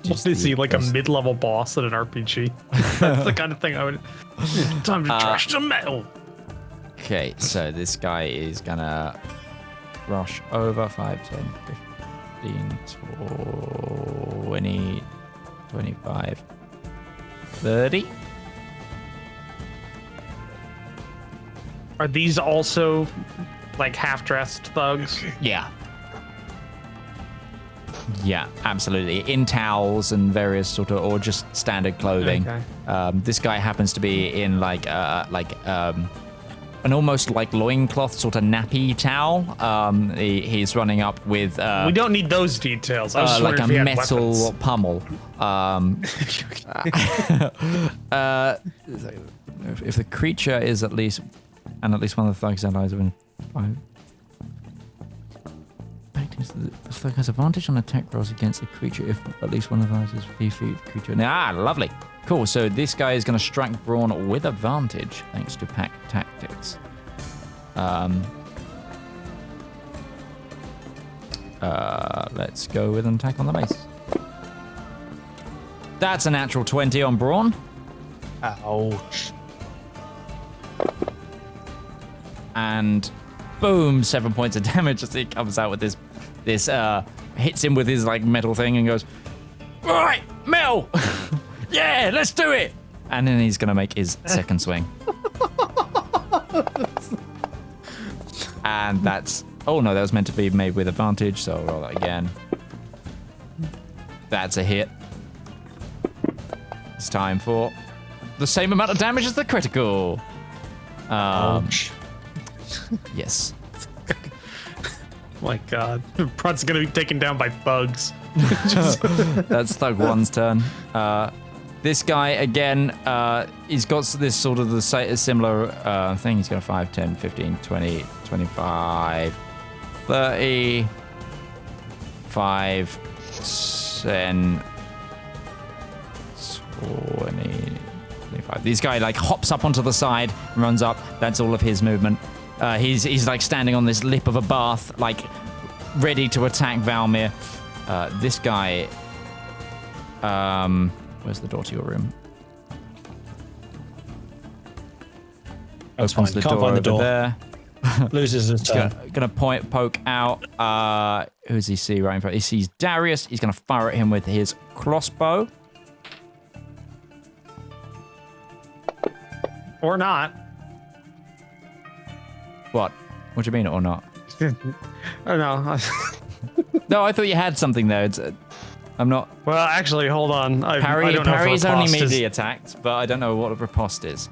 Is he like a mid-level boss in an RPG? That's the kind of thing I would... Time to trash some metal. Okay, so this guy is gonna rush over 5, 10, 15, 20, 25, 30. Are these also like half-dressed thugs? Yeah. Yeah, absolutely. In towels and various sort of, or just standard clothing. Okay. This guy happens to be in like an almost like loincloth sort of nappy towel. He's running up with we don't need those details. I was just like a wondering if he had metal weapons. pummel. If the creature is at least one of the thugs allies within 5. The thug has advantage on attack rolls against a creature if at least one of those is 3 feet creature. Lovely. Cool. So this guy is going to strike Braun with advantage thanks to pack tactics. Let's go with an attack on the base. That's a natural 20 on Brawn. Ouch. And boom, 7 points of damage as he comes out with this hits him with his like metal thing and goes, all right, metal. Yeah, let's do it. And then he's gonna make his second swing. And that's, oh no, that was meant to be made with advantage, so I'll roll that again. That's a hit. It's time for the same amount of damage as the critical. Ouch. Yes. My God. Prud's gonna be taken down by thugs. That's Thug 1's turn. This guy, again, he's got this sort of the similar thing. He's got 5, 10, 15, 20, 25, 30, 5, 10, 20, 25. This guy like hops up onto the side and runs up. That's all of his movement. He's like standing on this lip of a bath, like ready to attack Valmir. This guy, where's the door to your room? That's Opens fine. the Can't door find the over door. there. Loses his turn. Gonna poke out. Who does he see right in front? He sees Darius. He's gonna fire at him with his crossbow. Or not. What? What do you mean, or not? I don't know. No, I thought you had something there. I'm not. Well, actually, hold on. I don't know Parry's if only riposte is- melee attacked, but I don't know what a riposte is.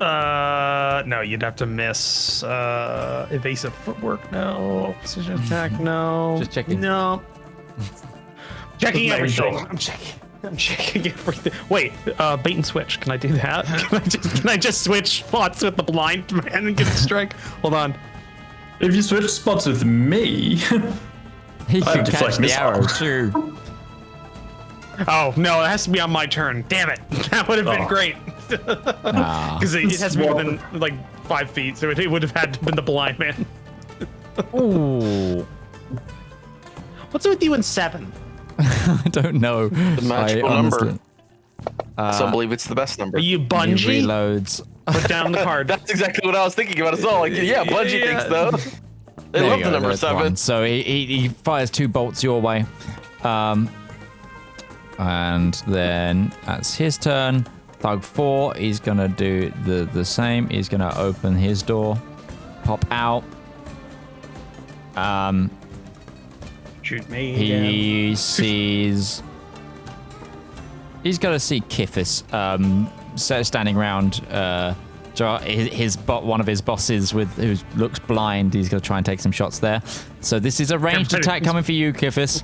No, you'd have to miss. Evasive footwork, no. Precision attack, no. Just checking. No. Checking Just making everything. sure. I'm checking everything. Wait, bait and switch. Can I do that? Can I just switch spots with the blind man and get a strike? Hold on. If you switch spots with me, He I could deflect catch the missile. arrow too. Oh no, it has to be on my turn. Damn it! That would have been Oh. great. Nah. Because it has to be within like 5 feet, so it would have had to been the blind man. Ooh. What's with you in 7? I don't know. The magical number. honestly- Some believe it's the best number. Are you He Bungie? reloads. Put down the card. That's exactly what I was thinking about as well. Like, yeah, Bungie Yeah. thinks though. They There love you the go, number there's 7. one. So he fires 2 bolts your way. And then that's his turn. Thug 4, he's gonna do the same. He's gonna open his door, pop out. Shoot me. He sees. He's gonna see Kithis standing around. One of his bosses who looks blind. He's gonna try and take some shots there. So this is a ranged attack coming for you, Kithis.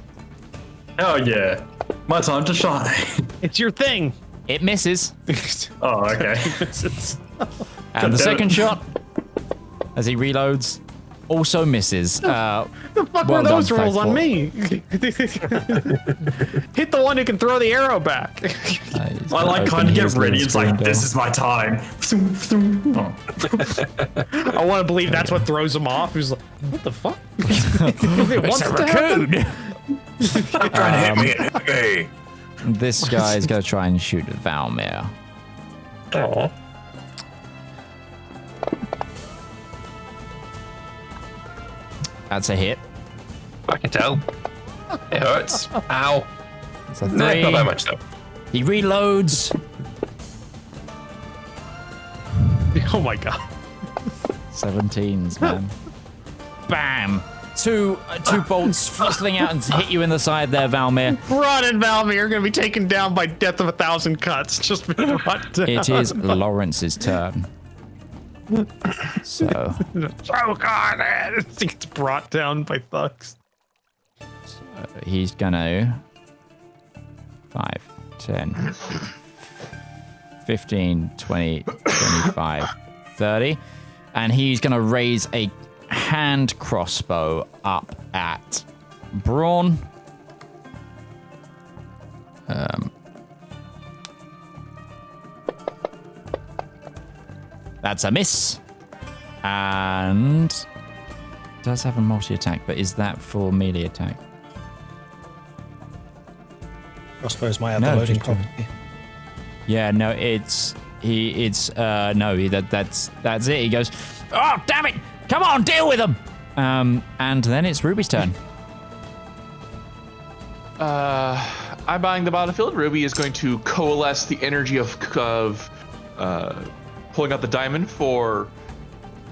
oh yeah, my time to shine. It's your thing. It misses. Oh, okay. And the damn second it. shot, as he reloads, also misses. The fuck Well were those done, rolls on Thug me? Hit the one who can throw the arrow back. I like kind of get ready. It's like, this is my time. Oh. I want to believe that's what throws him off. He's like, what the fuck? It wants It's a to happen? raccoon. Trying to hit me. This guy is gonna try and shoot at Valmir. Oh. That's a hit. I can tell. It hurts. Ow. It's a Nah, not 3. that much though. He reloads. Oh my god. 17s, man. Bam! Two bolts sling out and hit you in the side there, Valmir. Run and Valmir are going to be taken down by death of 1,000 cuts. Just being brought down. It is Laurence's turn. So, Oh god. He gets brought down by thugs. he's gonna 5, 10, 15, 20, 25, 30. And he's gonna raise a hand crossbow up at Brawn. That's a miss. And does have a multi-attack, but is that for melee attack? I suppose my other No, loading just checking. property. Yeah, no, that's it. He goes, oh, damn it! Come on, deal with them! And then it's Ruby's turn. I'm buying the battlefield. Ruby is going to coalesce the energy of pulling out the diamond for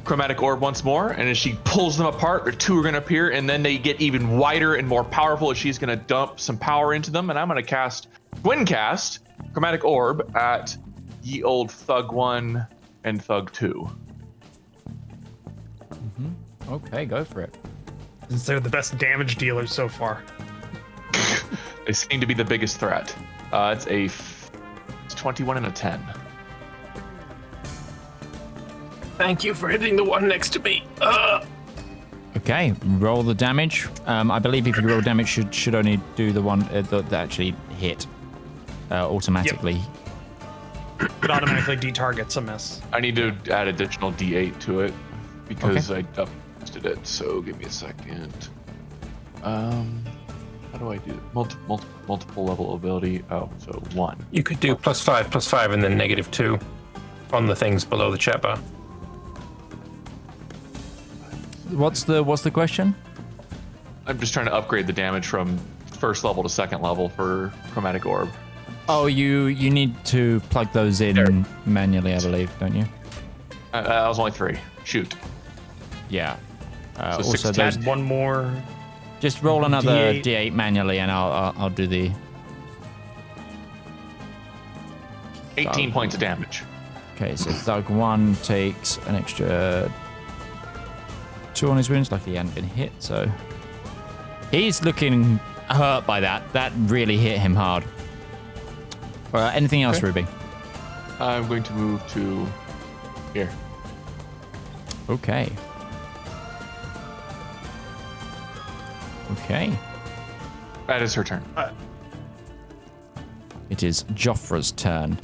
chromatic orb once more, and as she pulls them apart, the two are going to appear, and then they get even wider and more powerful as she's going to dump some power into them, and I'm going to cast twin cast chromatic orb at ye old Thug 1 and Thug 2. Okay, go for it. Since they're the best damage dealers so far. They seem to be the biggest threat. It's 21 and a 10. Thank you for hitting the one next to me. Okay, roll the damage. I believe if you roll damage, should only do the one that actually hit automatically. It automatically detargets a miss. I need to add additional D8 to it because I uplisted it. So give me a second. How do I do it? Multiple level ability? Oh, so 1. You could do +5, and then -2 on the things below the chat bar. What's the question? I'm just trying to upgrade the damage from first level to second level for chromatic orb. Oh, you need to plug those in manually, I believe, don't you? That was only 3. Shoot. Yeah. So Also, 16. those, Add one more. just roll another D8. D8 manually, and I'll do the 18 points of damage. Okay, so Thug 1 takes an extra 2 on his wounds, like he hadn't been hit, so he's looking hurt by that. That really hit him hard. Anything else, Ruby? I'm going to move to here. Okay. Okay. That is her turn. It is Joffre's turn.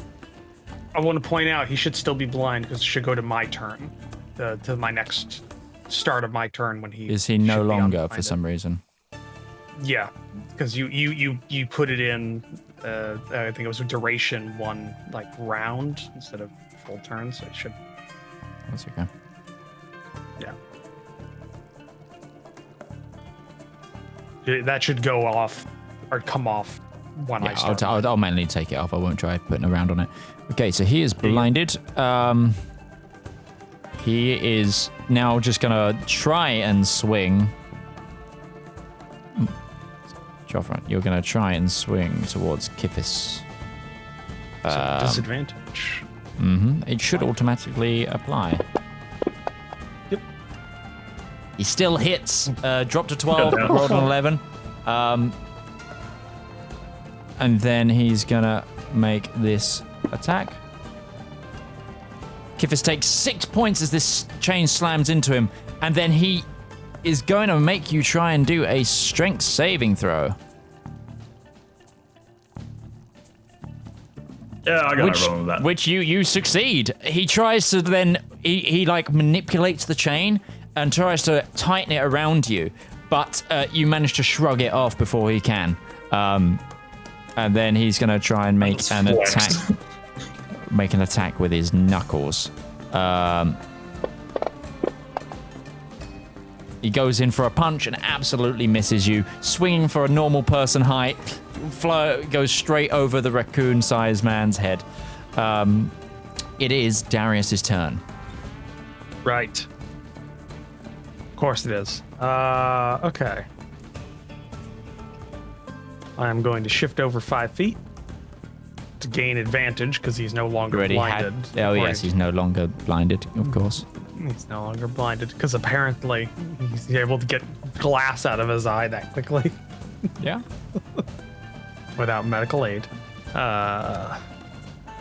I want to point out he should still be blind because it should go to my turn, to my next start of my turn when he Is he no should be longer for unblinded. some reason? Yeah, because you put it in. I think it was a duration one like round instead of full turn, so it should. That's okay. Yeah. That should go off or come off when I Yeah, start. I'll manually take it off. I won't try putting a round on it. Okay, so he is blinded. He is now just gonna try and swing. Joffre, you're gonna try and swing towards Kithis. So disadvantage. It should automatically apply. Yep. He still hits. Drop to 12, rolled an 11. And then he's gonna make this attack. Kithis takes 6 points as this chain slams into him, and then he is going to make you try and do a strength saving throw. Yeah, I got to roll with that. Which you succeed. He tries to then he like manipulates the chain and tries to tighten it around you, but you manage to shrug it off before he can. And then he's gonna try and make an attack. Make an attack with his knuckles. He goes in for a punch and absolutely misses you. Swinging for a normal person height, goes straight over the raccoon-sized man's head. It is Darius's turn. Right. Of course it is. Okay. I'm going to shift over 5 feet to gain advantage because he's no longer blinded. He's no longer blinded, of course. He's no longer blinded because apparently he's able to get glass out of his eye that quickly Yeah. without medical aid.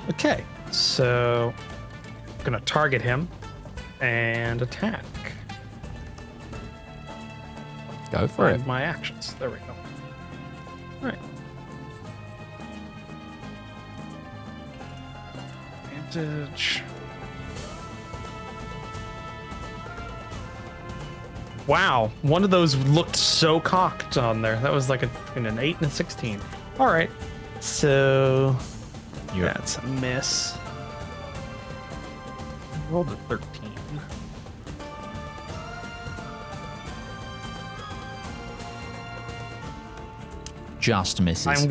Okay, so I'm gonna target him and attack. Go for it. Find my actions. There we go. All right. Advantage. Wow, one of those looked so cocked on there. That was like between an 8 and a 16. All right. So You're that's a miss. Rolled a 13. just misses. I'm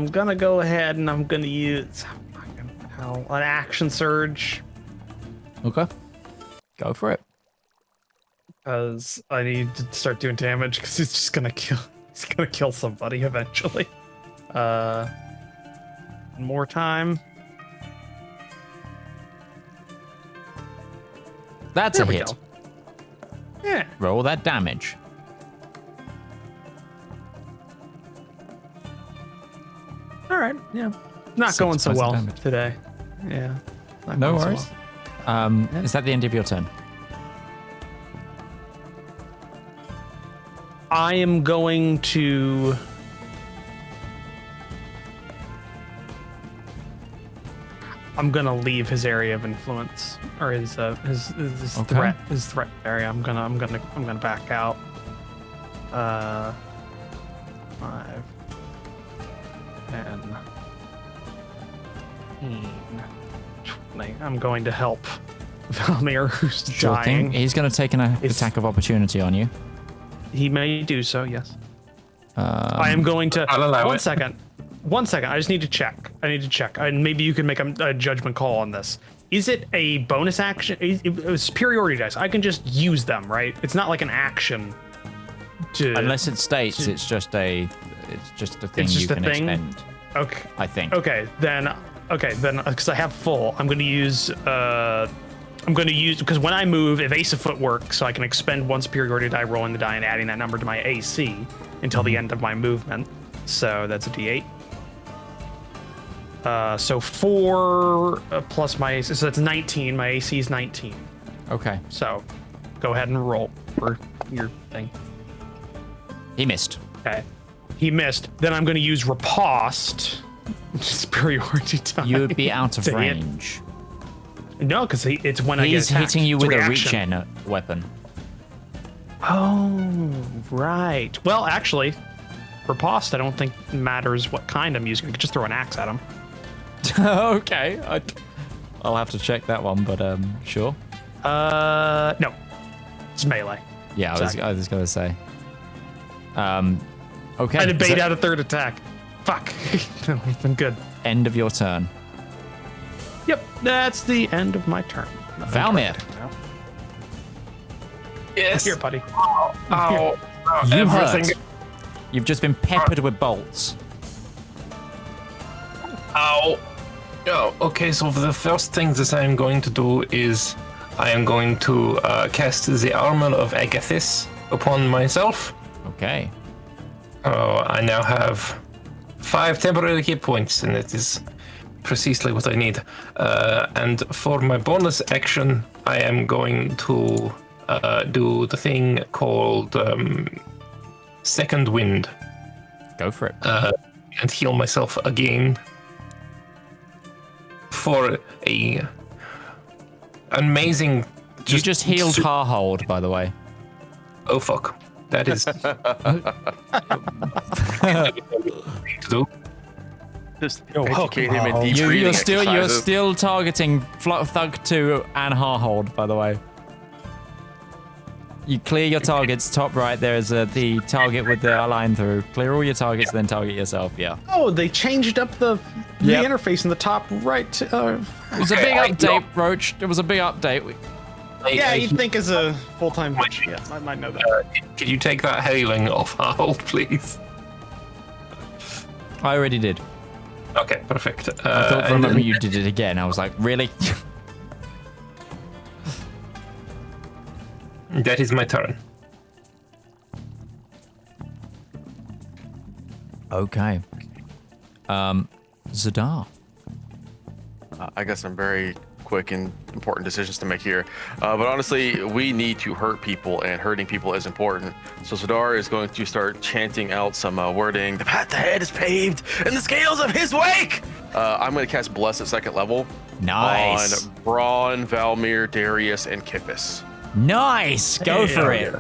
gonna go ahead and I'm gonna use an action surge Okay. Go for it. because I need to start doing damage because he's just gonna kill. He's gonna kill somebody eventually. One more time. That's There a we hit. go. Yeah. Roll that damage. All right. Yeah. Not 6 going so points of well damage. today. Yeah. Not No going so worries. well. Is that the end of your turn? I am going to. I'm gonna leave his area of influence or his Okay. threat area. I'm gonna back out. 5, 10, 15, 20. I'm going to help Valmir, who's Sure dying. thing. He's going to take an attack of opportunity on you. He may do so, yes. Um, I am going to. I'll allow One it. second. I just need to check. And maybe you can make a judgment call on this. Is it a bonus action? Superiority dice. I can just use them, right? It's not like an action. Unless it states it's just a thing It's just you a can thing? expend. Okay. I think. Okay, then because I have full, I'm going to use because when I move, evasive footwork, so I can expend one superiority die, rolling the die and adding that number to my AC until the end of my movement. So that's a D8. So 4 plus my AC, so that's 19. My AC is 19. Okay. So go ahead and roll for your thing. He missed. Okay. He missed. Then I'm going to use riposte. Superiority die. You would be out of to hit. range. No, because it's when I get He's attacked. hitting you It's with a reaction. regen weapon. Oh, right. Well, actually, riposte, I don't think matters what kind I'm using. I could just throw an axe at him. Okay. I'll have to check that one, but sure. No. It's melee. Yeah, I was going to say. Okay. I had to bait so out a third attack. Fuck. That would have been good. end of your turn. Yep, that's the end of my turn. Valmir. Yes. Here, buddy. Ow. You Everything. hurt. You've just been peppered with bolts. Ow. Oh, okay, so the first thing that I'm going to do is I am going to cast the Armor of Agathis upon myself. Okay. Oh, I now have 5 temporary hit points, and it is precisely what I need. And for my bonus action, I am going to do the thing called Second Wind Go for it. and heal myself again for a amazing. You just healed Harhold, by the way. Oh fuck! That is. to do. Just welcome, educate him in Harold. deep You're breathing still exercises. targeting Thug 2 and Harhold, by the way. You clear your targets. Top right, there is the target with the line through. Clear all your targets, then target yourself. Yeah. Oh, they changed up the Yep. interface in the top right. It was a big update, Roach. It was a big update. Yeah, you'd think as a full-time. Yeah, I might know that. Could you take that hailing off Harold, please? I already did. Okay, perfect. I thought for a moment you did it again. I was like, really? That is my turn. Okay. Zedaar. I got some very quick and important decisions to make here. But honestly, we need to hurt people, and hurting people is important. So Zedaar is going to start chanting out some wording. The path ahead is paved in the scales of his wake! I'm going to cast Bless at 2nd level Nice. on Braun, Valmir, Darius, and Kithis. Nice. Go for it.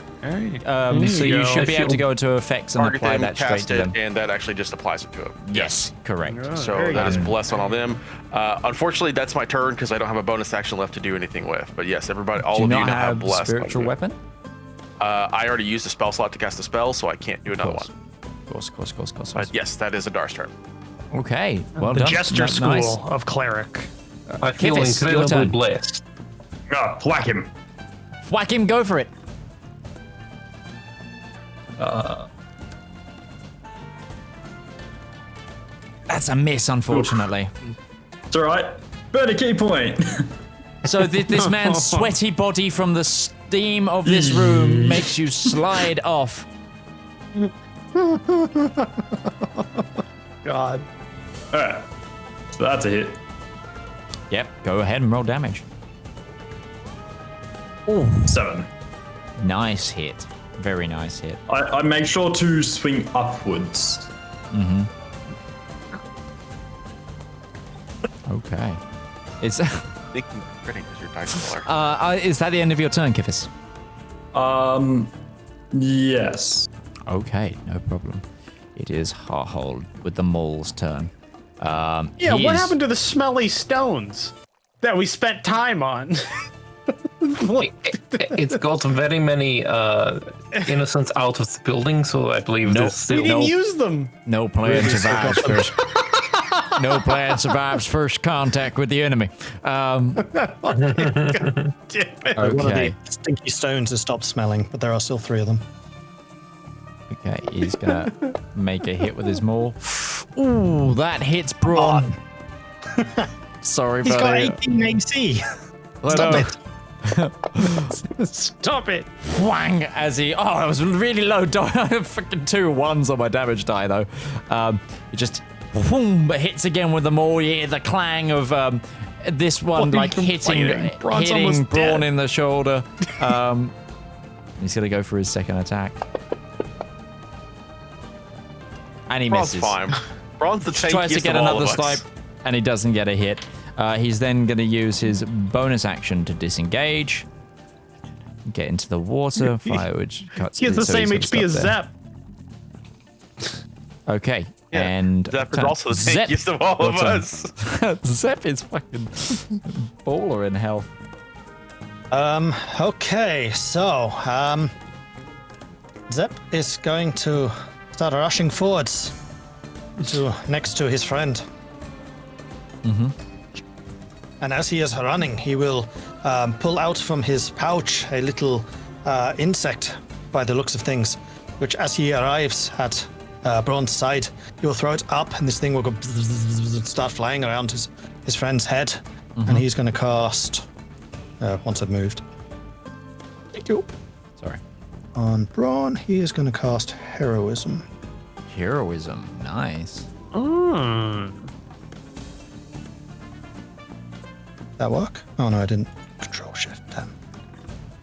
So you should be able to go to effects and Target apply them, that straight cast to it, them. and that actually just applies it to him. Yes, correct. So that is bless on all them. Unfortunately, that's my turn because I don't have a bonus action left to do anything with. But yes, everybody, all Do you of you not now have have bless. spiritual weapon? I already used a spell slot to cast a spell, so I can't do another one. Of course. But yes, that is Zedaar's turn. Okay, well The done. gesture school Nice. of cleric. I feel Kivus, your incredibly turn. blessed. Whack him. Whack him, go for it. That's a miss, unfortunately. It's all right. Burn a key point. So this man's sweaty body from the steam of this room makes you slide off. God. All right. So that's a hit. Yep, go ahead and roll damage. 7. Nice hit. Very nice hit. I make sure to swing upwards. Okay. It's Thinking critic is your dice roller. is that the end of your turn, Kifis? Yes. Okay, no problem. It is Harhold with the mole's turn. Yeah, he what is- happened to the smelly stones that we spent time on? It's got very many innocents out of the building, so I believe this. We didn't use them. No plan survives first. No plan survives first contact with the enemy. Damn it. One of Okay. the stinky stones has stopped smelling, but there are still 3 of them. Okay, he's gonna make a hit with his maul. Ooh, that hits Brawn. Sorry, He's got buddy. 18 AC. I Stop know. it. Stop it. Whang! As he, it was really low. Freaking 2 1s on my damage die though. It just, whoom, but hits again with the maul. You hear the clang of this one like hitting Braun's almost Brawn dead. in the shoulder. He's gonna go for his second attack, and he Braun's misses. fine. Braun's the tankiest Tries to get of all another of us. snipe, and he doesn't get a hit. He's then going to use his bonus action to disengage, get into the water, fire which cuts. He has the so same he's gonna HP as stop Zep. there. Okay, Yeah, and Zep is also the tankiest of all of us. Zep is fucking baller in health. Okay, so, Zep is going to start rushing forwards to next to his friend. And as he is running, he will pull out from his pouch a little insect, by the looks of things, which as he arrives at Braun's side, he will throw it up, and this thing will go start flying around his friend's head, and he's going to cast. Once I've moved. Thank you. Sorry. On Braun, he is going to cast Heroism. Heroism, nice. That work? Oh no, I didn't. Control Shift. Damn.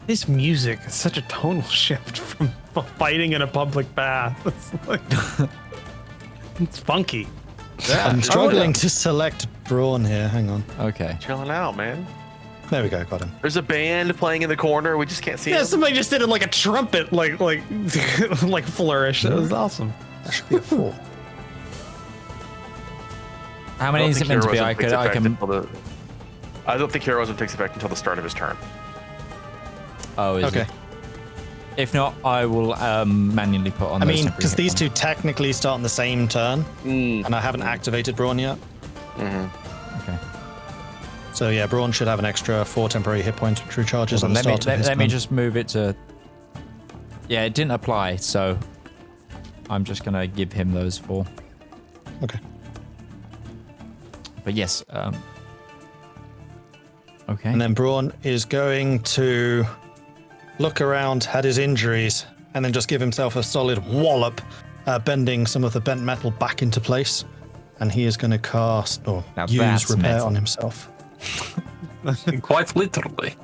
This music is such a tonal shift from fighting in a public bath. It's like, it's funky. I'm struggling to select Braun here. Hang on. Okay. Chilling out, man. There we go. Got him. There's a band playing in the corner. We just can't see Yeah, them. somebody just did it like a trumpet, like like flourish. That was awesome. That should be a 4. How many is it meant to be? I can. I don't think heroism takes effect until the start of his turn. Oh, is Okay. it? If not, I will manually put on. I those mean, temporary because hit these points. two technically start on the same turn, and I haven't activated Braun yet. Okay. So yeah, Braun should have an extra 4 temporary hit points, which recharges Hold on on, the let me start of his let me turn. just move it to. Yeah, it didn't apply, so I'm just gonna give him those 4. Okay. But yes, okay. And then Braun is going to look around at his injuries and then just give himself a solid wallop, bending some of the bent metal back into place. And he is going to cast or Now use that's repair metal. on himself. Quite literally.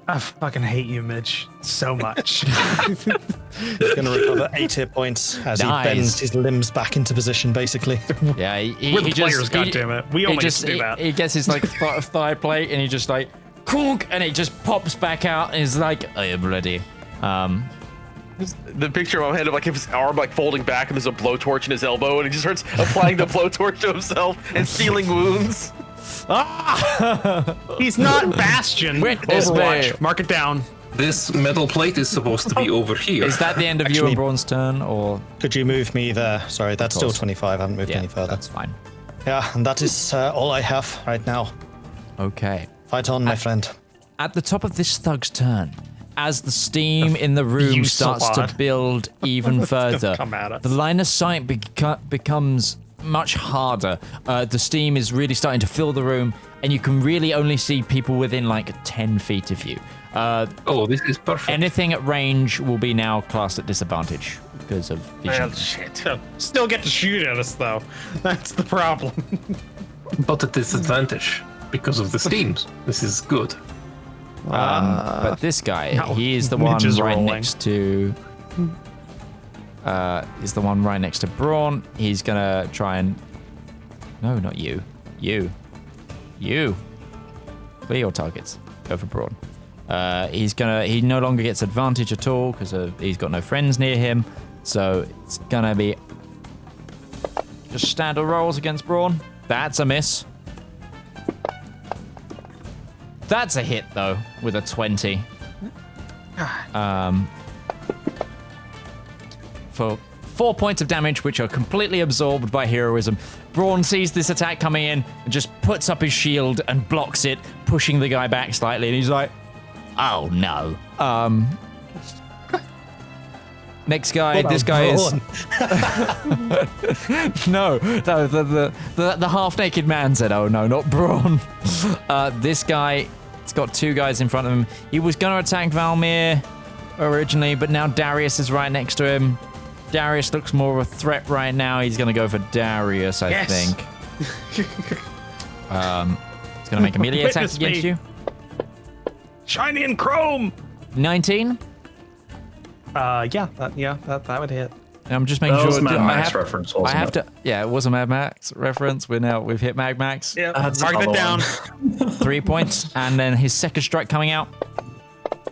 I fucking hate you, Mitch, so much. He's going to recover 8 hit points as Nice. he bends his limbs back into position, basically. Yeah, We're the players, goddammit. We only get to do that. He gets his like thigh plate and he just like conk, and it just pops back out and is like, I am ready. The picture in my head of like his arm like folding back and there's a blowtorch in his elbow and he just starts applying the blowtorch to himself and sealing wounds. He's not Bastion. Witness Overwatch. me. Mark it down. This metal plate is supposed to be over here. Is that the end of you and Braun's turn, or? Could you move me there? Sorry, that's still 25. I haven't moved Yeah, any further. that's fine. Yeah, and that is all I have right now. Okay. Fight on, my friend. At the top of this thug's turn, as the steam in the room You starts to sod. build even further, come at us. the line of sight becomes much harder. The steam is really starting to fill the room, and you can really only see people within like 10 feet of you. Oh, this is perfect. Anything at range will be now classed at disadvantage because of vision. Well, shit. Still get to shoot at us though. That's the problem. But at disadvantage because of the steams. This is good. But this guy, no, he is the one ninjas right rolling. next to. Is the one right next to Braun. He's gonna try and. No, not you. You. Clear your targets. Go for Braun. He no longer gets advantage at all because he's got no friends near him. So it's gonna be just standard rolls against Braun. That's a miss. That's a hit though, with a 20. For 4 points of damage, which are completely absorbed by heroism. Braun sees this attack coming in and just puts up his shield and blocks it, pushing the guy back slightly, and he's like, oh no. Next guy, this guy is no, the half-naked man said, oh no, not Braun. This guy, it's got two guys in front of him. He was gonna attack Valmir originally, but now Darius is right next to him. Darius looks more of a threat right now. He's gonna go for Darius, I think. He's gonna make a melee attack Witness against me. you. Shiny and chrome. 19. That would hit. I'm just making That sure. was Mad I Max have, reference, I wasn't have it? to. Yeah, it was a Mad Max reference. We've hit Mad Max. Yeah, That's mark another it down. 3 points, and then his second strike coming out.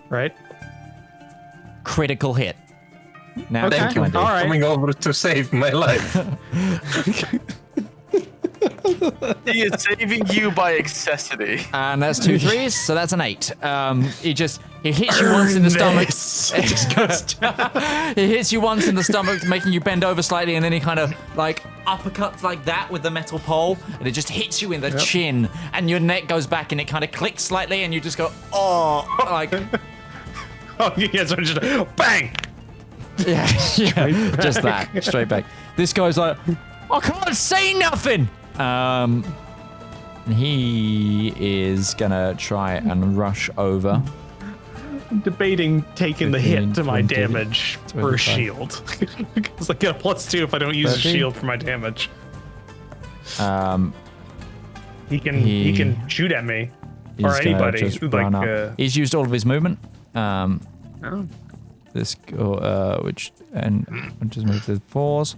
Right. Critical hit. Now, Okay. Thank you All for right. coming over to save my life. He is saving you by accessory. and that's 2 threes, so that's an 8. He hits you once in the stomach. It just goes. He hits you once in the stomach, making you bend over slightly, and then he kind of like uppercuts like that with the metal pole, and it just hits you in the chin, and your neck goes back, and it kind of clicks slightly, and you just go, oh, like. Oh, yeah, so just bang. Yeah, just that, straight back. This guy's like, I can't see nothing. And he is gonna try and rush over. Debating taking the hit to my 20, damage for a 25. shield. Because I get a +2 if I don't use a 30. shield for my damage. He He- can shoot at me He's or gonna anybody. just Like run up. He's used all of his movement. This which just move to 4s.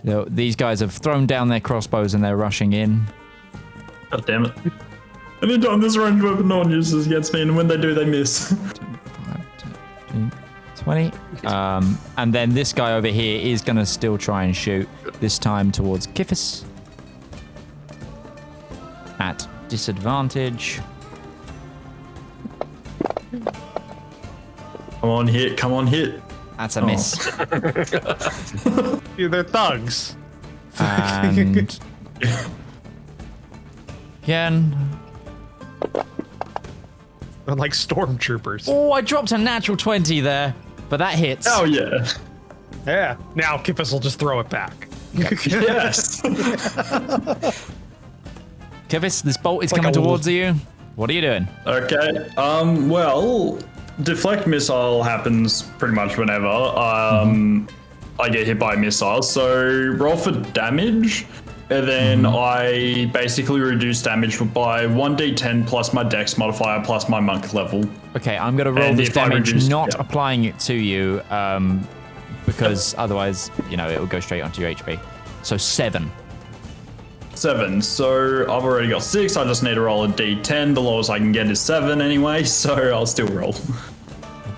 You know, these guys have thrown down their crossbows and they're rushing in. God damn it. Every time this ranged weapon no one uses against me, and when they do, they miss. 20. And then this guy over here is going to still try and shoot, this time towards Kifis. At disadvantage. Come on, hit. Come on, hit. That's a miss. Yeah, they're thugs. And again. They're like stormtroopers. Oh, I dropped a natural 20 there, but that hits. Oh, yeah. Yeah. Now Kifis will just throw it back. Yes. Kifis, this bolt is Like coming a towards you. What are you doing? Okay. Well, deflect missile happens pretty much whenever I get hit by a missile. So roll for damage, and then I basically reduce damage by 1d10 plus my dex modifier plus my monk level. Okay, I'm going to roll And this if I damage, reduce- not yeah. applying it to you, because otherwise, it will go straight onto your HP. So 7. 7, so I've already got 6. I just need to roll a d10. The lowest I can get is 7 anyway, so I'll still roll.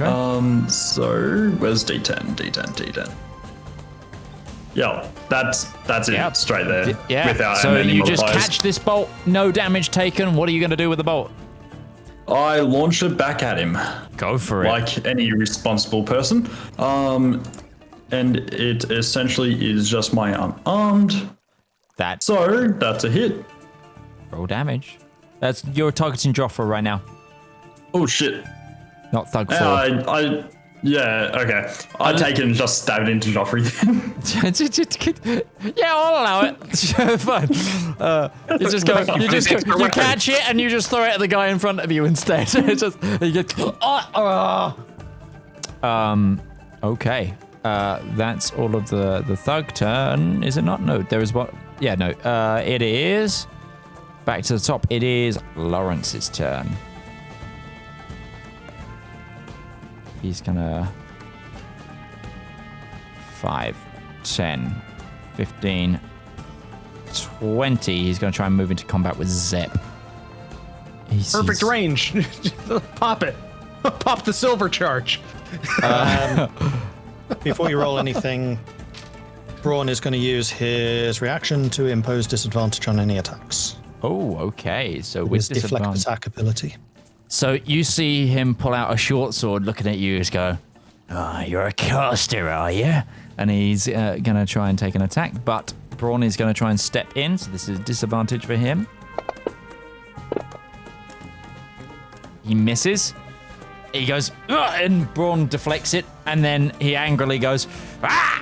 Okay. So where's d10? D10. Yeah, that's it. Yep. Straight there. Yeah. Without So any you just modifiers. catch this bolt, no damage taken. What are you going to do with the bolt? I launch it back at him. Go for it. Like any responsible person. And it essentially is just my unarmed. So that's a hit. Roll damage. You're targeting Joffre right now. Oh shit. Not Thug 4. Yeah, okay. I take it and just stab it into Joffrey. Yeah, I'll allow it. Fine. You just go. You catch it and you just throw it at the guy in front of you instead. It's just you get. Okay. That's all of the thug turn, is it not? No, there is what? Yeah, no. It is back to the top. It is Laurence's turn. He's gonna 5, 10, 15, 20. He's gonna try and move into combat with Zep. Perfect range. Pop it. Pop the silver charge. Before you roll anything, Braun is going to use his reaction to impose disadvantage on any attacks. Oh, okay. So With with his deflect disadvantage. attack ability. So you see him pull out a short sword, looking at you, just go, you're a caster, are you? And he's going to try and take an attack, but Braun is going to try and step in, so this is disadvantage for him. He misses. He goes, and Braun deflects it, and then he angrily goes,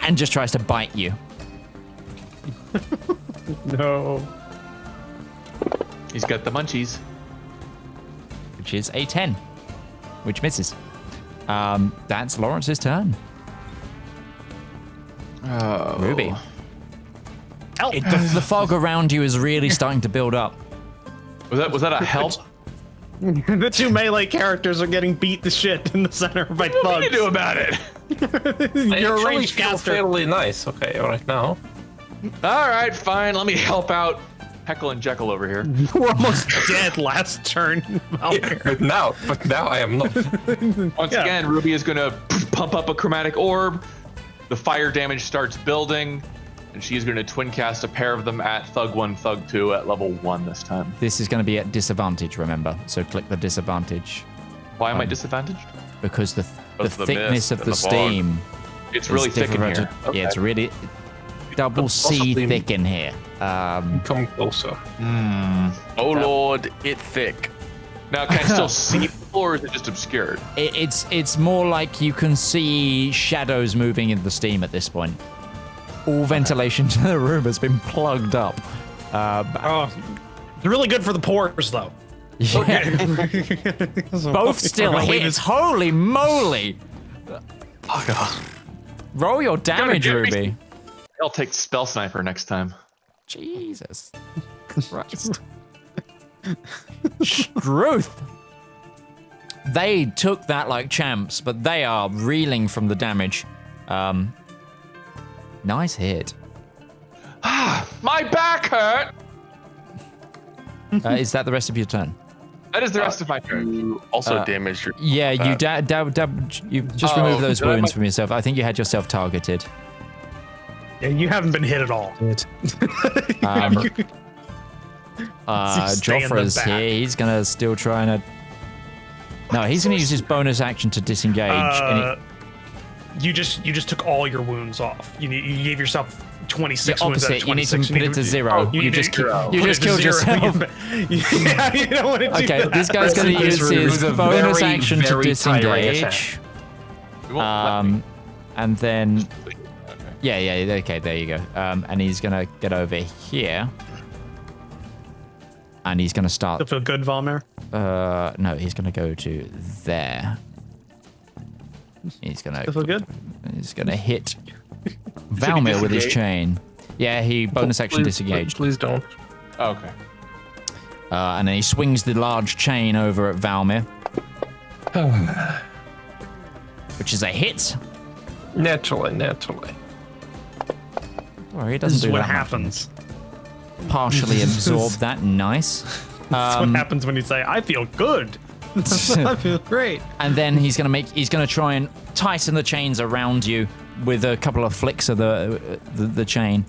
and just tries to bite you. No. He's got the munchies. Which is a 10, which misses. That's Laurence's turn. Oh. Ruby. The fog around you is really starting to build up. Was that a help? The two melee characters are getting beat to shit in the center by thugs. What do you do about it? You're a actually ranged feel caster. fairly nice. Okay, right now. All right, fine. Let me help out Heckle and Jekyll over here. You were almost dead last turn. But now I am not. Once again, Ruby is gonna pump up a chromatic orb. The fire damage starts building, and she's gonna twin cast a pair of them at Thug 1, Thug 2 at level 1 this time. This is going to be at disadvantage, remember. So click the disadvantage. Why am I disadvantaged? Because the Because the thickness mist of and the the fog. steam. It's is really thick in different here. to- Yeah, it's really double C possibly- thick in here. Come closer. Oh lord, it's thick. Now, can I still see it, or is it just obscured? It's more like you can see shadows moving in the steam at this point. All ventilation to the room has been plugged up. Oh, it's really good for the pores, though. Both still hits. Holy moly! Oh god. Roll your damage, get me. Ruby. I'll take Spell Sniper next time. Jesus Christ. Struth. They took that like champs, but they are reeling from the damage. Nice hit. My back hurt! Is that the rest of your turn? That is the rest of my turn. You also damaged your Yeah, you you just Oh, removed those did I wounds might- from yourself. I think you had yourself targeted. Yeah, you haven't been hit at all. Stay in the Joffre's back. here. He's gonna still try and. No, he's gonna use his bonus action to disengage. and You just took all your wounds off. You gave yourself 26 The wounds out of opposite, you need to 26. put it to 0. You You need just to you put just it to killed 0. yourself. Yeah, you don't want to do Okay, that. this guy's gonna use his a bonus very, action to very tiring disengage. You won't let me. And then Okay. yeah, okay, there you go. And he's gonna get over here. And he's gonna start. Still feel good, Valmir? No, he's gonna go to there. He's gonna. Still feel good? He's gonna hit Valmir with his chain. Yeah, he bonus action disengaged. Please don't. Oh, okay. And then he swings the large chain over at Valmir, which is a hit. Naturally. Oh, he doesn't This is do what that much. happens. partially absorb that. Nice. That's what happens when you say, "I feel good." I feel great. And then he's gonna try and tighten the chains around you with a couple of flicks of the chain.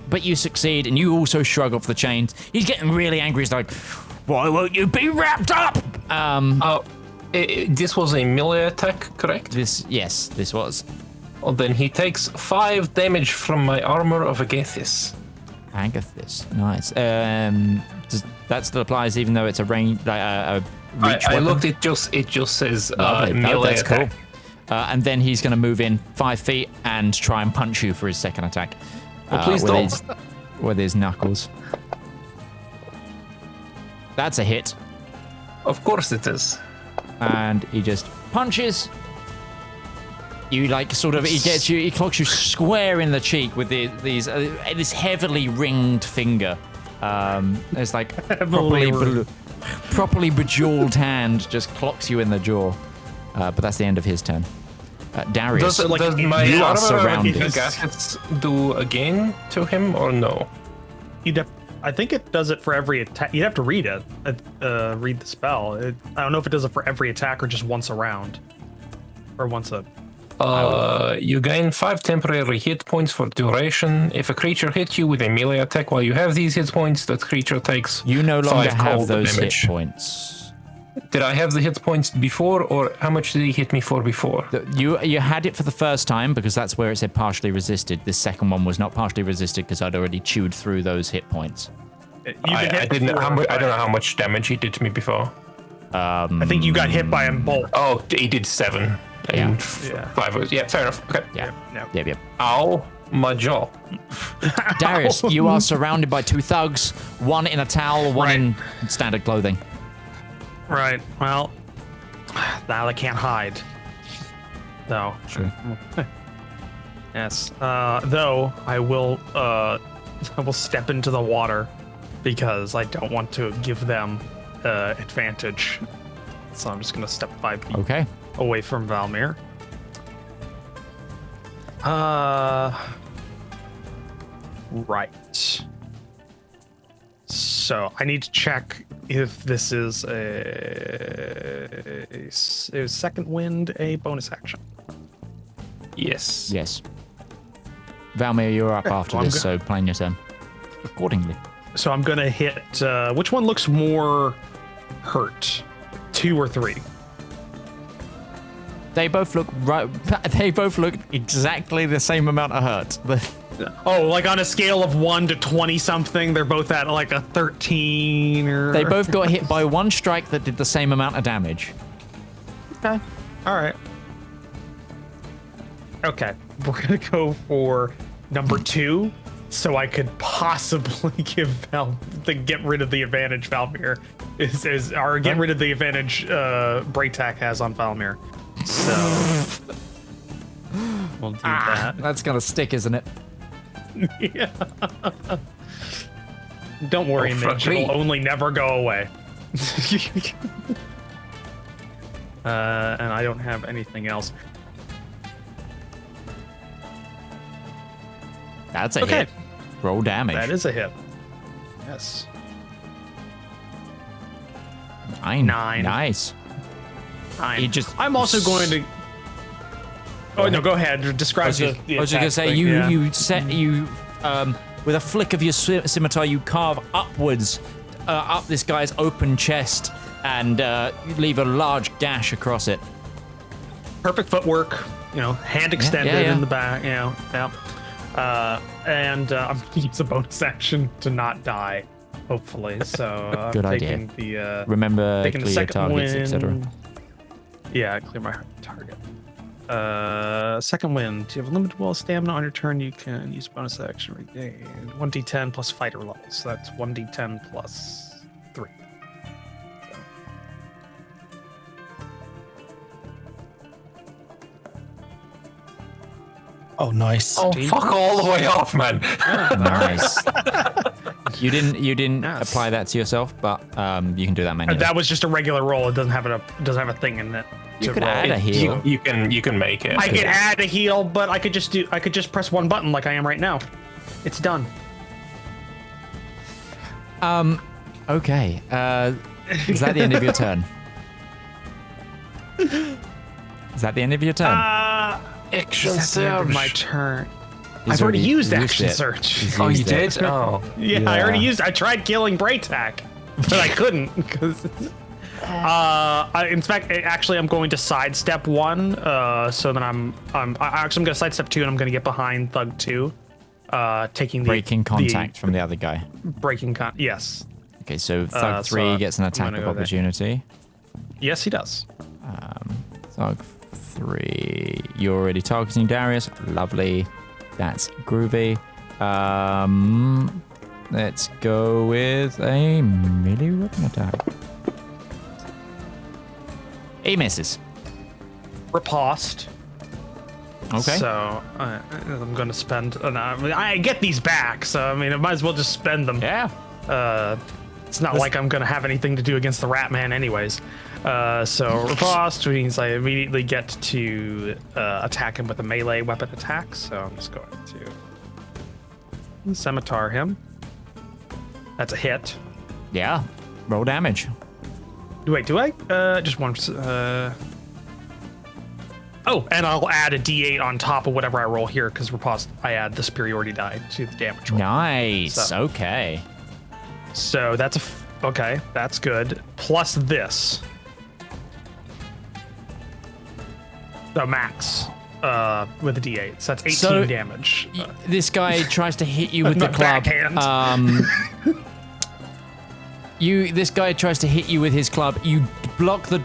But you succeed, and you also shrug off the chains. He's getting really angry. He's like, "Why won't you be wrapped up?" This was a melee attack, correct? This was. Well, then he takes 5 damage from my armor of Agathis. Agathis, nice. That still applies, even though it's a range, a reach I weapon? looked. It just says Lovely. melee That's attack. cool. And then he's going to move in 5 feet and try and punch you for his second attack. Please don't. With his knuckles. That's a hit. Of course it is. And he just punches. You he clocks you square in the cheek with this heavily ringed finger. It's like properly bejeweled hand just clocks you in the jaw. But that's the end of his turn. Darius, Does my you are armor surrounded. of Agathis do again to him or no? I think it does it for every attack. You'd have to read it. Read the spell. I don't know if it does it for every attack or just once a round, or once a. You gain 5 temporary hit points for duration. If a creature hits you with a melee attack while you have these hit points, that creature takes. You no longer 5 have cold those damage. hit points. Did I have the hit points before, or how much did he hit me for before? You had it for the first time because that's where it said partially resisted. This second one was not partially resisted because I'd already chewed through those hit points. I didn't. I don't know how much damage he did to me before. I think you got hit by him both. Oh, he did 7. Yeah. And 5. Yeah, fair enough. Okay. Yeah. No. Yep. Ow, my jaw. Darius, you are surrounded by 2 thugs, one in a towel, one in standard clothing. Right. Well, now they can't hide. So. Sure. Yes. Though I will step into the water because I don't want to give them advantage. So I'm just gonna step 5 feet Okay. away from Valmir. Right. So I need to check if this is a second wind a bonus action. Yes. Yes. Valmir, you're up after well, this, so plan your turn accordingly. So I'm gonna hit. Which one looks more hurt? 2 or 3? They both look right. They both look exactly the same amount of hurt. Oh, like on a scale of 1 to 20 something, they're both at like a 13 or. They both got hit by one strike that did the same amount of damage. Okay. All right. Okay, we're gonna go for number 2, so I could possibly give get rid of the advantage Valmir or get rid of the advantage Braytak has on Valmir. So we'll do that. That's gonna stick, isn't it? Yeah. Don't worry, Mitch. It'll only never go away. And I don't have anything else. That's a hit. Roll damage. That is a hit. Yes. 9. 9. Nice. I'm also going to. Oh no! Go ahead. Describe the. I was just gonna say you with a flick of your scimitar you carve upwards up this guy's open chest and you leave a large gash across it. Perfect footwork. Hand extended in the back. Yeah. And I'm gonna use a bonus action to not die, hopefully. So Good I'm idea. taking the Remember taking the clear second targets, wind. etc. Yeah, clear my target. Second wind. You have limited will stamina on your turn. You can use bonus action regain 1d10 plus fighter level. So that's 1d10 plus 3. Oh, nice. Oh, fuck all the way off, man. Nice. You didn't Yes. apply that to yourself, but you can do that manually. That was just a regular roll. It doesn't have a thing in it. You to could roll. add a heal. You can make it. I could add a heal, but I could just press one button like I am right now. It's done. Okay. Is that the end of your turn? Is that the end of your turn? Action That's the end of surge. my turn. He's I've already used used action it. search. He's Oh, you used it. did? Oh. Yeah, I already used. I tried killing Braytac, but I couldn't because. In fact, actually, I'm going to sidestep 1. So then I'm going to sidestep 2, and I'm going to get behind Thug 2, taking the Breaking contact from the other guy. Yes. Okay, so Thug 3 gets an attack gonna of go there. opportunity. Yes, he does. Thug 3. You're already targeting Darius. Lovely. That's groovy. Let's go with a melee weapon attack. He misses. Riposte. Okay. So I'm going to spend. I get these back, so I mean, I might as well just spend them. Yeah. It's not like I'm going to have anything to do against the Rat Man, anyways. So riposte means I immediately get to attack him with a melee weapon attack. So I'm just going to scimitar him. That's a hit. Yeah. Roll damage. Wait, do I? Just one. Oh, and I'll add a D8 on top of whatever I roll here because riposte. I add the superiority die to the damage roll. Nice. So- Okay. So that's okay. That's good. Plus this. The max with a D8. So that's 18 So- damage. This guy tries to hit you with the My club. backhand. This guy tries to hit you with his club. You block the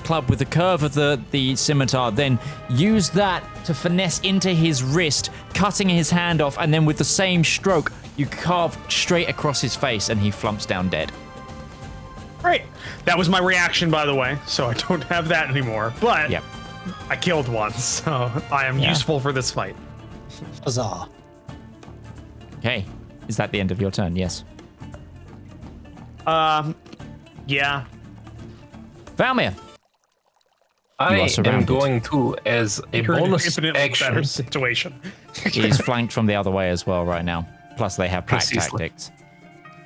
club with the curve of the scimitar, then use that to finesse into his wrist, cutting his hand off, and then with the same stroke, you carve straight across his face, and he flumps down dead. Great. That was my reaction, by the way. So I don't have that anymore. But Yep. I killed one, so I am useful for this fight. Huzzah. Okay. Is that the end of your turn? Yes. Yeah. Valmir. I am surrounded. going to, as a You're in an bonus infinitely action, better situation. He's flanked from the other way as well right now. Plus, they have pack Precisely. tactics.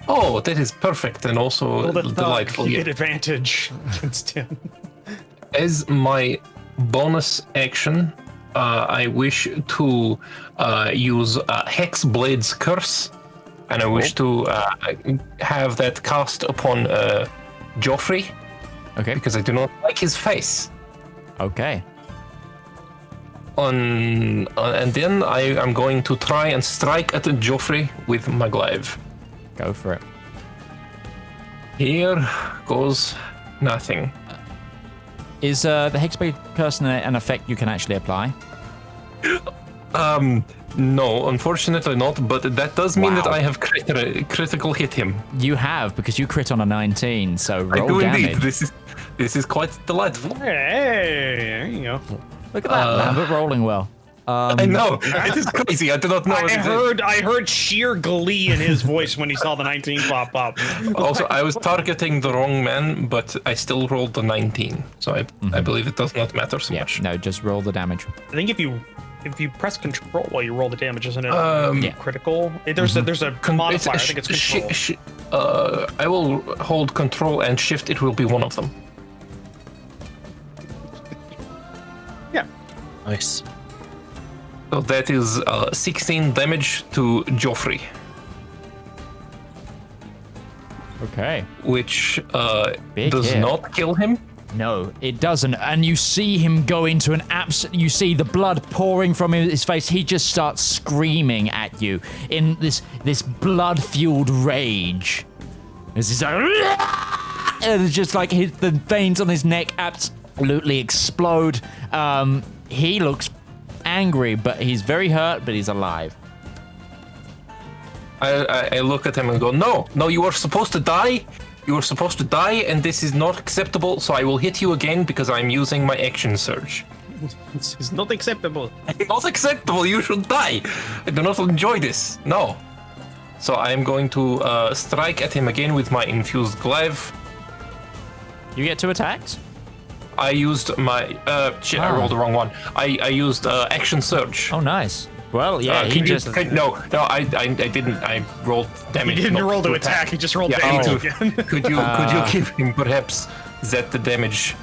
Oh, that is perfect and also Well, the delightful. you Yeah. get advantage against him. As my bonus action, I wish to use Hexblade's Curse, and I wish to have that cast upon Joffrey, Okay. because I do not like his face. Okay. And then I am going to try and strike at Joffrey with my glaive. Go for it. Here goes nothing. Is the Hexblade Curse an effect you can actually apply? No, unfortunately not, but that does mean that Wow. I have critical hit him. You have, because you crit on a 19, so I roll do damage. indeed. This is quite delightful. Hey, there you go. Look at that, Lambert rolling well. I know. It is crazy. I do not know. I heard sheer glee in his voice when he saw the 19 pop up. Also, I was targeting the wrong man, but I still rolled the 19. So I believe it does not matter so Yeah, much. no, just roll the damage. I think if you press control while you roll the damage, isn't it Yeah. critical? There's a modifier. I think it's control. I will hold control and shift. It will be one of them. Yeah. Nice. So that is 16 damage to Joffrey, Okay. which Big does hit. not kill him. No, it doesn't. And you see him go into an you see the blood pouring from his face. He just starts screaming at you in this blood-fueled rage. This is and it's just like the veins on his neck absolutely explode. He looks angry, but he's very hurt, but he's alive. I look at him and go, no, you are supposed to die. You are supposed to die, and this is not acceptable, so I will hit you again because I'm using my action surge. It's not acceptable. Not acceptable, you should die. I do not enjoy this. No. So I am going to strike at him again with my infused glaive. You get 2 attacks? I used my... I rolled the wrong one. I used action surge. Oh, nice. Well, yeah, he Can you, just. no, I didn't. I rolled damage. He didn't not roll to attack. He just rolled damage again. Could you give him perhaps that the damage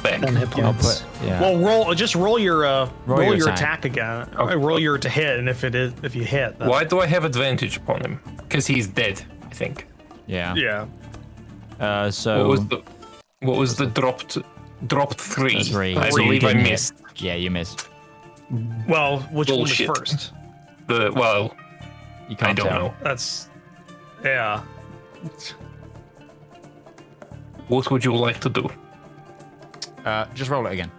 back? 1 hit I'll points. put, yeah. Well, just roll your your your attack. attack again. Roll your to hit, and if you hit, then, Why do I have advantage upon him? Because he's dead, I think. yeah. yeah. So. What was the dropped 3? 3. I So you believe I didn't hit. missed. Yeah, you missed. Well, which Bullshit. one was first? You can't I don't tell. know. That's yeah. What would you like to do? Just roll it again.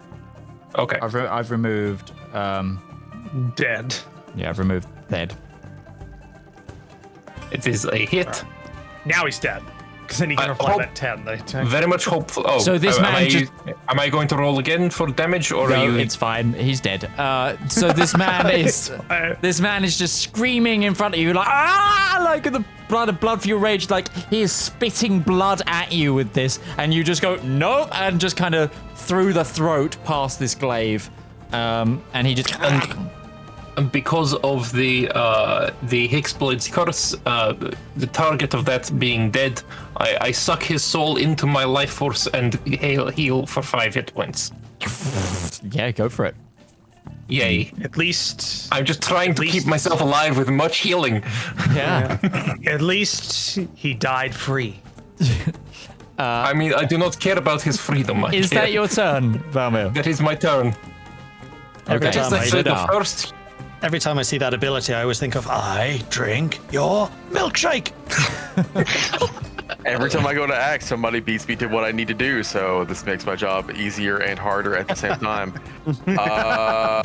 Okay. I've removed. Dead. Yeah, I've removed dead. It is a hit. Now he's dead. Because then he can I apply hope- that 10. The attack. Very much hopeful. Oh, So this man am I going to roll again for damage, or are No, you? it's fine. He's dead. So this man is just screaming in front of you, like like the blood for your rage, like he is spitting blood at you with this, and you just go nope, and just kind of through the throat past this glaive, and he just. Because of the Hexblade's curse, the target of that being dead, I suck his soul into my life force and heal for 5 hit points. Yeah, go for it. Yay. At least I'm just trying to keep myself alive with much healing. Yeah. at least he died free. I mean, I do not care about his freedom. Is that your turn, Valmir? That is my turn. Every Okay. time Let's say the Zedaar. first. Every time I see that ability, I always think of, I drink your milkshake. Every time I go to act, somebody beats me to what I need to do, so this makes my job easier and harder at the same time. I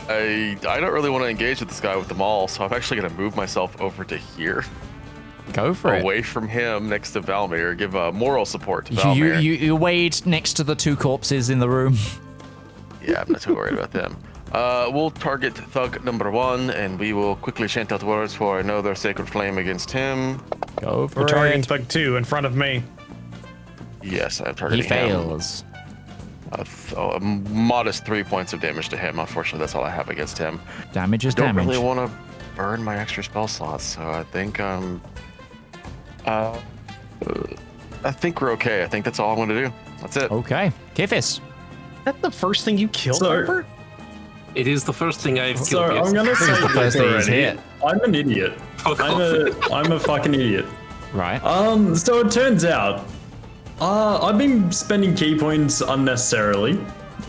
don't really want to engage with this guy with the maul, so I'm actually going to move myself over to here, Go for it. away from him, next to Valmir, give moral support to Valmir. You wait next to the 2 corpses in the room. Yeah, I'm not too worried about them. We'll target thug number 1, and we will quickly chant out words for another sacred flame against him. Go for We're targeting it. thug 2 in front of me. Yes, I'm He targeting him. fails. A modest 3 points of damage to him. Unfortunately, that's all I have against him. Damage is Don't damage. really want to burn my extra spell slots, so I think I think we're okay. I think that's all I'm going to do. That's it. Okay. Kifis. Is that the first thing you killed, So- Robert? It is the first thing I've So killed. I'm gonna say the first thing he's already, hit. I'm an idiot. Fuck I'm a fucking idiot. Right. So it turns out, I've been spending key points unnecessarily.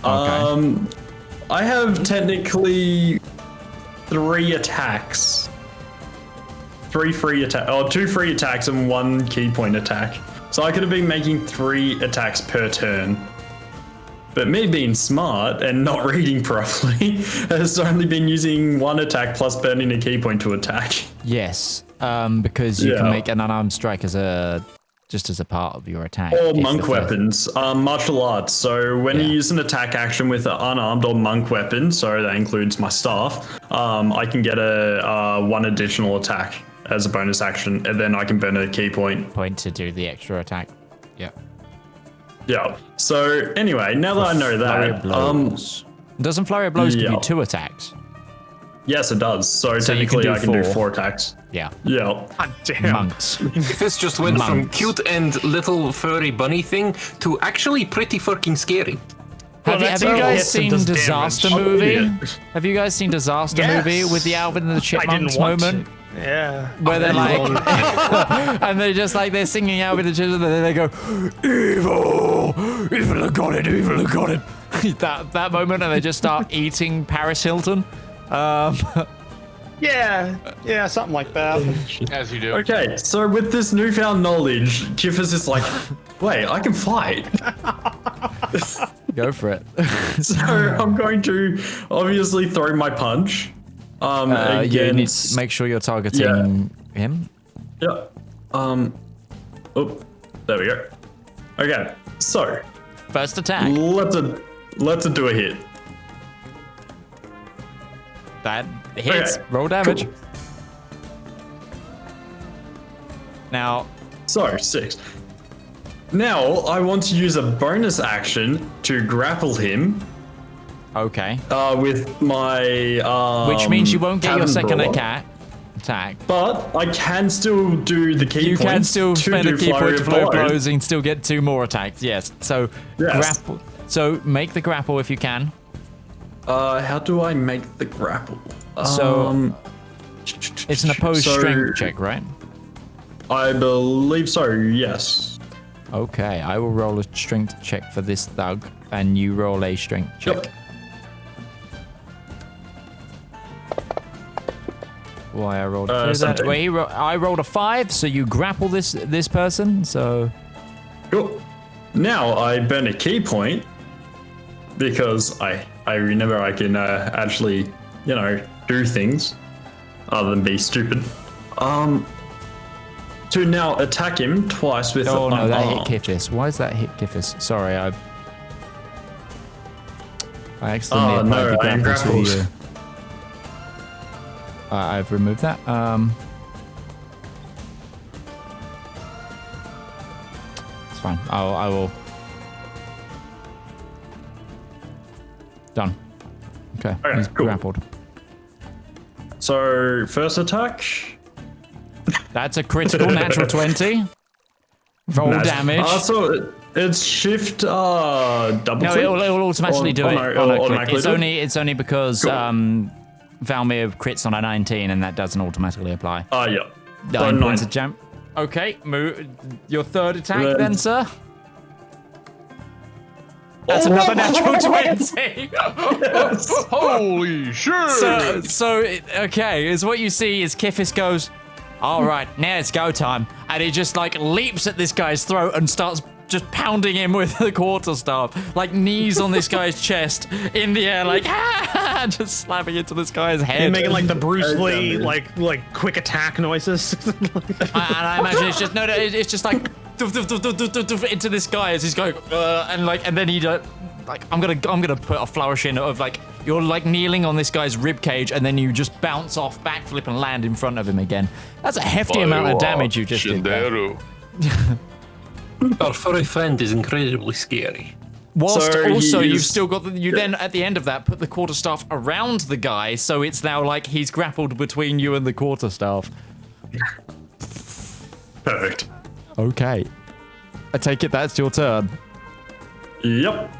I have technically 3 attacks. 2 free attacks and 1 key point attack. So I could have been making 3 attacks per turn. But me being smart and not reading properly has only been using 1 attack plus burning a key point to attack. Yes. Because you can Yeah. make an unarmed strike as a part of your attack. Or if the monk first- weapons, martial arts. So when you Yeah. use an attack action with an unarmed or monk weapon, so that includes my staff, I can get a 1 additional attack as a bonus action, and then I can burn a key point. Point to do the extra attack. Yeah. Yeah. So anyway, now that I know Flurry of that, blows. Doesn't flurry of blows give yeah. you 2 attacks? yes, it does. So So you can technically, do I can do 4. 4 attacks. Yeah. Yeah. God damn. Monks. This just went from Monks. cute and little furry bunny thing to actually pretty fucking scary. Have you that's guys how it hits and seen does Disaster damage. Movie? idiot. Have you guys seen Disaster Yes. Movie with the Alvin and the I Chipmunks didn't want moment? to. Yeah. Where they're like, and they're just like, they're singing Alvin and the Chipmunks, and then they go, evil, evil have got it, evil have got it. that moment, and they just start eating Paris Hilton. Yeah, something like that. As you do. Okay, so with this newfound knowledge, Kiffers is like, wait, I can fight. Go for it. So I'm going to obviously throw my punch. You need Against. to make sure you're targeting him. Yeah. Oh, there we go. Okay, so First attack. let's do a hit. That hits. Okay, Roll damage. cool. Now, So 6. Now I want to use a bonus action to grapple him Okay. With my Which means you won't get your Cabin second Brawler. attack. But I can still do the key You points. can still to spend do a key point to flurry flow of blows. blows and still get 2 more attacks. Yes. So Yes. grapple. So make the grapple if you can. How do I make the grapple? So it's an opposed strength check, right? I believe so. Yes. Okay, I will roll a strength check for this thug, and you roll a strength check. Yep. Why I rolled 17. I rolled a 5, so you grapple this person. So Cool. Now I burn a key point because I remember I can actually do things other than be stupid. To now attack him twice with oh no, an that arm. hit Kithis. Why is that hit Kithis? Sorry, I accidentally applied no, the I am grapple to grappled. you. I've removed that. It's fine. I will. Done. Okay, Okay, he's cool. grappled. So first attack. That's a critical natural 20. Roll Nice. damage. So it's shift double. No, click? it'll automatically do it. no, on it'll a click. automatically It's do it? only because Cool. Valmir crits on a 19, and that doesn't automatically apply. Yeah. 9 So points 9. of jump. Okay, move your third attack Then- then, sir. That's another natural 20. Holy shit! Okay, is what you see is Kithis goes, all right, now it's go time. And he just like leaps at this guy's throat and starts just pounding him with the quarterstaff, like knees on this guy's chest in the air, like just slapping into this guy's head. And making like the Bruce Lee damage. like quick attack noises. And I imagine it's just it's just like doof, doof, doof, doof, doof, doof, into this guy as he's going and then he like I'm gonna put a flourish in of like you're like kneeling on this guy's rib cage and then you just bounce off, backflip and land in front of him again. That's a hefty amount of damage you just did there. Our furry friend is incredibly scary. Whilst So also you've he's- still got you then at the end of that put the quarterstaff around the guy, so it's now like he's grappled between you and the quarterstaff. Perfect. Okay. I take it that's your turn. Yep.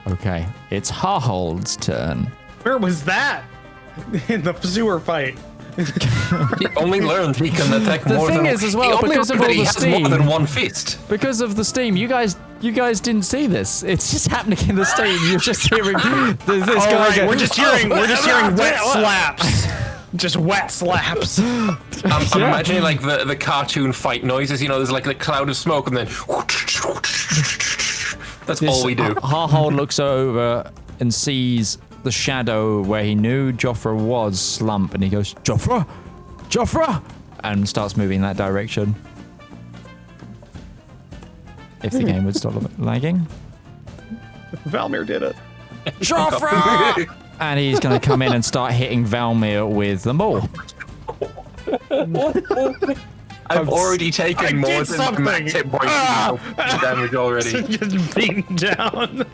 Okay. It's Harhold's turn. Where was that? In the sewer fight. He only learned he can attack The more thing than is as well, he only because of learned all that he the has steam. more than one fist. Because of the steam, you guys didn't see this. It's just happening in the steam. You're just hearing this All guy right, go, we're just hearing wet slaps. Just wet slaps. I'm imagining like the cartoon fight noises. You know, there's like the cloud of smoke, and then that's all we do. Harhold looks over and sees the shadow where he knew Joffre was slump, and he goes, Joffre! Joffre! And starts moving in that direction. If the game would stop lagging. Valmir did it. Joffre! And he's going to come in and start hitting Valmir with the maul. I've already taken more did than my something. max hit points damage already. Just beaten down.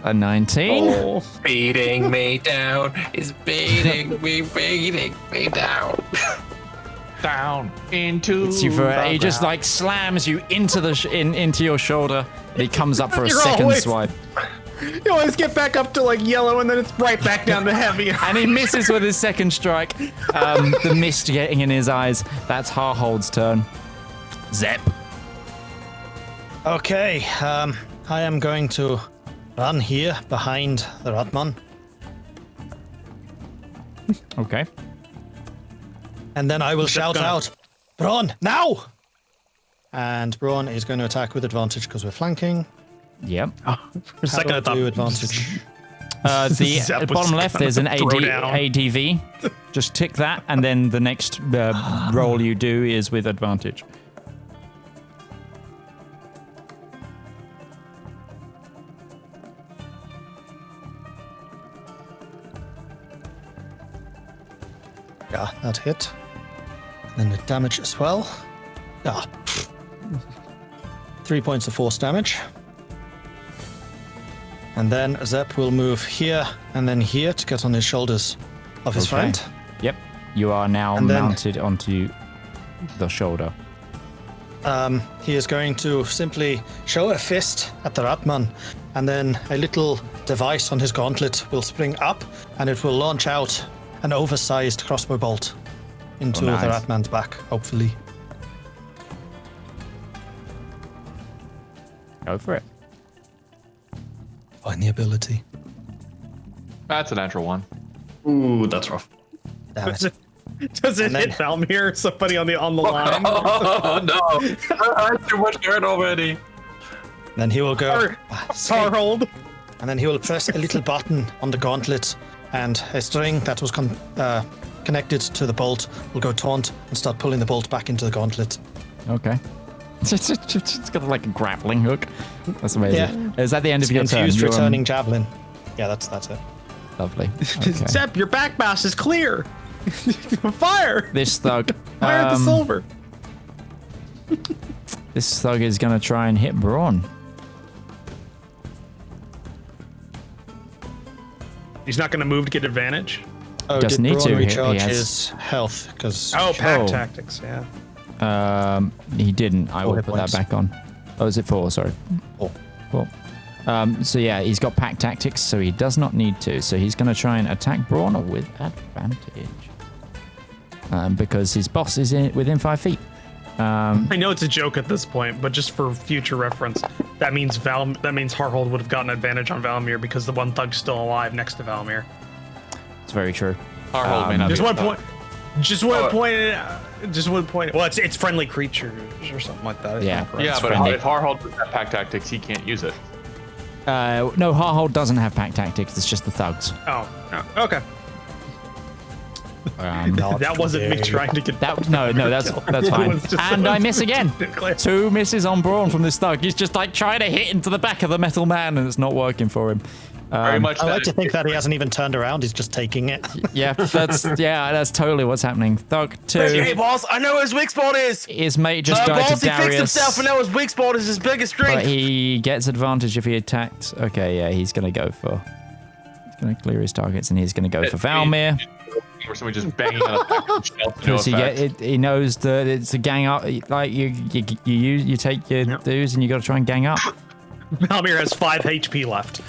A 19. Oh. Beating me down is beating me down. Down into It's you for the he just ground. like slams you into the into your shoulder. And he comes up for a You're second always- swipe. You always get back up to like yellow and then it's right back down to heavy. And he misses with his second strike. The mist getting in his eyes. That's Harhold's turn. Zep. Okay, I am going to run here behind the Ratman, Okay. and then I will shout gonna- out, Braun, now! And Braun is going to attack with advantage because we're flanking. Yep. For a How second do I I thought do advantage? The Zep at was bottom left, gonna there's an throw down. ADV. Just tick that, and then the next roll you do is with advantage. Yeah, that hit. And then the damage as well. Ah. 3 points of force damage. And then Zep will move here and then here to get on his shoulders of his friend. Yep. You are now And then- mounted onto the shoulder. He is going to simply show a fist at the Ratman, and then a little device on his gauntlet will spring up, and it will launch out an oversized crossbow bolt into nice. the Ratman's back, hopefully. Go for it. Find the ability. That's a natural one. Ooh, that's rough. Damn it. Does it And then- hit Valmir? Somebody on the line? Oh no! I had too much hurt already. Then he will go. Harhold. And then he will press a little button on the gauntlet, and a string that was connected to the bolt will go taut and start pulling the bolt back into the gauntlet. Okay. It's got like a grappling hook. That's amazing. Is that the end It's of your an turn? infused You're, returning javelin. Yeah, that's it. Lovely. Okay. Zep, your back mass is clear. Fire! This thug. Fire at the silver. This thug is gonna try and hit Brawn. He's not going to move to get advantage. Oh, Doesn't did need Braun to, he recharge has- his health? Because Oh, pack Oh. tactics, yeah. He didn't. I will hit put points. that back on. Oh, is it 4? Sorry. 4. So yeah, he's got pack tactics, so he does not need to. So he's going to try and attack Brawn with advantage. Because his boss is within 5 feet. I know it's a joke at this point, but just for future reference, that means Harhold would have gotten advantage on Valmir because the one thug's still alive next to Valmir. It's very true. Harhold may not Just be one a thug. point. Just one point. Just one point. Well, it's friendly creatures or something like that. Yeah. Yeah, It's but friendly. if Harhold does have pack tactics, he can't use it. No, Harhold doesn't have pack tactics. It's just the thugs. Oh, no. Okay. That wasn't me trying to get No, that's fine. was just- And I miss again. Clear. 2 misses on Brawn from this thug. He's just like trying to hit into the back of the metal man, and it's not working for him. Very much. I like that- to think that he hasn't even turned around. He's just taking it. Yeah, that's totally what's happening. Thug 2. Hey, boss, I know his weak spot is. His mate just died Boss, to he fixed himself, and Darius, now his weak spot is his biggest but strength. he gets advantage if he attacks. Okay, yeah, he's gonna go for. He's gonna clear his targets, and he's gonna go for Valmir. Or somebody just banging on a pack shell to no Because effect. he knows that it's a gang up. Like you take your dues, and you got to try and gang up. Valmir has 5 HP left.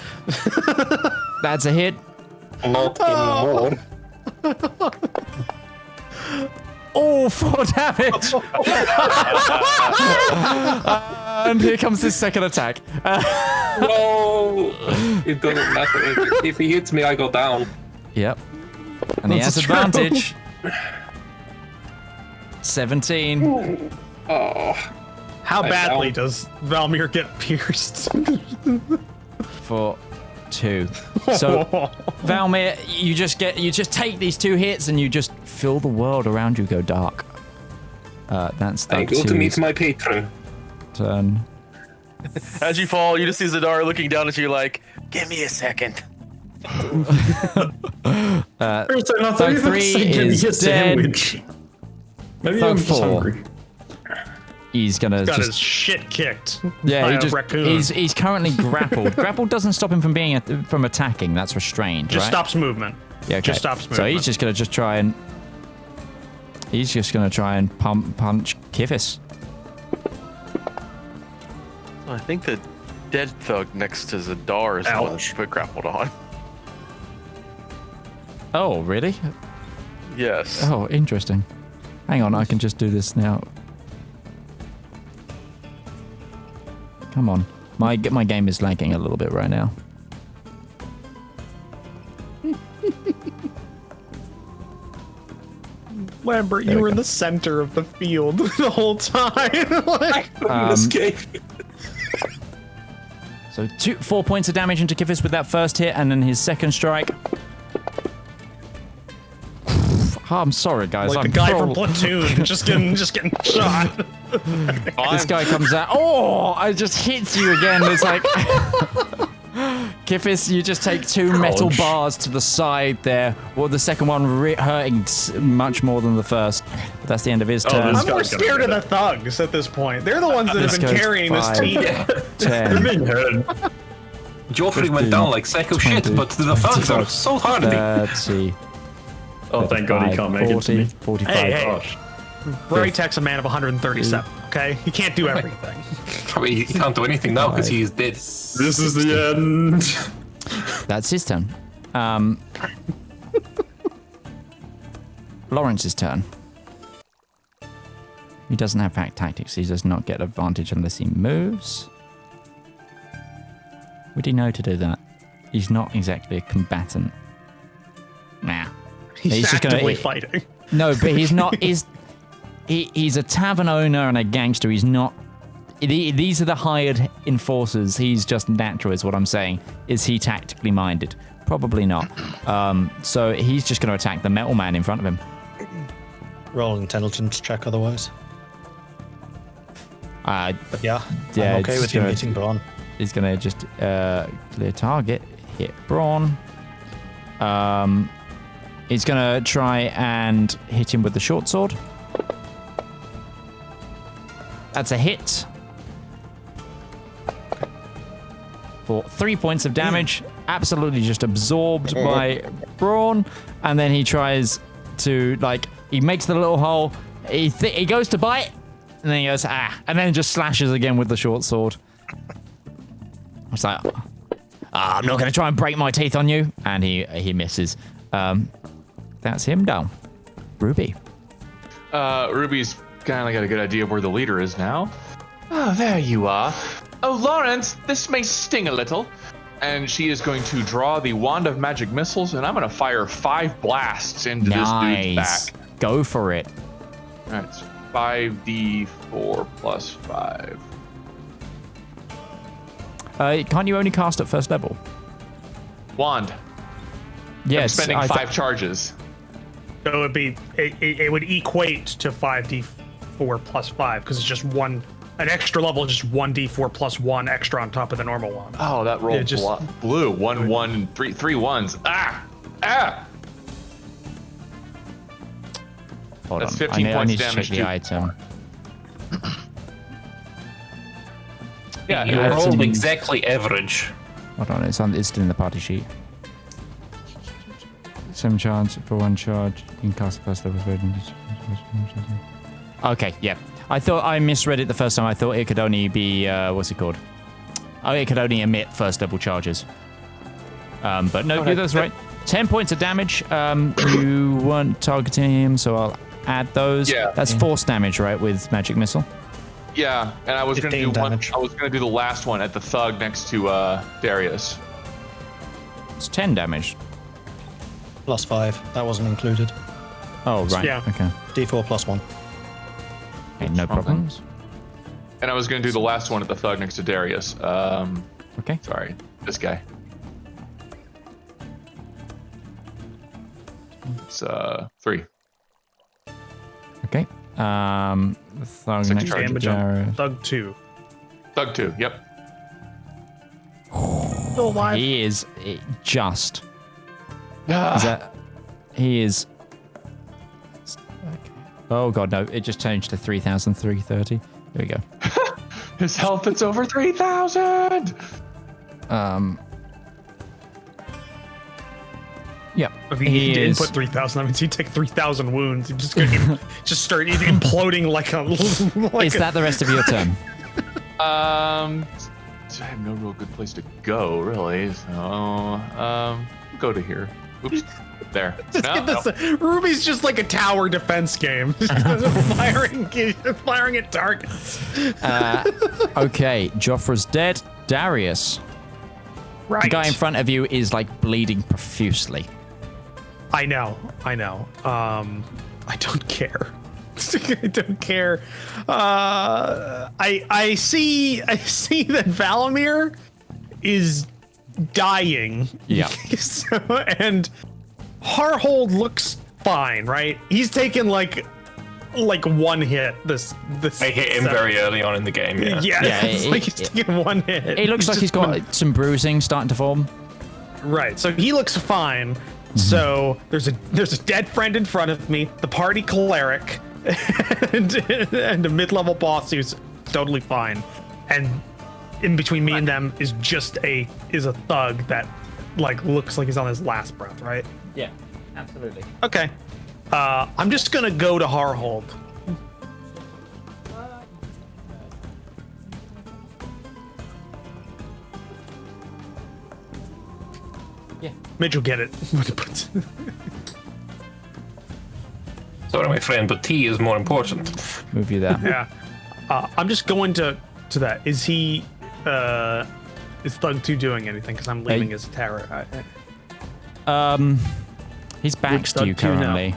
That's a hit. Not anymore. Oh, 4 damage. And here comes his second attack. No, it doesn't matter. If he hits me, I go down. Yep. And he has That's true. advantage. 17 Oh, How I badly don't. does Valmir get pierced? for 2. So Valmir, you just take these 2 hits and you just feel the world around you go dark. That's I Thug go to meet 2's my patron. turn. As you fall, you just see Zedaar looking down at you like, "Give me a second." Thug 3 is dead. sandwich. Maybe Thug I'm just 4. hungry. He's gonna Got just his shit kicked. yeah. by He a just raccoon. he's currently grappled. Grapple doesn't stop him from attacking. That's restrained. Just right? stops movement. Yeah, okay. Just stops movement. So he's just gonna try and punch Kivis. I think the dead thug next to Zedaar is the one Ouch. that put grappled on. Oh, really? Yes. Oh, interesting. Hang on, I can just do this now. Come on. My game is lagging a little bit right now. Lambert, There you we were in go. the center of the field the whole time. Like, Escape. So 4 points of damage into Kivis with that first hit, and then his second strike. Oh, I'm sorry, guys. like I'm the guy from pro- Platoon, just getting shot. This guy comes out. Oh, I just hits you again. It's like Kifis, you just take 2 metal bars to the side there. Well, the second one hurting much more than the first. But that's the end of his turn. I'm more scared of the thugs at this point. They're the ones that have This been goes carrying 5, this team. 10, Joffrey went down like psycho shit, but the thugs are so hardy. 30. Oh, thank God he can't make it to me. 45. Hey, hey. Gosh. Braytek's a man of 137. Okay, he can't do everything. I mean, he can't do anything now because he is dead. This is the end. That's his turn. Laurence's turn. He doesn't have pack tactics. He does not get advantage unless he moves. Would he know to do that? He's not exactly a combatant. Nah. He's just gonna- actively fighting. No, but he's not. He's a tavern owner and a gangster. He's not. These are the hired enforcers. He's just natural, is what I'm saying. Is he tactically minded? Probably not. So he's just going to attack the metal man in front of him. Roll intelligence check otherwise. But Yeah, Yeah, I'm okay it's with you good. meeting Braun. He's going to just clear target, hit Brawn. He's going to try and hit him with the short sword. That's a hit. For 3 points of damage. Absolutely just absorbed by Brawn. And then he tries to, like, he makes the little hole. He goes to bite. And then he goes, and then just slashes again with the short sword. It's like, I'm not going to try and break my teeth on you. And he misses. That's him down. Ruby. Ruby's kind of got a good idea of where the leader is now. Oh, there you are. Oh, Laurence, this may sting a little. And she is going to draw the Wand of Magic Missiles, and I'm going to fire 5 blasts into this dude's back. Go for it. All right, so 5d4 plus 5. Can't you only cast at first level? Wand. Yes. I'm spending 5 charges. So it would be it would equate to 5d4 plus 5 because it's just one. An extra level is just 1d4 plus 1 extra on top of the normal one. Oh, that rolled just blue. 1, 1, 3, 3 ones. Ah! Hold That's on. 15 I points need to check damage the to- item. Yeah, You it rolled exactly average. Hold on, it's still in the party sheet. 7 charge for 1 charge. You can cast first level spell. Okay, yeah. I thought I misread it the first time. I thought it could only be what's it called? Oh, it could only emit first level charges. But no, that's right. 10 points of damage. You weren't targeting him, so I'll add those. Yeah. That's force damage, right, with magic missile. Yeah, and I was going to 15 do one. damage. I was going to do the last one at the thug next to Darius. It's 10 damage. Plus 5. That wasn't included. Oh, right. Yeah. Okay. D4 plus 1. Okay, no problems. And I was going to do the last one at the thug next to Darius. Okay. Sorry, this guy. It's 3. Okay. Thug Six next to Damage on Darius. Thug 2. Thug 2, yep. Still alive. He is just. Ah, Is that? He is. Okay. Oh god, no! It just changed to 3,330. There we go. his health, it's over 3,000! Yep. If he didn't put 3,000, that means he'd take 3,000 wounds. He'd just start imploding like a. Is that the rest of your turn? I have no real good place to go, really. So, go to here. Oops. There. No. Ruby's just like a tower defense game. Firing at targets. Okay, Joffre's dead. Darius. Right. The guy in front of you is like bleeding profusely. I know. I don't care. I don't care. I see that Valamir is dying. Yeah. So, and Harhold looks fine, right? He's taken like 1 hit. This I hit him very early on in the game. Yeah. Yeah, it's like he's taken 1 hit. It looks like he's got some bruising starting to form. Right, so he looks fine. So there's a dead friend in front of me, the party cleric, and a mid-level boss who's totally fine. And in between me and them is just a thug that like looks like he's on his last breath, right? Yeah, absolutely. Okay. I'm just gonna go to Harhold. Yeah. Mitch will get it. Sorry, my friend, but tea is more important. Move you there. Yeah. I'm just going to that. Is he is Thug 2 doing anything? Because I'm leaving his tower. He's backs to Thug you 2 know? currently,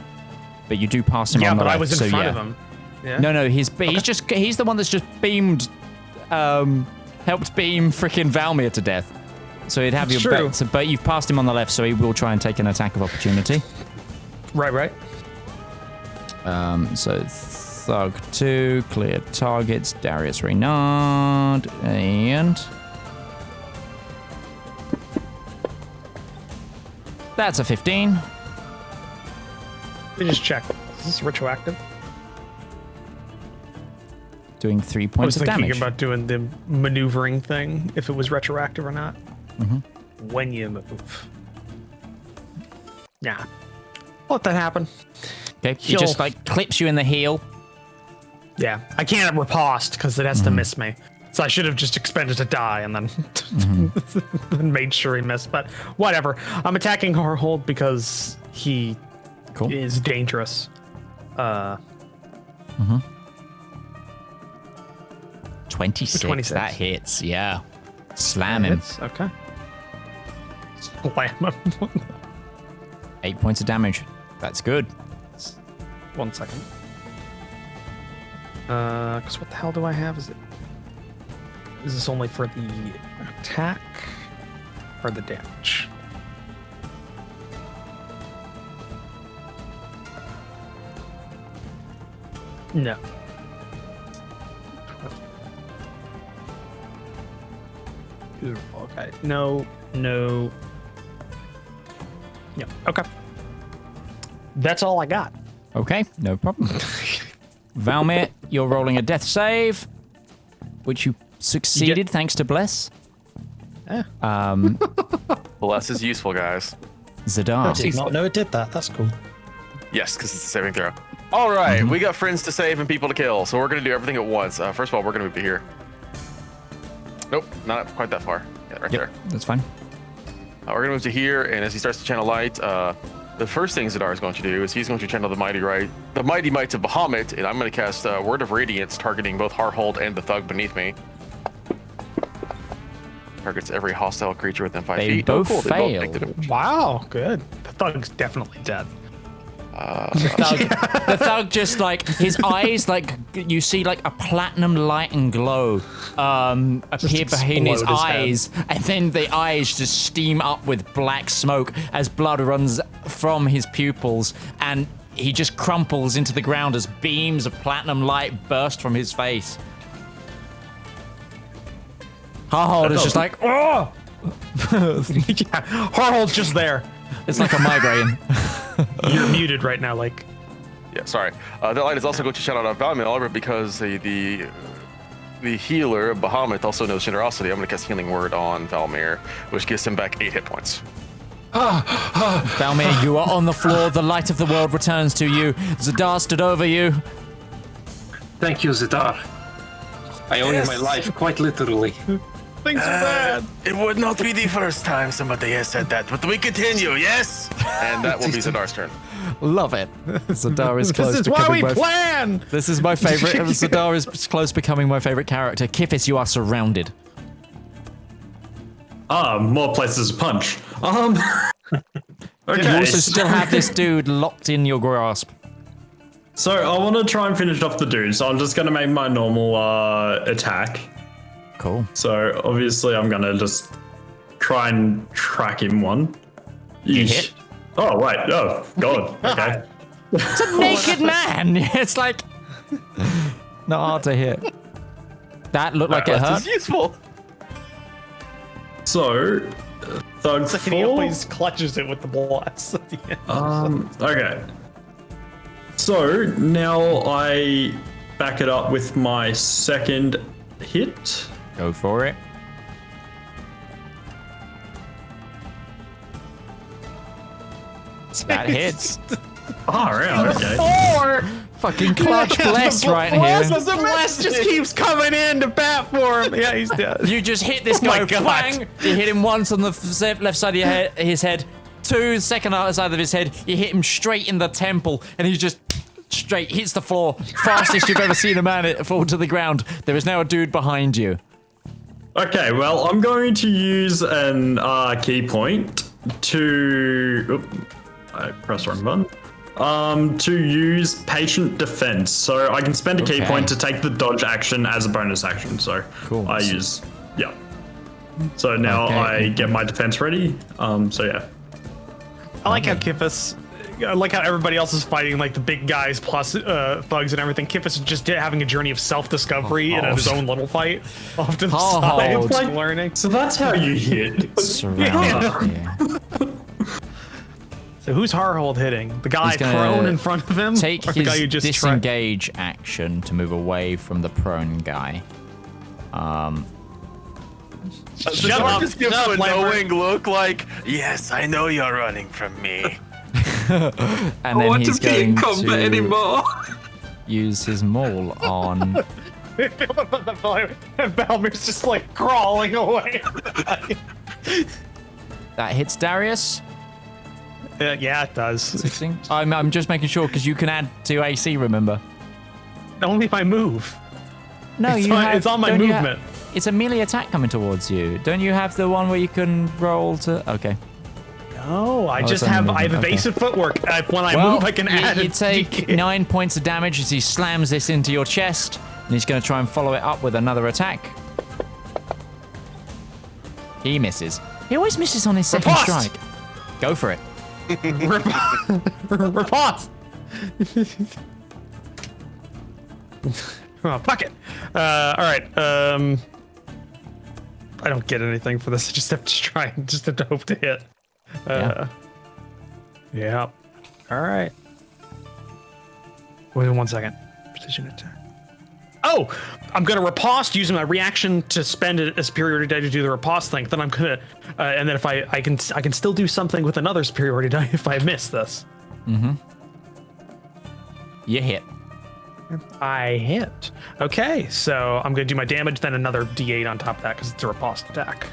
but you do pass him Yeah, on the but left. I was in so front yeah. of him. Yeah. No, he's the one that's just beamed, helped beam freaking Valmir to death. So he'd have That's your true. bet, but you've passed him on the left, so he will try and take an attack of opportunity. Right. So Thug 2, clear targets, Darius Reynard, and that's a 15. Let me just check. Is this retroactive? Doing 3 I was points of thinking damage. about doing the maneuvering thing, if it was retroactive or not. When you move. Nah. Let that happen. Okay, he He'll- just like clips you in the heel. Yeah. I can't riposte because it has to miss me. So I should have just expended a die and then then made sure he missed. But whatever. I'm attacking Harhold because he Cool. is dangerous. 26. 26. That hits. Yeah. Slam him. Hits? Okay. Slam him. 8 points of damage. That's good. 1 second. Because what the hell do I have? Is this only for the attack or the damage? No. Ooh, okay. No. Yeah. Okay. That's all I got. Okay, no problem. Valmir, you're rolling a death save, which you succeeded thanks to Bless. Bless is useful, guys. I Zedaar. did not know it did that. That's cool. Yes, because it's a saving throw. All right, we got friends to save and people to kill, so we're gonna do everything at once. First of all, we're gonna move to here. Nope, not quite that far. Yeah, right there. That's fine. We're gonna move to here, and as he starts to channel light, the first thing Zedaar is going to do is he's going to channel the mighty might of Bahamut, and I'm going to cast Word of Radiance, targeting both Harhold and the thug beneath me. Targets every hostile creature within 5 They feet. both They both fail. take the damage. Wow, good. The thug's definitely dead. The thug just like his eyes, like you see like a platinum light and glow appear behind his explode his head. eyes, and then the eyes just steam up with black smoke as blood runs from his pupils, and he just crumples into the ground as beams of platinum light burst from his face. Harhold is just like, oh! Yeah, Harhold's just there. It's like a migraine. You're muted right now, like. Yeah, sorry. That light is also going to shout out on Valmir because the healer, Bahamut, also knows generosity. I'm going to cast Healing Word on Valmir, which gives him back 8 hit points. Valmir, you are on the floor. The light of the world returns to you. Zedaar stood over you. Thank you, Zedaar. I owe you my life, quite literally. Things are bad. It would not be the first time somebody has said that, but we continue, yes? And that will be Zedaar's turn. Love it. Zedaar is close This is to why becoming we my plan. This is my favorite. Zedaar is close becoming my favorite character. Kifis, you are surrounded. More places to punch. You Okay. also still have this dude locked in your grasp. So I want to try and finish off the dude. So I'm just going to make my normal attack. Cool. So obviously I'm going to just try and track him one. You Yeesh. hit? Oh, wait. Oh, God. Okay. It's a naked man. It's like not hard to hit. That looked like it This hurt. is useful. So, Thug It's like he 4. always clutches it with the blast at the end. Okay. So now I back it up with my second hit. Go for it. That hits. Oh, really? Okay. 4. Fucking clutch bless right here. The bless just keeps coming in to bat for him. Yeah, he's dead. You just hit this my guy. God. Bang! You hit him once on the left side of your head, his head. 2, second side of his head. You hit him straight in the temple, and he just straight hits the floor. Fastest you've ever seen a man fall to the ground. There is now a dude behind you. Okay, well, I'm going to use an key point to... Oop, I pressed the wrong button. To use patient defense. So I can spend a key point to take the dodge action as a bonus action. So Cool. I use... Yeah. So now I get my defense ready. So yeah. I like how Kiffis, I like how everybody else is fighting like the big guys plus thugs and everything. Kiffis is just having a journey of self-discovery in his own little fight off to the side, like learning. So that's how you hit. Surrounded here. So who's Harhold hitting? The guy He's gonna prone in front of him? Take or the guy who his just disengage action to move away from the prone guy. Shut up, Just gives shut you a up, Lambert. knowing look like, yes, I know you're running from me. And then he's going to anymore. use his maul on. And Balmer's just like crawling away. That hits Darius. Yeah, it does. 16. I'm just making sure because you can add to AC. Remember. Only if I move. No, It's on my movement. It's a melee attack coming towards you. Don't you have the one where you can roll to? Okay. No, I it's just on the have movement, evasive footwork. When I move, I can add You it. take 9 points of damage as he slams this into your chest, and he's going to try and follow it up with another attack. He misses. He always misses on his second Riposte! strike. Go for it. Riposte! Oh, fuck it. All right. I don't get anything for this. I just have to try and just have to hope to hit. Yeah. All right. Wait 1 second. Precision attack. Oh, I'm gonna riposte using my reaction to spend a superiority die to do the riposte thing. Then I'm gonna, and then if I can still do something with another superiority die if I miss this. Mm-hmm. You hit. I hit. Okay, so I'm gonna do my damage, then another D8 on top of that because it's a riposte attack.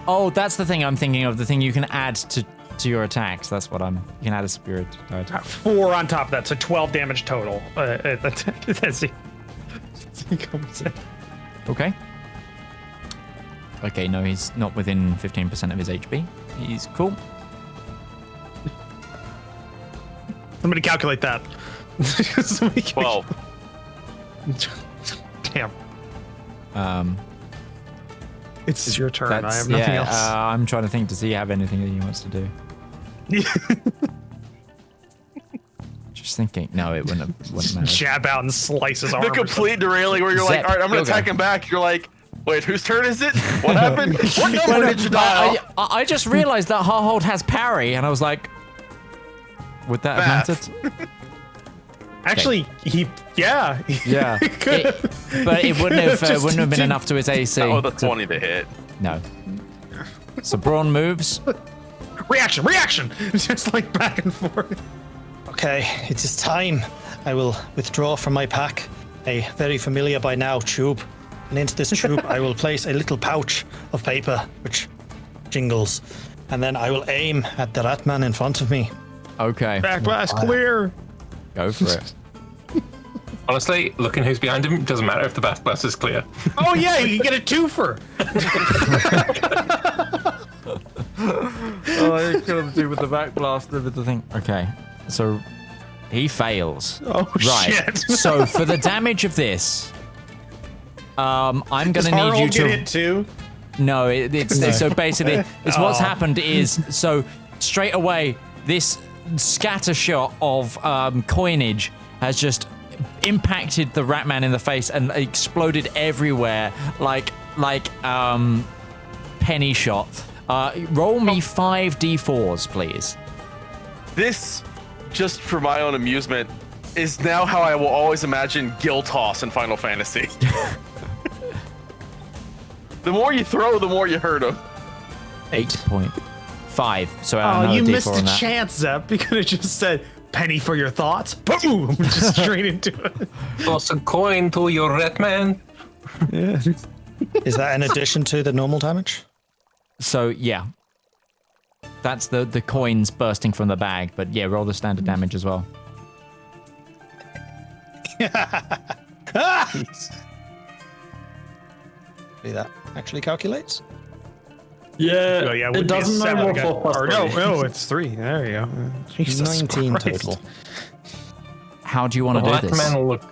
Oh, that's the thing I'm thinking of. The thing you can add to your attacks. That's what you can add a spirit die. 4 on top of that, so 12 damage total. As he comes in. Okay. Okay, no, he's not within 15% of his HP. He's cool. Somebody calculate that. 12. Damn. It's your turn. I That's, have nothing else. I'm trying to think. Does he have anything that he wants to do? Just thinking. No, it wouldn't matter. Jab out and slice his arm. The complete derailing where you're Zep, like, all right, I'm going to go. attack him back. You're like, wait, whose turn is it? What happened? What number did you dial? I just realized that Harhold has parry, and I was like, would that have mattered? Actually, Yeah. could. But it wouldn't have just been did- enough to his AC. Oh, the 20 to hit. No. So Braun moves. Reaction! Just like back and forth. Okay, it is time. I will withdraw from my pack a very familiar by now tube. And into this tube, I will place a little pouch of paper, which jingles. And then I will aim at the rat man in front of me. Okay. Back blast clear. Go for it. Honestly, looking who's behind him, doesn't matter if the bath blast is clear. Oh yeah, you can get a twofer. Oh, I couldn't do with the back blast with the thing. Okay, so he fails. Oh Right. shit. So for the damage of this, I'm Does gonna need you Harhold to. get hit too? No, it's so basically, it's what's happened is so straight away this scatter shot of coinage has just impacted the rat man in the face and exploded everywhere like penny shot. Roll me 5d4s, please. This, just for my own amusement, is now how I will always imagine Gil Toss in Final Fantasy. The more you throw, the more you hurt him. 8 point. 5. So Oh, another you D4 missed on a that. chance, Zep. You could have just said, penny for your thoughts. Boom! Just straight into it. Toss a coin to your red man. Yeah. Is that in addition to the normal damage? So yeah, that's the coins bursting from the bag. But yeah, roll the standard damage as well. See that actually calculates? Yeah, Oh, yeah, it would be a doesn't know 7. what Okay. 4 plus Or 3. no, it's 3. There you go. Jesus 19 Christ. total. How do you want to do Red this? man look.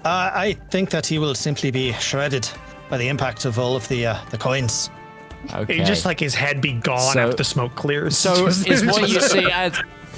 I think that he will simply be shredded by the impact of all of the coins. Okay. Just like his head be gone So- after the smoke clears. So Just- is what you see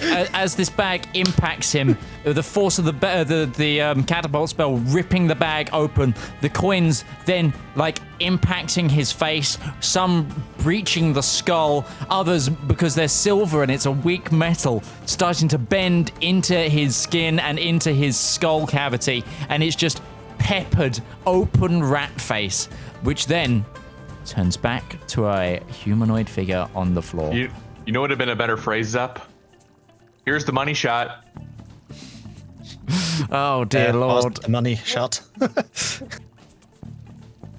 as this bag impacts him, the force of the catapult spell ripping the bag open, the coins then like impacting his face, some breaching the skull, others because they're silver and it's a weak metal, starting to bend into his skin and into his skull cavity, and it's just peppered open rat face, which then turns back to a humanoid figure on the floor. You know what would have been a better phrase, Zep? Here's the money shot. Oh dear lord. The money shot.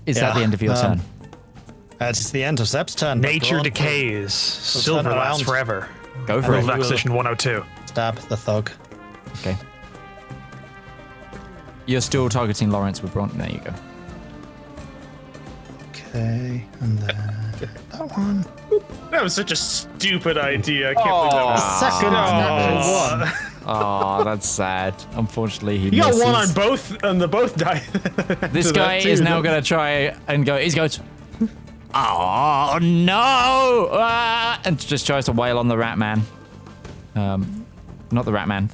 Is that the end of your turn? It's the end of Zep's turn. but Nature go on. decays. Silver turn lasts around. forever. Go for Rule it. of Acquisition 102. Stab the thug. Okay. You're still targeting Laurence with Brawl. There you go. Okay, and then that one. That was such a stupid idea. I can't believe that was Second Oh, what? Oh, that's sad. Unfortunately, he You got misses. one on both die. This to guy that is too, now then. going to try and go. He goes, oh no! Ah, and just tries to wail on the rat man. Not the rat man.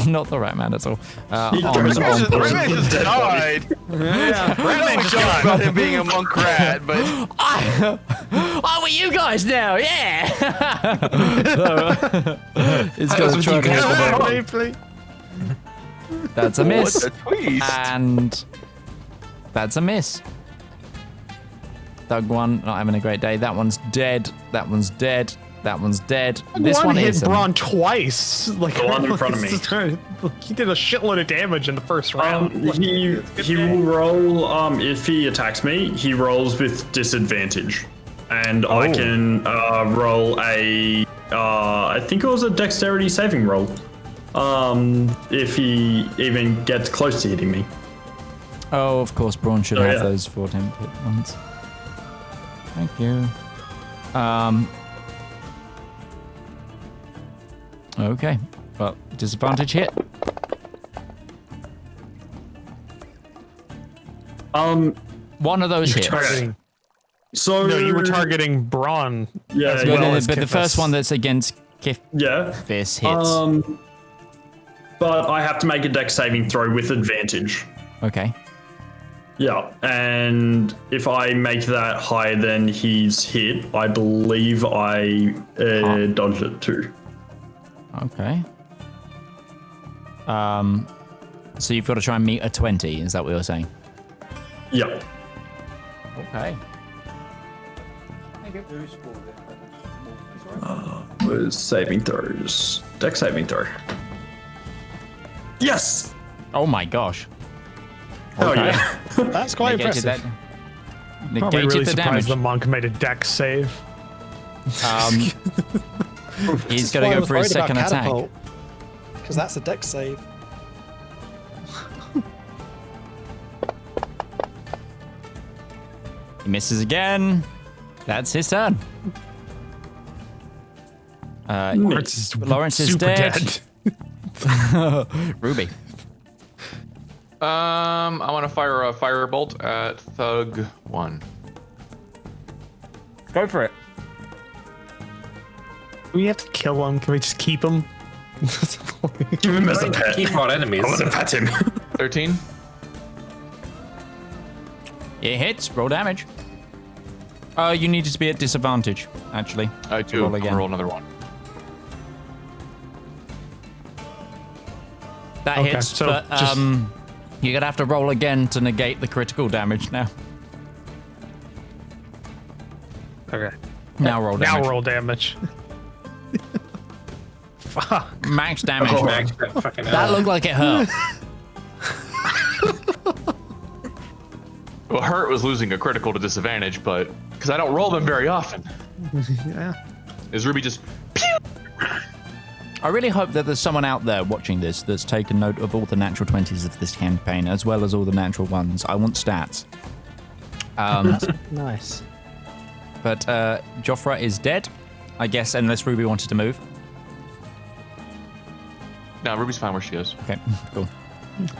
Not the rat man at all. He goes on The Brawl. rat just died. Yeah, Ratman just Joke about died. him being a monk rat, but Oh, with you guys now, yeah. It's I going was to with try you to guys. hit the Play, play. That's a miss. what a twist. And that's a miss. Thug one, not having a great day. That one's dead. That one's dead. That one's dead. This one hit is Braun twice. Like The one in front of me. He did a shitload of damage in the first round. Like, He will roll, if he attacks me, he rolls with disadvantage. And I can roll a, I think it was a dexterity saving roll. If he even gets close to hitting me. Oh, of course, Braun should Oh, have yeah. those 14 hit ones. Thank you. Okay. Well, disadvantage hit. One of those hits. targeting. So No, you were targeting Braun. Yeah, as yeah, well But as the Kithis. first one that's against Kithis yeah. hits. But I have to make a dex saving throw with advantage. Okay. Yeah, and if I make that higher than he's hit, I believe I dodged it too. Okay. So you've got to try and meet a 20. Is that what you're saying? Yeah. Okay. Was saving throws. Dex saving throw. Yes! Oh my gosh. Oh Okay. yeah. That's quite Negated impressive. that. Probably Negated really the damage. surprised the monk made a dex save. He's going to go for his second attack. Because that's a dex save. He misses again. That's his turn. Laurence is super dead. Ruby. I want to fire a firebolt at Thug 1. Go for it. Do we have to kill him? Can we just keep him? Give him as a pet. Keep our enemies. I want to pet him. 13. It hits. Roll damage. You needed to be at disadvantage, actually. I do. Roll again. Roll another one. That Okay, hits, so but just- you're going to have to roll again to negate the critical damage now. Okay. Now roll damage. Now roll damage. Fuck. Max damage. Oh, man. fucking That hell. looked like it hurt. Well, hurt was losing a critical to disadvantage, but because I don't roll them very often. Yeah. Is Ruby just? I really hope that there's someone out there watching this that's taken note of all the natural 20s of this campaign, as well as all the natural ones. I want stats. Nice. But Jofra is dead, I guess, unless Ruby wanted to move. No, Ruby's fine where she is. Okay, cool.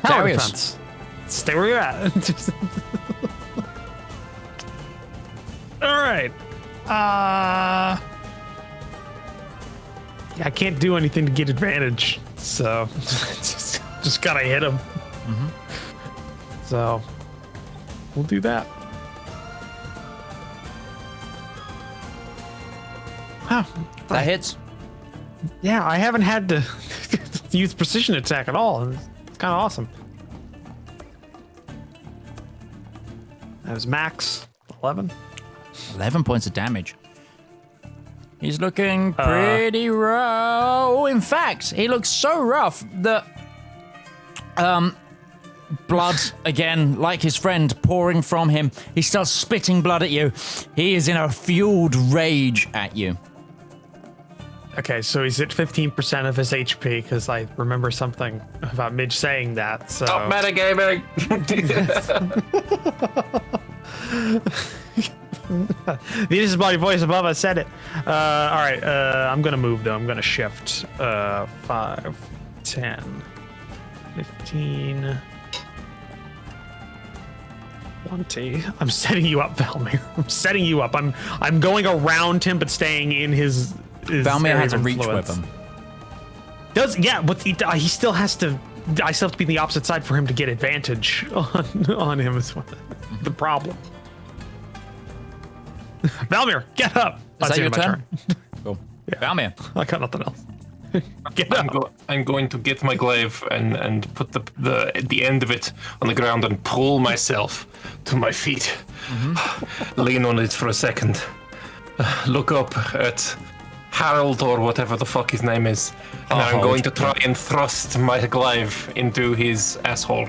Tower Darius. defense. Stay where you're at. All right. Yeah, I can't do anything to get advantage, so just gotta hit him. So we'll do that. Wow. That hits. Yeah, I haven't had to use precision attack at all. It's kind of awesome. That was max 11. 11 points of damage. He's looking pretty rough. Oh, in fact, he looks so rough that blood, again, like his friend, pouring from him. He starts spitting blood at you. He is in a fueled rage at you. Okay, so he's at 15% of his HP because I remember something about Midge saying that. So Stop metagaming! the disembodied voice above us said it. All right, I'm gonna move though. I'm gonna shift. 5, 10, 15, 20. I'm setting you up, Valmir. I'm setting you up. I'm going around him, but staying in his Valmir area has a of reach influence. weapon. But he still has to. I still have to be the opposite side for him to get advantage on him. Is the problem. Valmir, get up. Is That's that your the end of my turn? Cool. Valmir. I got nothing else. Get up. I'm going to get my glaive and put the end of it on the ground and pull myself to my feet. Lean on it for a second. Look up at Harold or whatever the fuck his name is. And I'm going to try and thrust my glaive into his asshole.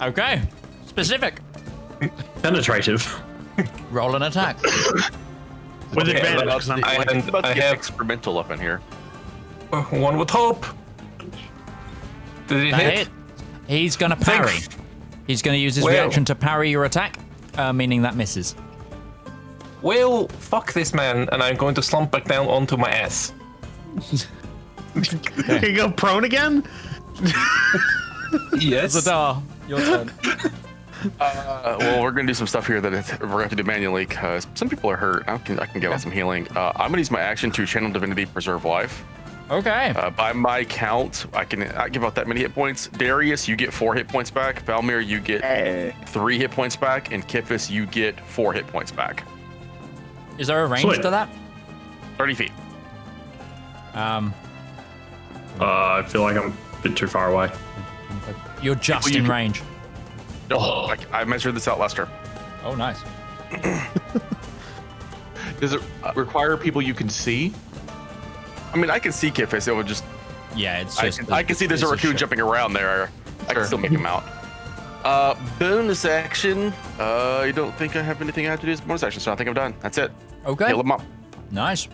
Okay. Specific. Penetrative. Roll an attack. With Okay, advantage. well, 'cause I'm- I- About to I get have- experimental up in here. One would hope. Did it That hit? hit. He's going to parry. He's going to use his Well- reaction to parry your attack, meaning that misses. Well, fuck this man, and I'm going to slump back down onto my ass. Can you go prone again? Yes. Zedaar, your turn. Well, we're gonna do some stuff here that we're gonna have to do manually because some people are hurt. I can give out some healing. I'm gonna use my action to channel divinity, preserve life. Okay. By my count, I give out that many hit points. Darius, you get 4 hit points back. Valmir, you get 3 hit points back, and Kifis, you get 4 hit points back. Is there a range Sweet. to that? 30 feet. I feel like I'm a bit too far away. You're just Well, you in can- range. Oh, I measured this out last turn. Oh, nice. Does it require people you can see? I mean, I can see Kifis. It would just. Yeah, it's I just. can see there's a raccoon jumping around there. I can still make him out. Bonus action. I don't think I have anything I have to do as bonus action, so I think I'm done. That's it. Okay. Heal him up. Nice.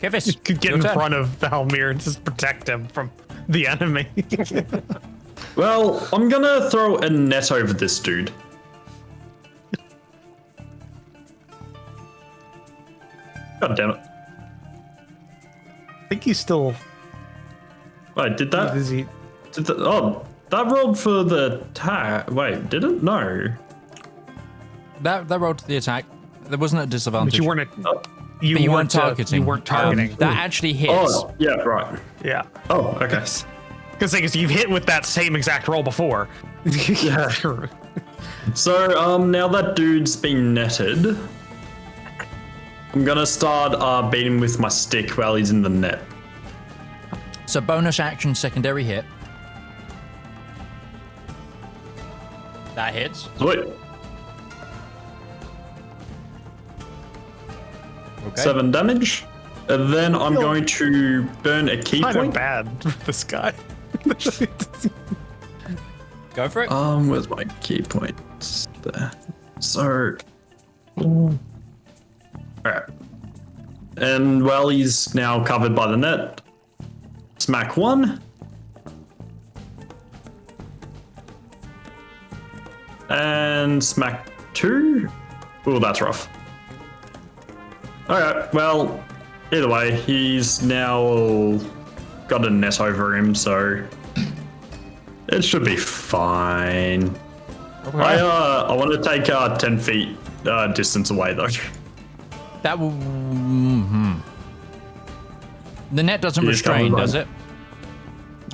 Kifis, You could get your in turn. front of Valmir and just protect him from the enemy. Well, I'm gonna throw a net over this dude. God damn it. I think he's still. Wait, did that? Is he? Oh, that rolled for the attack. Wait, did it? No. That rolled to the attack. There wasn't a disadvantage. But you weren't. Oh, You weren't targeting. You weren't targeting. That actually hits. oh yeah, right. Yeah. Oh, okay. Because thing is, you've hit with that same exact roll before. Yeah. So, now that dude's been netted, I'm gonna start beating with my stick while he's in the net. So bonus action, secondary hit. That hits. Sweet. Okay. 7 damage. And then I'm going to burn a key Kind of point. bad with this guy. Go for it. Where's my key points? There. So. Alright. And while he's now covered by the net, smack 1. And smack 2. Oh, that's rough. Alright, well, either way, he's now got a net over him, so it should be fine. Okay. I want to take 10 feet distance away, though. That will. The net doesn't He is restrain, covered by- does it?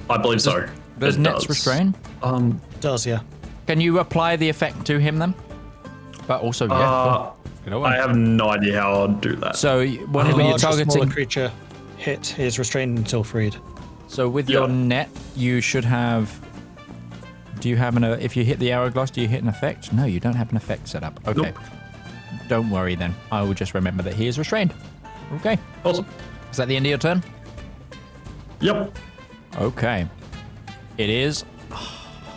I believe so. Does It nets does. restrain? Does, yeah. Can you apply the effect to him then? But also, yeah. Get away. I have no idea how I'll do that. So when you're Large or smaller targeting, creature hit is restrained until freed. so with your Yeah. net, you should have. Do you have if you hit the hourglass, do you hit an effect? No, you don't have an effect set up. Okay. Nope. Don't worry then. I will just remember that he is restrained. Okay. Awesome. Is that the end of your turn? Yep. Okay. It is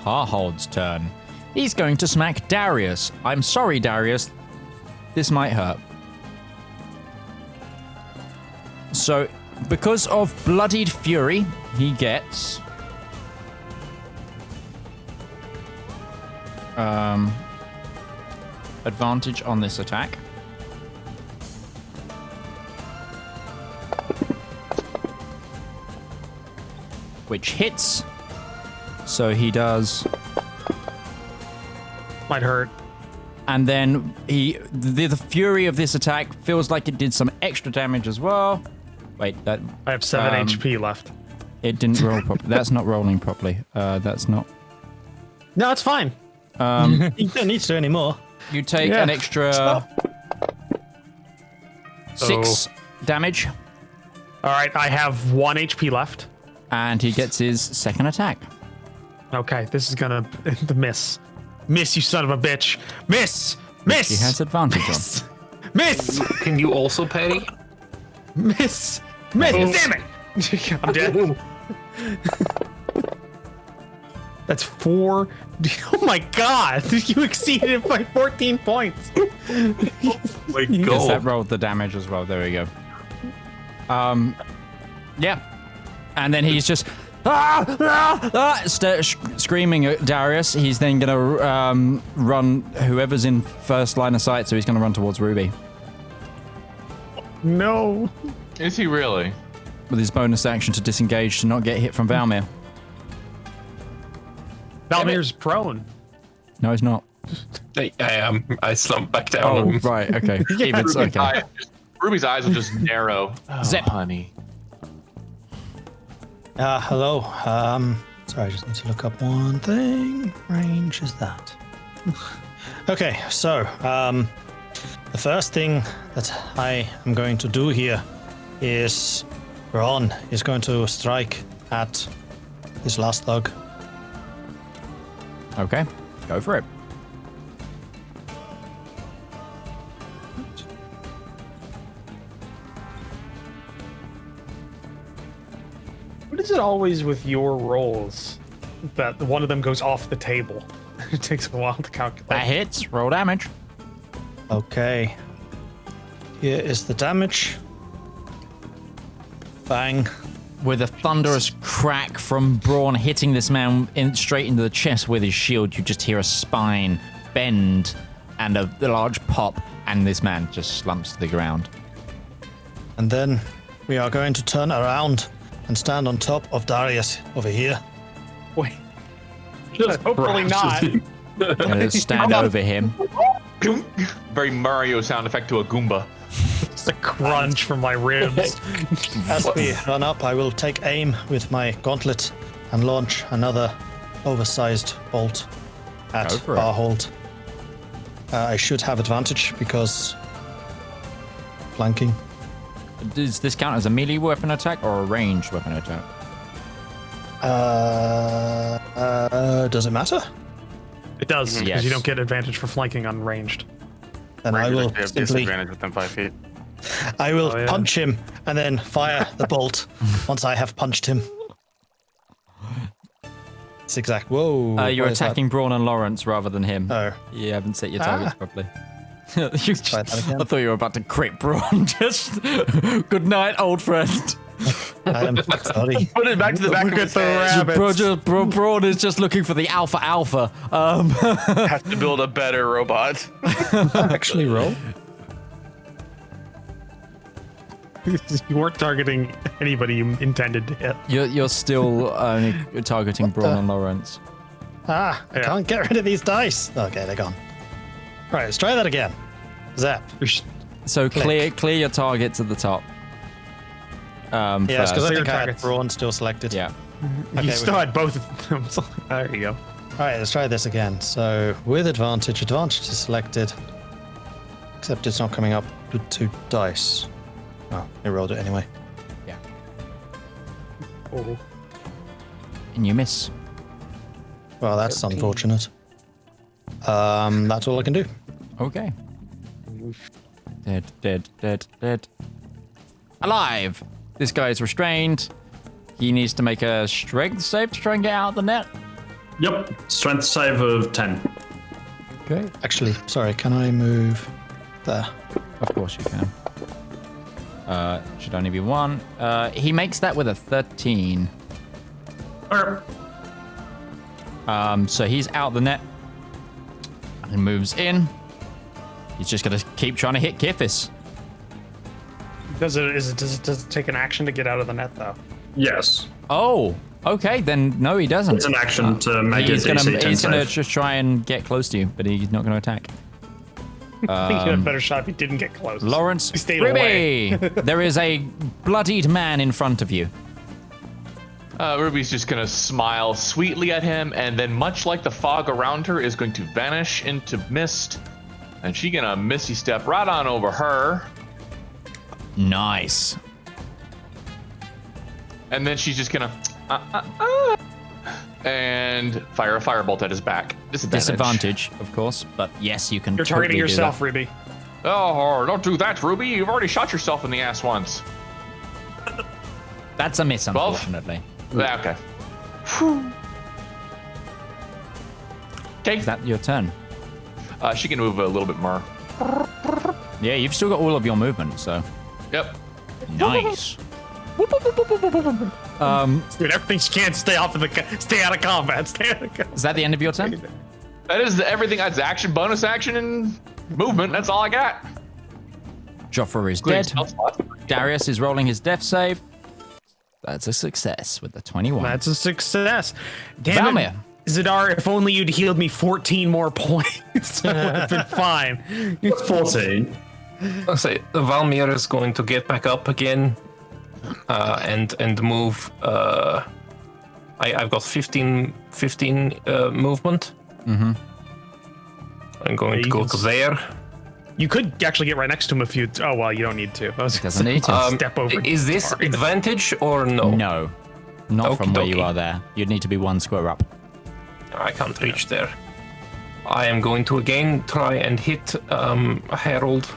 Harhold's turn. He's going to smack Darius. I'm sorry, Darius. This might hurt. So, because of Bloodied Fury, he gets... advantage on this attack. Which hits. So he does... Might hurt. And then the fury of this attack feels like it did some extra damage as well. Wait, that I have 7 HP left. it didn't roll properly. That's not rolling properly. That's not. No, it's fine. You don't need to do any more. You take Yeah. an extra 6 damage, All right, I have 1 HP left. and he gets his second attack. Okay, this is gonna miss. Miss, you son of a bitch. Miss! Miss! He has advantage on. Miss! Miss! Can you also parry? Miss! Miss! Damn it! I'm dead. That's 4. Oh my god! You exceeded it by 14 points. My Because that God. rolled the damage as well. There we go. Yeah. And then he's just screaming at Darius. He's then gonna run whoever's in first line of sight. So he's gonna run towards Ruby No. Is he really? with his bonus action to disengage to not get hit from Valmir. Valmir's prone. No, he's not. I am. I slumped back down. Oh, right. Okay. Even okay. Ruby's eyes will just narrow. Oh, Zip. honey. Hello. Sorry, I just need to look up one thing. Range is that. Okay, so, the first thing that I am going to do here is Ron is going to strike at this last thug. Okay. Go for it. What is it always with your rolls that one of them goes off the table? It takes a while to calculate. That hits. Roll damage. Okay. Here is the damage. Bang. With a thunderous crack from Brawn hitting this man straight into the chest with his shield, you just hear a spine bend and a large pop, and this man just slumps to the ground. And then we are going to turn around and stand on top of Darius over here. Wait. Hopefully not. Gonna stand over him. Very Mario sound effect to a Goomba. It's a crunch from my ribs. As we run up, I will take aim with my gauntlet and launch another oversized bolt at Go for it. Barhold. I should have advantage because flanking. Does this count as a melee weapon attack or a ranged weapon attack? Does it matter? It does, because Yes. you don't get advantage for flanking on ranged. Then I Rangers will actually have simply, disadvantage within 5 feet. I will punch him and then fire the bolt once I have punched him. It's exact. Whoa. You're attacking Brawl and Laurence rather than him. Oh. You haven't set your targets properly. I thought you were about to crit Brawl. Just good night, old friend. I am sorry. Put it back to the back of his head. Brawl is just looking for the alpha. Have to build a better robot. Actually, roll. You weren't targeting anybody you intended to hit. You're still only targeting Brawl and Laurence. I can't get rid of these dice. Okay, they're gone. Right, let's try that again. Zap. So clear your targets at the top. Yes, because I think I had targets. Brawn still selected. Yeah. You Okay, still had both of them. So, there you go. Alright, let's try this again. So, with advantage is selected. Except it's not coming up with 2 dice. Oh, I rolled it anyway. Yeah. Oh. And you miss. Well, that's unfortunate. That's all I can do. Okay. Dead. Alive! This guy is restrained. He needs to make a strength save to try and get out of the net. Yep. Strength save of 10. Okay. Actually, sorry, can I move there? Of course you can. Should only be 1. He makes that with a 13. So he's out the net and moves in. He's just gonna keep trying to hit Kifis. Does it take an action to get out of the net though? Yes. Oh, okay, then no, he doesn't. It's an action to make a He's DC 10 gonna save. just try and get close to you, but he's not gonna attack. I think you had a better shot if you didn't get close. Laurence, You stayed Ruby, away. there is a bloodied man in front of you. Ruby's just gonna smile sweetly at him, and then much like the fog around her is going to vanish into mist, and she's gonna misty step right on over her, Nice. and then she's just gonna and fire a firebolt at his back. Disadvantage, of course, but yes, you can. You're targeting totally do yourself, that. Ruby. Oh, don't do that, Ruby. You've already shot yourself in the ass once. That's a miss, 12? unfortunately. Yeah, okay. Okay. Is that your turn? She can move a little bit more. Yeah, you've still got all of your movement, so Yep. nice. Dude, everything she can't stay out of combat. Stay out of combat. Is that the end of your turn? That is everything. That's action, bonus action, and movement. That's all I got. Joffre is Including dead. spell slots. Darius is rolling his death save. That's a success with the 21. That's a success. Damn Valmir. it. Zedaar, if only you'd healed me 14 more points, I would have been fine. 14. I'll say Valmir is going to get back up again and move. I've got 15 movement. Mm-hmm. I'm going to go to there. You could actually get right next to him if you. Oh well, you don't need to. I was Doesn't need to. step over. Is this Sorry. advantage or no? No, not from where you Okey-dokey. are there. You'd need to be 1 square up. I can't reach there. I am going to again try and hit Harold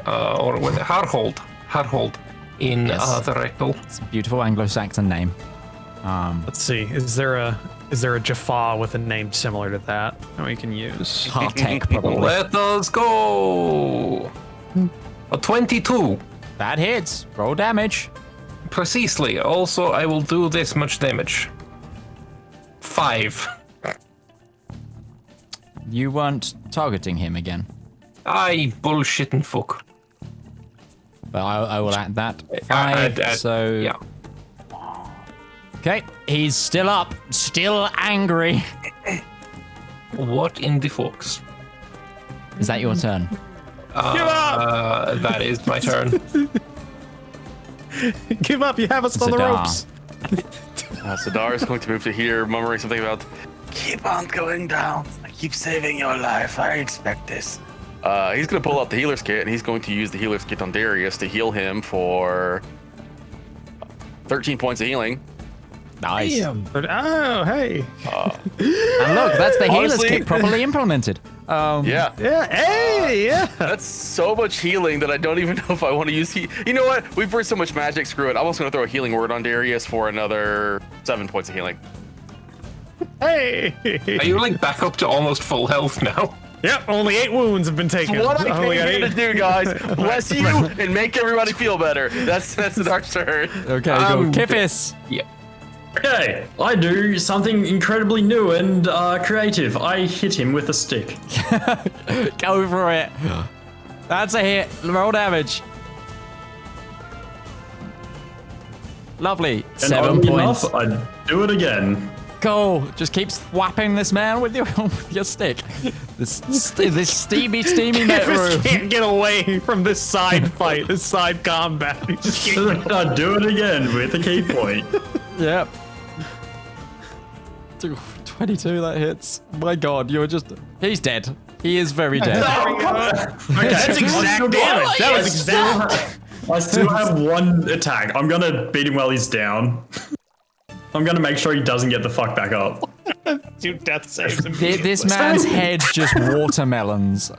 or what? Harhold in Yes. the rectal. It's a beautiful Anglo-Saxon name. Let's see. Is there a Jaffa with a name similar to that we can use? Hartek, probably. Let us go. A 22. That hits. Roll damage. Precisely. Also, I will do this much damage. 5. You weren't targeting him again, I bullshitting fuck. but I will add that. I- 5, so... yeah. Okay, he's still up, still angry. What in the fox? Is that your turn? That is my turn. Give up! You have us on the Zedaar. ropes. Zedaar is going to move to here, murmuring something about keep on going down. I keep saving your life. I expect this. He's going to pull out the healer's kit, and he's going to use the healer's kit on Darius to heal him for 13 points of healing. Nice. Oh, hey. And look, that's the healer's Honestly- kit properly implemented. Yeah. Yeah. Hey. Yeah. That's so much healing that I don't even know if I want to use You know what? We've heard so much magic. Screw it. I'm also going to throw a healing word on Darius for another 7 points of healing. Hey. Are you like back up to almost full health now? Yep. Only 8 wounds have been taken. What I only came got here 8. to do, guys. Bless you and make everybody feel better. That's the dark turn. Okay, go. Kiffis. Yeah. Okay, I do something incredibly new and creative. I hit him with a stick. Go for it. That's a hit. Roll damage. Lovely. And 7 oddly points. enough, I do it again. Go. Just keep whapping this man with your stick. This steamy net Kiffis room. can't get away from this side fight, this side combat. He just can't. I do it again with a key point. Yep. 22, that hits. My god, you're just... He's dead. He is very dead. That's exact damage. That was exact. I still have 1 attack. I'm gonna beat him while he's down. I'm gonna make sure he doesn't get the fuck back up. Do death saves. This man's head just watermelons.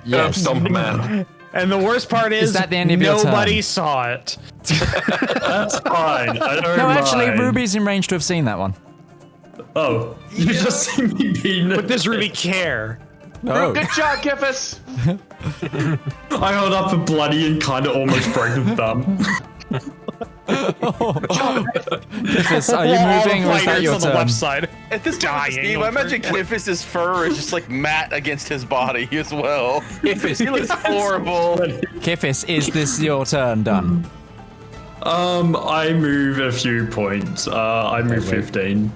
Yes. Stomp man. And the worst part is that the end of your turn? nobody saw it. That's fine. I don't No, actually, mind. Ruby's in range to have seen that one. Oh, you just see me beating But it. does Ruby care? No. Good job, Kiffis. I held up a bloody and kind of almost broke the thumb. Kiffis, are you moving or is that your on the turn? left side? At this Dying point, Steve, I over imagine it. Kiffis' fur is just like matte against his body as well. Kiffis, He looks horrible. Kiffis, is this your turn done? I move a few points. I move 15.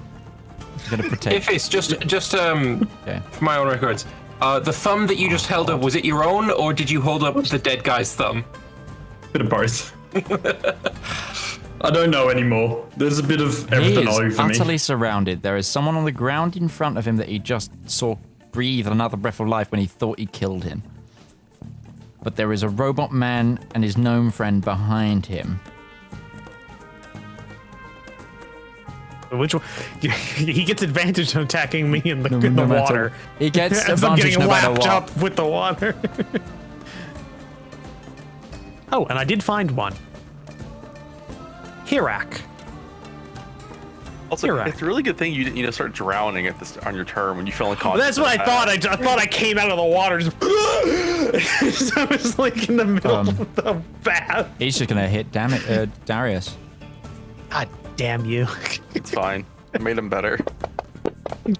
I'm gonna protect. Kiffis, just Okay. for my own records, the thumb that you just held up, was it your own, or did you hold up the dead guy's thumb? Bit of both. I don't know anymore. There's a bit of He everything is over me. utterly surrounded. There is someone on the ground in front of him that he just saw breathe another breath of life when he thought he killed him. But there is a robot man and his gnome friend behind him. Which one? He gets advantage on attacking me in the, No in the matter- water. He gets As I'm advantage getting no matter lapped what. up with the water. Oh, and I did find one. Hirak. Also, You're right. it's a really good thing you didn't, start drowning at this on your turn when you fell unconscious. That's what I thought. I thought I came out of the water. Just so I was like in the middle of the bath. He's just gonna hit Darius. God damn you. It's fine. I made him better.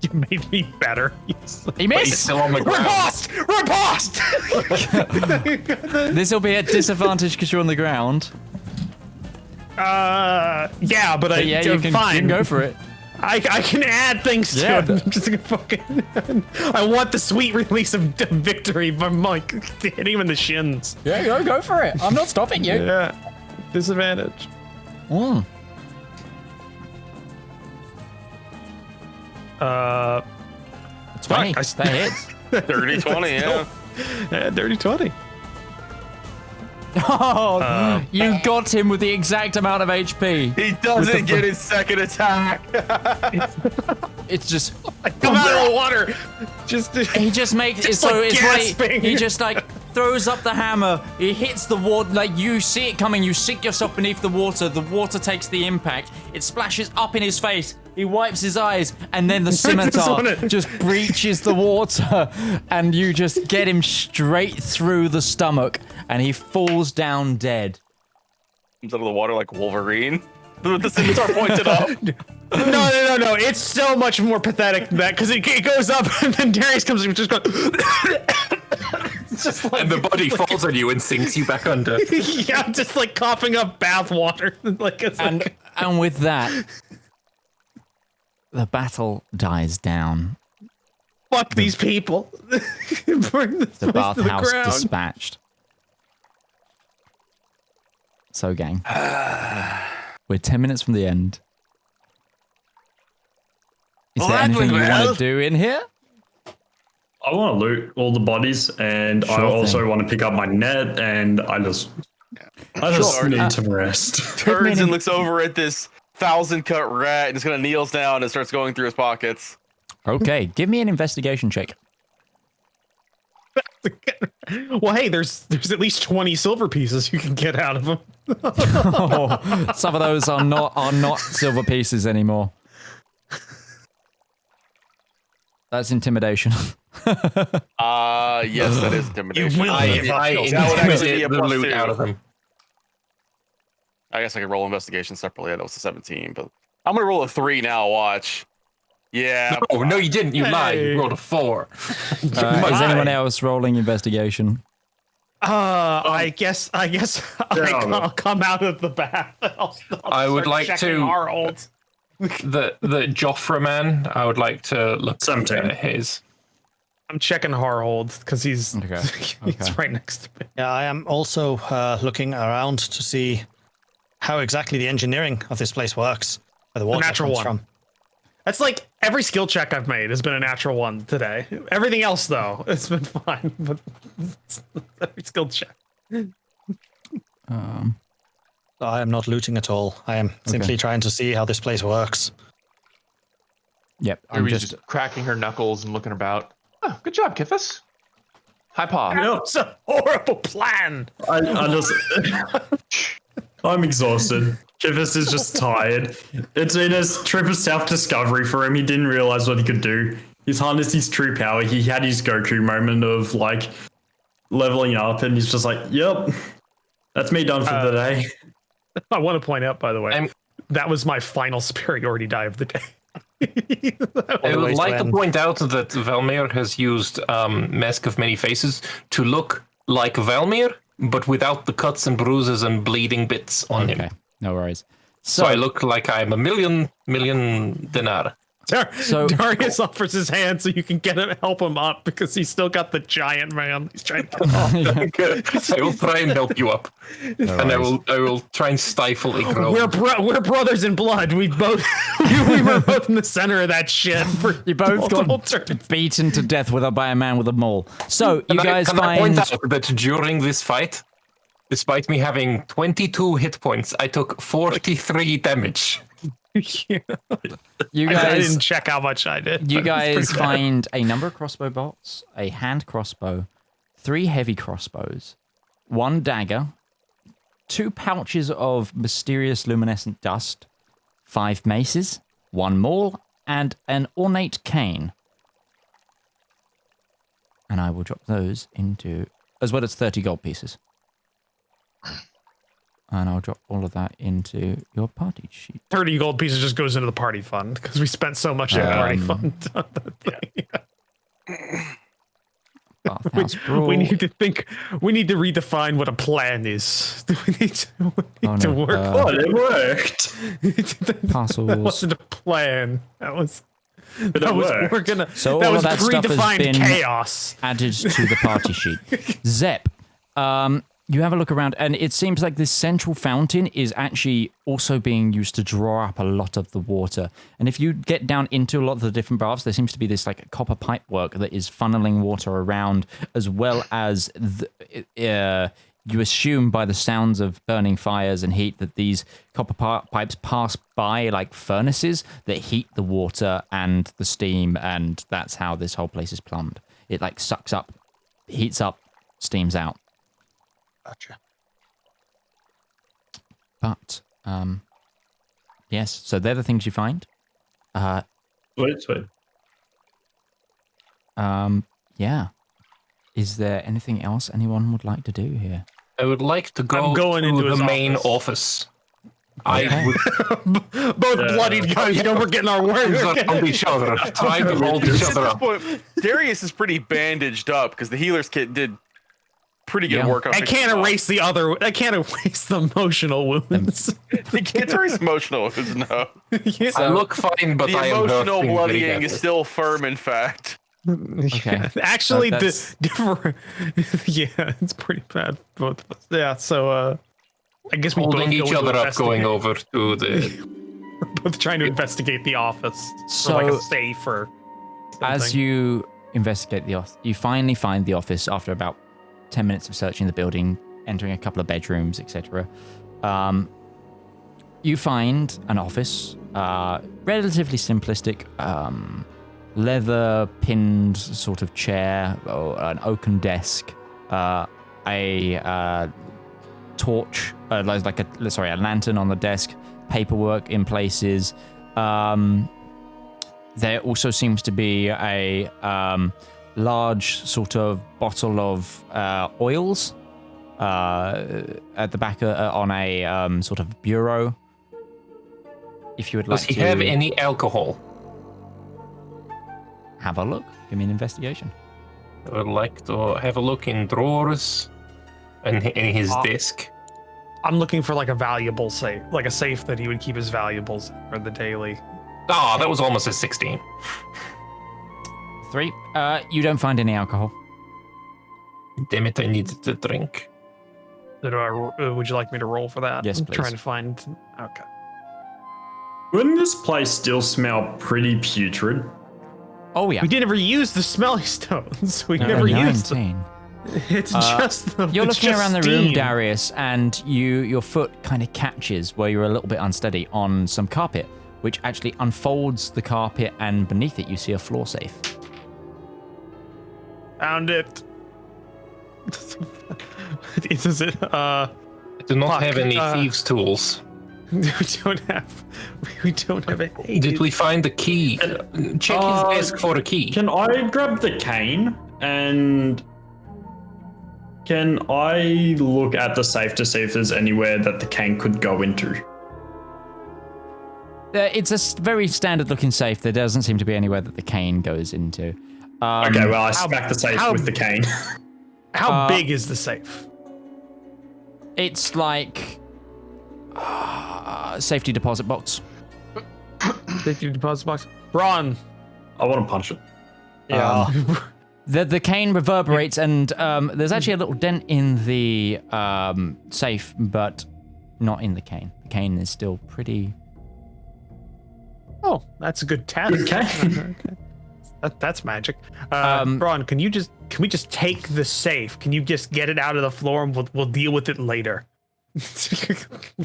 You made me better. He He's missed! still on the ground. Riposte! This will be at disadvantage because you're on the ground. Yeah, but Yeah, you can, fine. you can go for it. I can add things to Yeah, it. I'm just gonna fucking. I want the sweet release of victory from Mike hitting him in the shins. Yeah, go for it. I'm not stopping you. Yeah, disadvantage. Mm. 20. Fuck, That hits. 30-20, yeah. Dirty 20. Oh, you got him with the exact amount of HP. He doesn't get his second attack. It's just Come out of the water. he just makes it Just so like it's like gasping. he just like throws up the hammer. He hits the water like you see it coming. You sink yourself beneath the water. The water takes the impact. It splashes up in his face. He wipes his eyes, and then the scimitar wanna- just breaches the water, and you just get him straight through the stomach, and he falls down dead. Comes out of the water like Wolverine. With the scimitar pointed up. No. It's so much more pathetic than that because it goes up and then Darius comes in and just goes. It's just like, And the body falls on you and sinks you back under. yeah, I'm just like coughing up bath water. Like it's like, And with that, the battle dies down. fuck these people. Burn this The place to the bathhouse ground. dispatched. So, gang, we're 10 minutes from the end. Is Well, there that anything you went want well. to do in here? I want to loot all the bodies, and I Sure also thing. want to pick up my net, and I just need to rest. Turns and looks over at this 1,000 cut rat and just kind of kneels down and starts going through his pockets. Okay, give me an investigation check. Well, hey, there's at least 20 silver pieces you can get out of them. Oh, some of those are not silver pieces anymore. That's intimidation. Yes, that is intimidation. I That would actually be a the plus loot 2. out of him. I guess I could roll investigation separately. That was a 17, but I'm gonna roll a 3 now. Watch. Yeah. Oh no, you didn't. You lied. You rolled a 4. Is anyone else rolling investigation? I guess I'll come out of the bath. I would start like checking to- our holds. The Joffre man. I would like to look at his. I'm checking Harhold because he's Okay. he's right next to me. Yeah, I am also looking around to see how exactly the engineering of this place works. Where the water natural comes one. from. That's like every skill check I've made has been a natural one today. Everything else though, it's been fine. But every skill check. I am not looting at all. I am simply trying to see how this place works. Yep, I'm Ruby's just just cracking her knuckles and looking about. Oh, good job, Kithis. Hi, Paw. No, it's a horrible plan. I just. I'm exhausted. Kivas is just tired. It's been a trip of self-discovery for him. He didn't realize what he could do. He's harnessed his true power. He had his Goku moment of like leveling up, and he's just like, "Yep, that's me done for the day." I want to point out, by the way, that was my final superiority die of the day. I would like to point out that Valmir has used Mask of Many Faces to look like Valmir, but without the cuts and bruises and bleeding bits on him. no worries. So I look like I'm a million dinar. So- Darius offers his hand so you can help him up because he's still got the giant man. He's trying to get off. Good. I will try and help you up, and I will try and stifle a groan. We're brothers in blood. We both we were both in the center of that shit. For You both multiple got turns. beaten to death by a man with a maul. So you Can guys I point find out that during this fight, despite me having 22 hit points, I took 43 damage. you I guys didn't check how much I did. You but it's guys pretty bad. find a number of crossbow bolts, a hand crossbow, 3 heavy crossbows, 1 dagger, 2 pouches of mysterious luminescent dust, 5 maces, 1 maul, and an ornate cane. And I will drop those into, as well as 30 gold pieces. And I'll drop all of that into your party sheet. 30 gold pieces just goes into the party fund because we spent so much in the party fund. on the thing. Bathhouse Brawl. We need to redefine what a plan is. We need to work. But it worked. That Parcels. wasn't a plan. That was. But it worked. We're gonna. So that all was of that stuff has predefined been chaos. added to the party sheet. Zep, you have a look around, and it seems like this central fountain is actually also being used to draw up a lot of the water. And if you get down into a lot of the different baths, there seems to be this like copper pipe work that is funneling water around, as well as you assume by the sounds of burning fires and heat that these copper pipes pass by like furnaces that heat the water and the steam, and that's how this whole place is plumbed. It like sucks up, heats up, steams out. Gotcha. But yes, so they're the things you find. Sweet. Yeah. Is there anything else anyone would like to do here? I would like to go I'm going to into the his main office. I would Both bloodied guys. We're getting our work. hold each other, try to hold each other up. Darius is pretty bandaged up because the healer's kit did pretty good Yeah. work on I fixing can't him up. erase the other. I can't erase the emotional wounds. You can't erase emotional wounds, no. I look fine, but The I am emotional hurting very bloodying badly. is still firm, in fact. Okay. Actually, That's- yeah, it's pretty bad. Both of us. Yeah, so I guess we holding both each go other into up, going investigate- over to the. We're both trying to investigate the office So, for like a safe or something. As you investigate the office, you finally find the office after about 10 minutes of searching the building, entering a couple of bedrooms, etc. You find an office, relatively simplistic, leather pinned sort of chair, or an oaken desk, a torch, a lantern on the desk, paperwork in places. There also seems to be a large sort of bottle of oils at the back on a sort of bureau. If you would like Does to he have any alcohol? have a look, give me an investigation. I would like to have a look in drawers and in his desk. I'm looking for like a valuable safe, like a safe that he would keep his valuables for the daily. Oh, that was almost a 16. 3. You don't find any alcohol. Damn it, I needed to drink. So would you like me to roll for that? Yes, I'm please. trying to find. Okay. Wouldn't this place still smell pretty putrid? Oh yeah. We didn't ever use the smelly stones. We No, never used them. 19. It's just the. You're it's looking just around the room, steam. Darius, and your foot kind of catches where you're a little bit unsteady on some carpet, which actually unfolds the carpet, and beneath it you see a floor safe. Found it. Is it? I do not have any thieves' tools. We don't have any. Did we find the key? Check his desk for a key. Can I grab the cane and can I look at the safe to see if there's anywhere that the cane could go into? It's a very standard-looking safe. There doesn't seem to be anywhere that the cane goes into. Okay, well, I smack the safe with the cane. How big is the safe? It's like safety deposit box. Safety deposit box. Braun. I want to punch it. Yeah. The cane reverberates, and there's actually a little dent in the safe, but not in the cane. The cane is still pretty. Oh, that's a good test. Okay. That's magic. Braun, can we just take the safe? Can you just get it out of the floor and we'll deal with it later?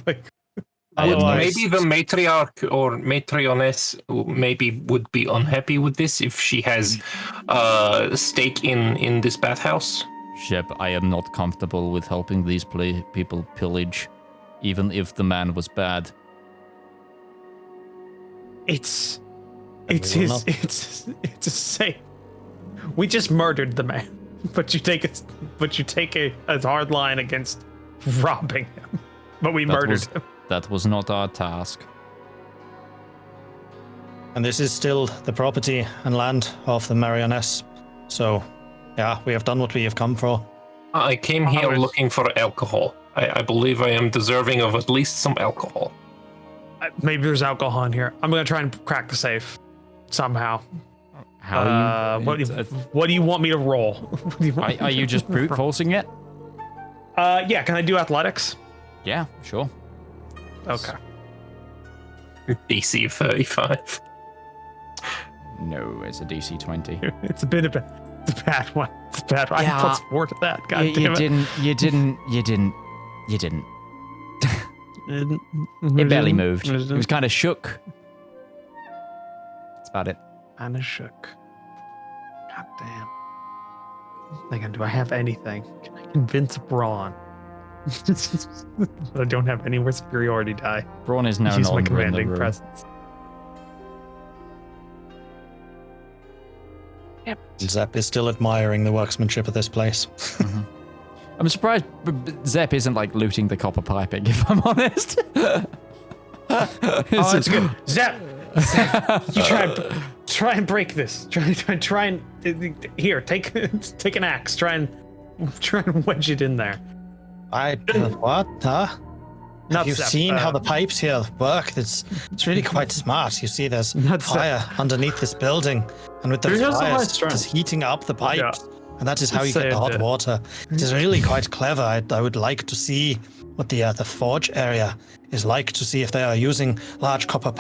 Like, Maybe the matriarch or matrioness maybe would be unhappy with this if she has stake in this bathhouse. Shep, I am not comfortable with helping these people pillage, even if the man was bad. it's a safe. We just murdered the man, but you take a hard line against robbing him. But we murdered him. That was not our task. And this is still the property and land of the Marchioness. So, yeah, we have done what we have come for. I came here looking for alcohol. I believe I am deserving of at least some alcohol. Maybe there's alcohol in here. I'm gonna try and crack the safe somehow. How What do you want me to roll? What do you want are me you to just roll? brute forcing it? Yeah. Can I do athletics? Yeah, sure. Okay. DC 35. No, it's a DC 20. It's a bit of it's a bad one. It's a bad one. Yeah. I plus 4 to that. God You damn it. didn't. It barely moved. It was kind of shook. That's about it. Kind of shook. God damn. Thinking, do I have anything? Can I convince Braun? But I don't have anywhere superiority die. Braun is no Use my longer in the commanding room. presence. Zep is still admiring the workmanship of this place. I'm surprised Zep isn't like looting the copper piping, if I'm honest. Oh, that's good. Zep, you try and break this. Try and here. Take an axe. Try and wedge it in there. What? Huh? Not You've Zep, seen how the pipes here work. It's really quite smart. You see, there's Not Zep. fire underneath this building, and with the Who has the fire, highest it's strength? heating up the pipes, and that is how you get Saved the hot it. water. It is really quite clever. I would like to see what the forge area is like, to see if they are using large copper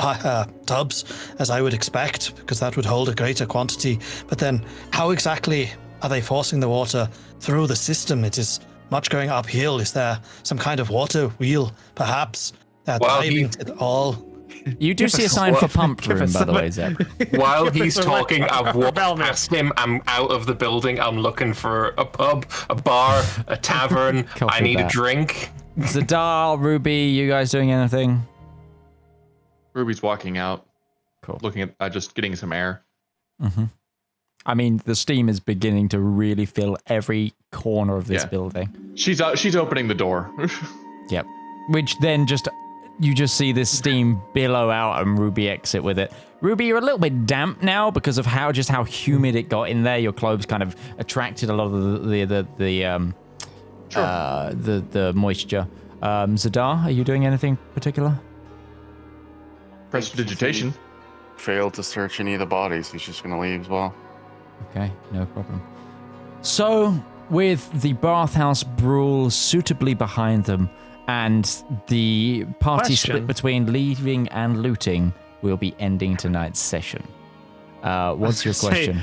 tubs, as I would expect, because that would hold a greater quantity. But then, how exactly are they forcing the water through the system? It is much going uphill. Is there some kind of water wheel, perhaps? They're Well, driving it all You do see a sign for pumped room, by the way, Zeb. While he's a talking, I've walked rebellion. past him. I'm out of the building. I'm looking for a pub, a bar, a tavern. Copy I need that. a drink. Zedaar, Ruby, you guys doing anything? Ruby's walking out. Cool. Looking at just getting some air. I mean, the steam is beginning to really fill every corner of this building. She's opening the door. Yep. Which then you just see this steam billow out and Ruby exit with it. Ruby, you're a little bit damp now because of how humid it got in there. Your clothes kind of attracted a lot of the moisture. Zedaar, are you doing anything particular? Prestidigitation. Failed to search any of the bodies. He's just gonna leave as well. Okay, no problem. So, with the Bathhouse Brawl suitably behind them, and the party split between leaving and looting, we'll be ending tonight's session. What's your question?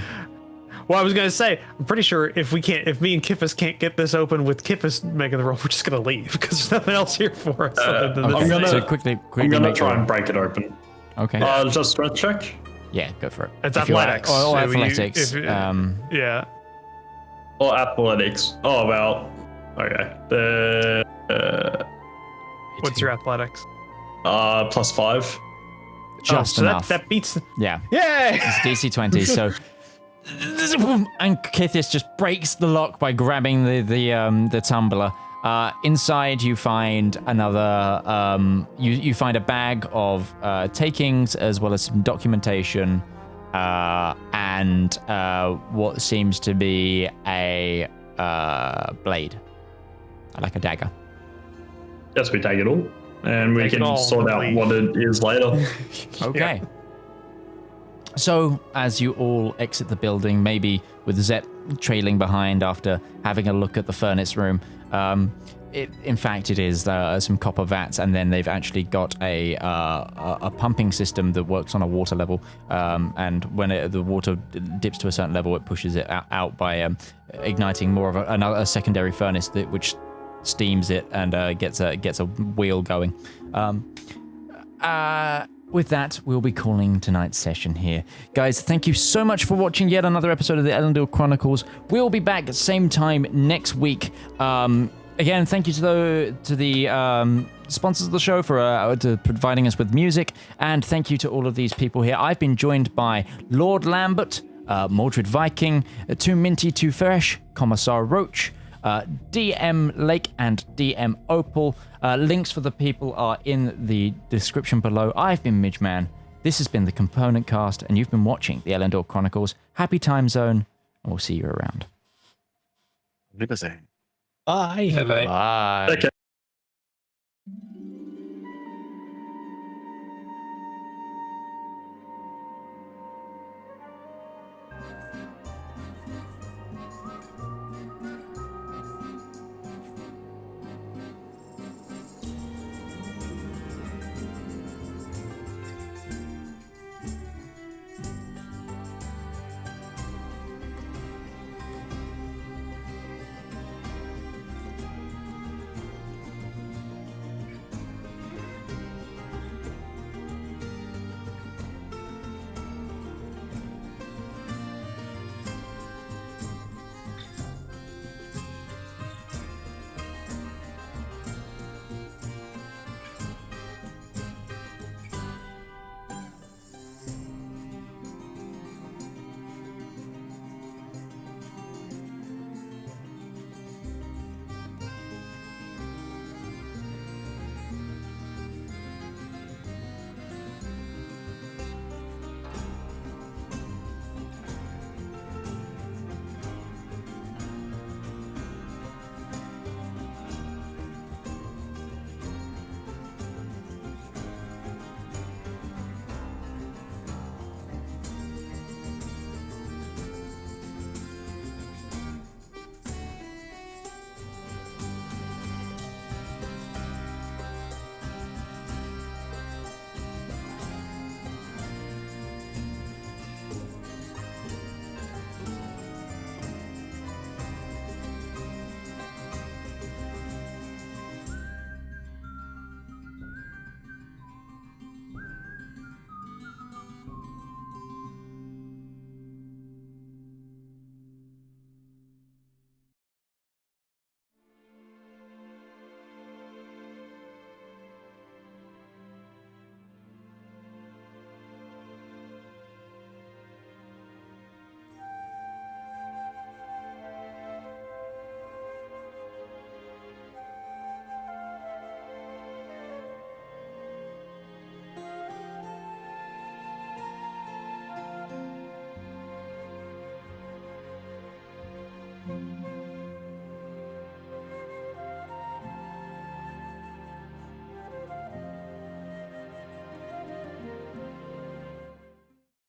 Well, I was gonna say, I'm pretty sure if me and Kiffis can't get this open with Kiffis making the roll, we're just gonna leave because there's nothing else here for us. Other than I'm gonna, So quickly I'm gonna make try your- and break it open. Okay. Just strength check. Yeah, go for it. It's If you are- athletics. Or So you- athletics. yeah. Or athletics. Oh, well. Okay. What's your athletics? +5. Just so enough. That beats. Yeah. Yay! It's DC 20, so... And Kithis just breaks the lock by grabbing the tumbler. Inside you find another... you find a bag of takings as well as some documentation and what seems to be a blade. Like a dagger. Yes, we take it all. And we Take it can all, sort out please. what it is later. Okay. So, as you all exit the building, maybe with Zep trailing behind after having a look at the furnace room, in fact it is some copper vats, and then they've actually got a pumping system that works on a water level, and when the water dips to a certain level, it pushes it out by igniting more of a secondary furnace which steams it and gets a wheel going. With that, we'll be calling tonight's session here. Guys, thank you so much for watching yet another episode of the Elendor Chronicles. We'll be back at the same time next week. Again, thank you to the sponsors of the show for providing us with music, and thank you to all of these people here. I've been joined by Lord Lambert, Mordred Viking, Too Minty Too Fresh, Commissar Roach, DM Lake and DM Opal. Links for the people are in the description below. I've been Midgeman. This has been the Component Cast, and you've been watching the Elendor Chronicles. Happy time zone, and we'll see you around. Wiedersehen. Bye. Bye. Okay.